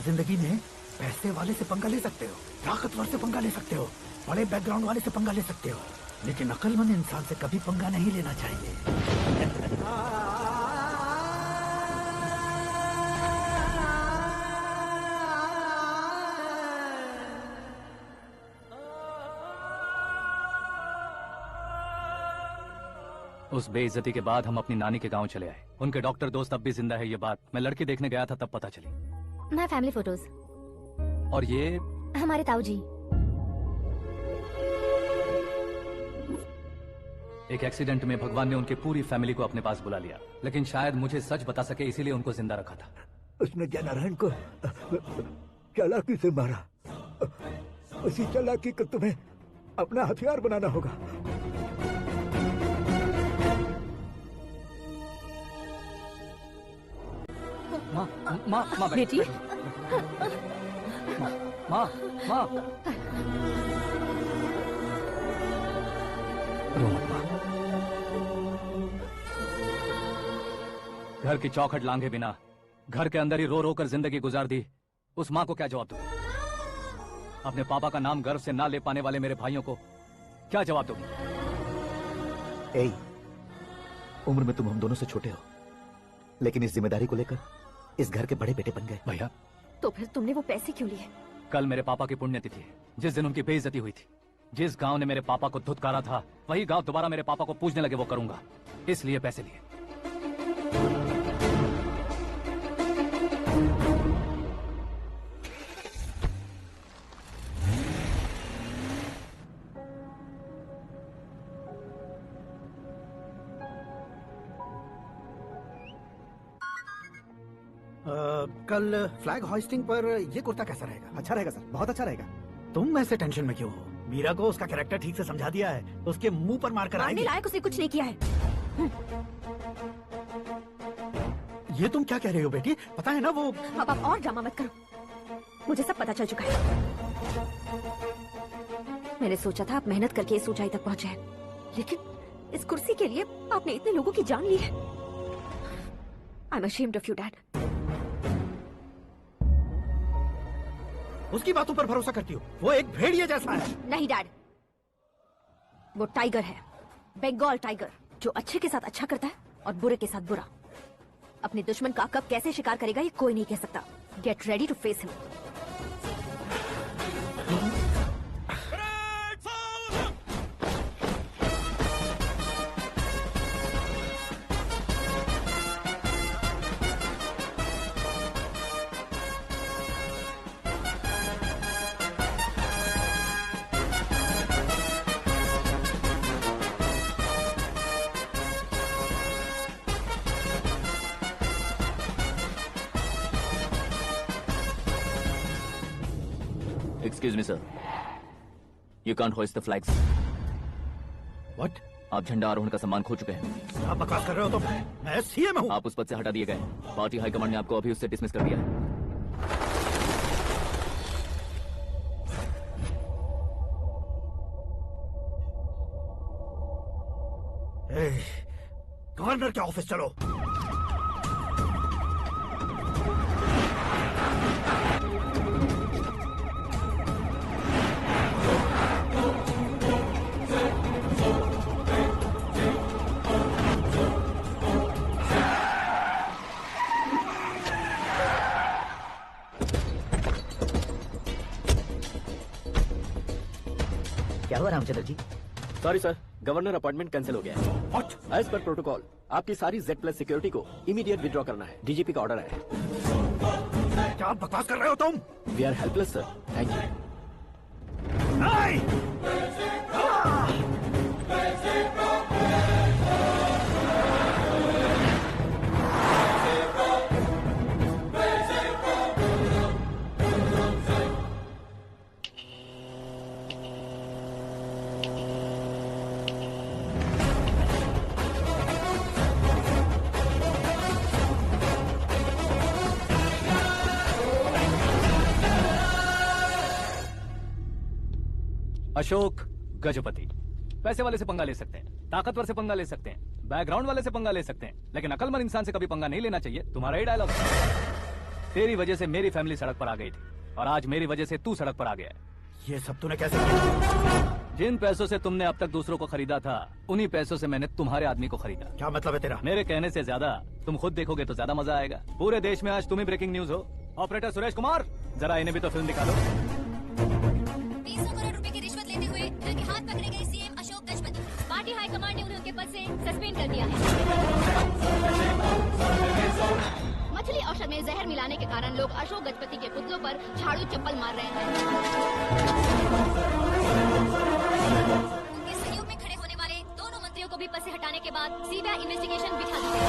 जिंदगी में पैसे वाले से पंगा ले सकते हो, ताकतवर से पंगा ले सकते हो, बड़े बैकग्राउंड वाले से पंगा ले सकते हो, लेकिन अक्लमंद इंसान से कभी पंगा नहीं लेना चाहिए। उस बेइज्जती के बाद हम अपनी नानी के गांव चले आए। उनके डॉक्टर दोस्त अब भी जिंदा है, ये बात मैं लड़की देखने गया था तब पता चली। मैं फैमिली फोटोज। और ये हमारे ताऊ जी। एक एक्सीडेंट में भगवान ने उनकी पूरी फैमिली को अपने पास बुला लिया, लेकिन शायद मुझे सच बता सके इसीलिए उनको जिंदा रखा था। उसने जय नारायण को चालाकी से मारा। उसी चालाकी को तुम्हें अपना हथियार बनाना होगा। माँ माँ माँ बेटी, माँ माँ घर की चौखट लांघे बिना घर के अंदर ही रो रो कर जिंदगी गुजार दी उस माँ को क्या जवाब दूं? अपने पापा का नाम गर्व से ना ले पाने वाले मेरे भाइयों को क्या जवाब दूंगी? उम्र में तुम हम दोनों से छोटे हो, लेकिन इस जिम्मेदारी को लेकर इस घर के बड़े बेटे बन गए। भैया, तो फिर तुमने वो पैसे क्यों लिए? कल मेरे पापा की पुण्यतिथि है, जिस दिन उनकी बेइज्जती हुई थी। जिस गांव ने मेरे पापा को धुतकारा था वही गांव दोबारा मेरे पापा को पूजने लगे वो करूंगा, इसलिए पैसे लिए। कल फ्लैग होइस्टिंग पर ये कुर्ता कैसा रहेगा? अच्छा रहेगा सर, बहुत अच्छा रहेगा। तुम ऐसे टेंशन में क्यों हो? मीरा को उसका कैरेक्टर ठीक से समझा दिया है, उसके मुंह पर मार कर मारने आएगी। लायक उसने कुछ नहीं किया है। ये तुम क्या कह रही हो बेटी? पता है ना वो। अब आप और ड्रामा मत करो, मुझे सब पता चल चुका है। मैंने सोचा था आप मेहनत करके इस ऊंचाई तक पहुंचे हैं, लेकिन इस कुर्सी के लिए आपने इतने लोगों की जान ली है। I am ashamed of you, Dad. उसकी बातों पर भरोसा करती हो? वो एक भेड़िया जैसा है। नहीं डैड, वो टाइगर है, बंगाल टाइगर, जो अच्छे के साथ अच्छा करता है और बुरे के साथ बुरा। अपने दुश्मन का कब कैसे शिकार करेगा ये कोई नहीं कह सकता। Get ready to face him. Excuse me, sir. You can't hoist the flags. What? आप झंडा आरोहण का सम्मान खो चुके हैं। आप बकवास कर रहे हो तुम? मैं सीएम हूँ। आप उस पद से हटा दिए गए। पार्टी हाईकमांड ने आपको अभी उससे डिसमिस कर दिया है। गवर्नर के ऑफिस चलो। क्या हुआ Ramchandra ji? Sorry sir, governor appointment cancel हो गया है। What? एज पर प्रोटोकॉल आपकी सारी Z+ सिक्योरिटी को इमीडिएट विड्रॉ करना है। डीजीपी का ऑर्डर आया है। क्या बकवास कर रहे हो तुम? We are helpless sir, thank you. Ashok Gajapati पैसे वाले से पंगा ले सकते हैं, ताकतवर से पंगा ले सकते हैं, बैकग्राउंड वाले से पंगा ले सकते हैं, लेकिन अकलमंद इंसान से कभी पंगा नहीं लेना चाहिए। तुम्हारा ही डायलॉग। तेरी वजह से मेरी फैमिली सड़क पर आ गई थी और आज मेरी वजह से तू सड़क पर आ गया है। ये सब तूने कैसे किया? जिन पैसों से तुमने अब तक दूसरों को खरीदा था, उन्हीं पैसों से मैंने तुम्हारे आदमी को खरीदा। क्या मतलब है तेरा? मेरे कहने से ज्यादा तुम खुद देखोगे तो ज्यादा मजा आएगा। पूरे देश में आज तुम ही ब्रेकिंग न्यूज हो। ऑपरेटर सुरेश कुमार, जरा इन्हें भी तो फिल्म दिखा दो। 300 करोड़ रुपए की रिश्वत लेते हुए उनके हाथ पकड़े गए CM Ashok Gajapati. Party high command ने उन्हें उनके पद से सस्पेंड कर दिया है। मछली औषध में जहर मिलाने के कारण लोग अशोक गजपति के पुतलों पर झाड़ू चप्पल मार रहे हैं। उनके सहयोग में खड़े होने वाले दोनों मंत्रियों को भी पद से हटाने के बाद सीबीआई इन्वेस्टिगेशन बिठा दी गई।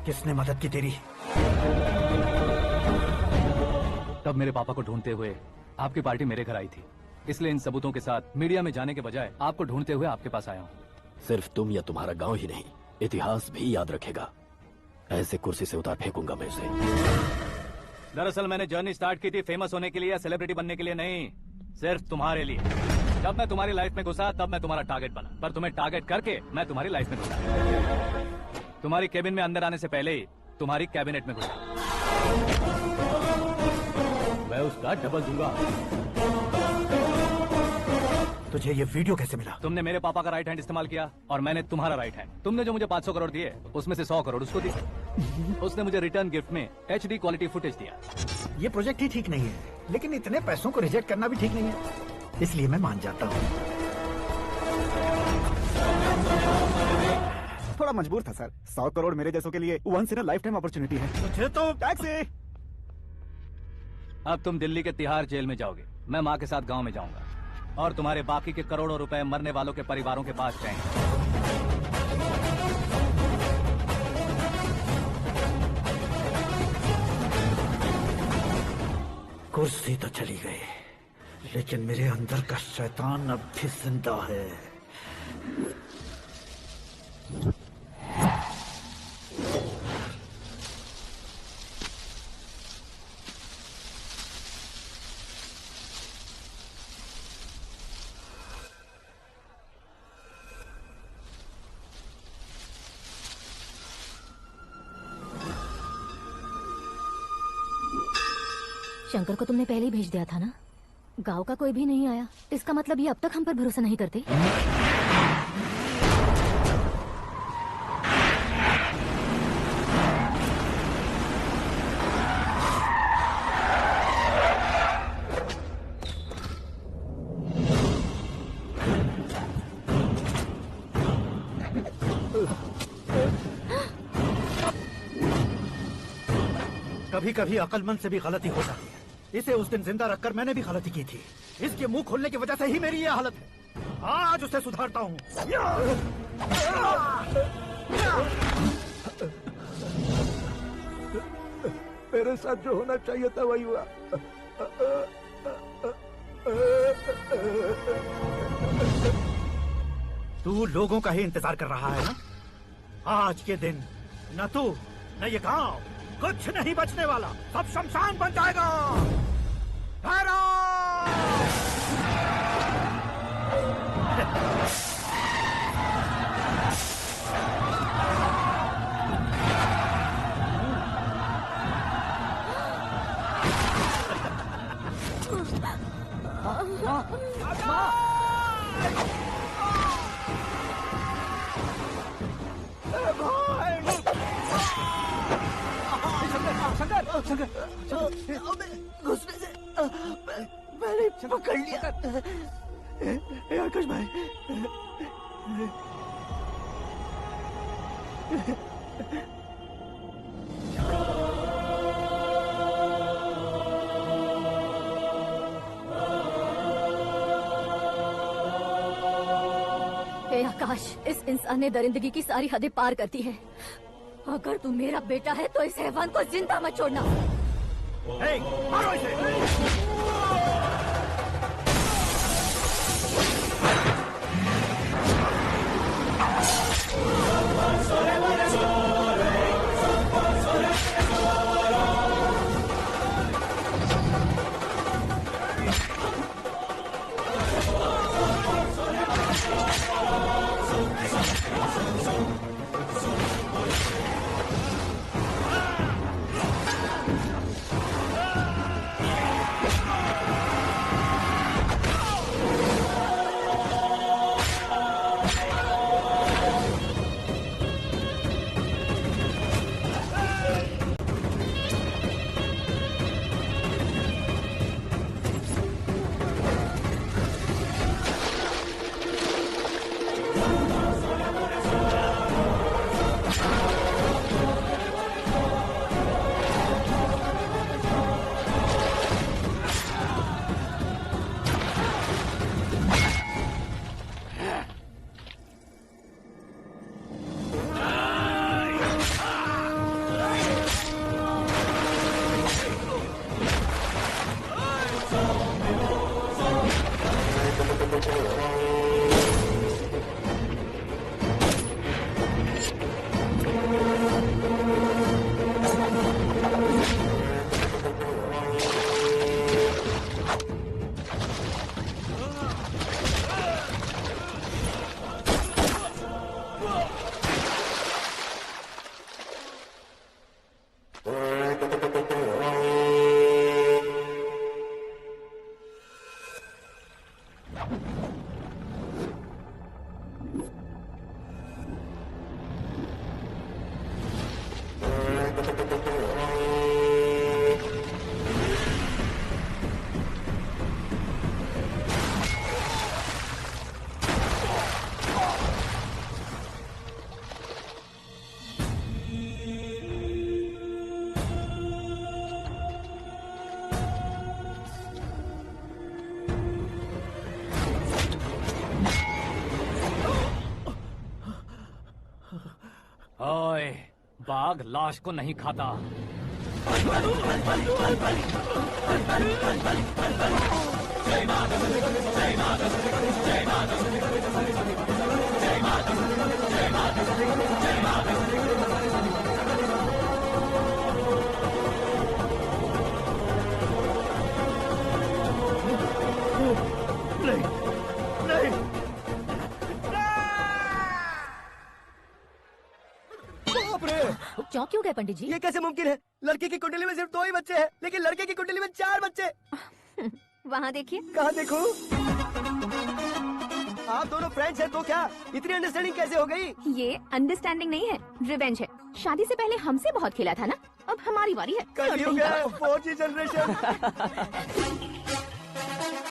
किसने मदद की तेरी? तब मेरे पापा को ढूंढते हुए आपकी पार्टी मेरे घर आई थी, इसलिए इन सबूतों के साथ मीडिया में जाने के बजाय आपको ढूंढते हुए आपके पास आया हूँ। सिर्फ तुम या तुम्हारा गांव ही नहीं, इतिहास भी याद रखेगा। ऐसे कुर्सी से उतार फेंकूंगा मैं उसे। दरअसल मैंने जर्नी स्टार्ट की थी फेमस होने के लिए या सेलिब्रिटी बनने के लिए नहीं, सिर्फ तुम्हारे लिए। जब मैं तुम्हारी लाइफ में घुसा तब मैं तुम्हारा टारगेट बना, पर तुम्हें टारगेट करके मैं तुम्हारी लाइफ में घुसा। तुम्हारी केबिन में अंदर आने से पहले ही तुम्हारी कैबिनेट में घुसा। मैं उसका डबल दूंगा। तुझे ये वीडियो कैसे मिला? तुमने मेरे पापा का राइट हैंड इस्तेमाल किया और मैंने तुम्हारा राइट हैंड। तुमने जो मुझे 500 करोड़ दिए उसमें से 100 करोड़ उसको दिए। उसने मुझे रिटर्न गिफ्ट में HD क्वालिटी फुटेज दिया। ये प्रोजेक्ट ही ठीक नहीं है, लेकिन इतने पैसों को रिजेक्ट करना भी ठीक नहीं है, इसलिए मैं मान जाता हूँ। थोड़ा मजबूर था सर। 100 करोड़ मेरे जैसों के लिए once in a life time opportunity है। मुझे तो टैक्सी। अब तुम दिल्ली के तिहाड़ जेल में जाओगे, मैं माँ के साथ गांव में जाऊंगा और तुम्हारे बाकी के करोड़ों रुपए मरने वालों के परिवारों के पास जाएंगे। कुर्सी तो चली गई, लेकिन मेरे अंदर का शैतान अब भी जिंदा है। शंकर को तुमने पहले ही भेज दिया था ना? गांव का कोई भी नहीं आया, इसका मतलब ये अब तक हम पर भरोसा नहीं करते। कभी कभी अक्लमंद से भी गलती हो जाती है। इसे उस दिन जिंदा रखकर मैंने भी गलती की थी। इसके मुंह खोलने की वजह से ही मेरी ये हालत है। आज उसे सुधारता हूँ। मेरे साथ जो होना चाहिए था वही हुआ। तू लोगों का ही इंतजार कर रहा है ना? आज के दिन न तू न ये गांव, कुछ नहीं बचने वाला, सब शमशान बन जाएगा। ठहरो! घुसने से मैंने पकड़ लिया। आकाश भाई, हे आकाश, इस इंसान ने दरिंदगी की सारी हदें पार कर दी है। अगर तू मेरा बेटा है तो इस हैवान को जिंदा मत छोड़ना। मारो इसे! बाघ लाश को नहीं खाता। चौंक क्यों गए पंडित जी? ये कैसे मुमकिन है? लड़की की कुंडली में सिर्फ 2 ही बच्चे हैं, लेकिन लड़के की कुंडली में 4 बच्चे। वहाँ देखिए। कहाँ देखूं? आप दोनों फ्रेंड्स हैं तो क्या? इतनी अंडरस्टैंडिंग कैसे हो गई? ये अंडरस्टैंडिंग नहीं है, रिवेंज है। शादी से पहले हमसे बहुत खेला था ना, अब हमारी बारी है। कल ही हो गया 4G जनरेशन।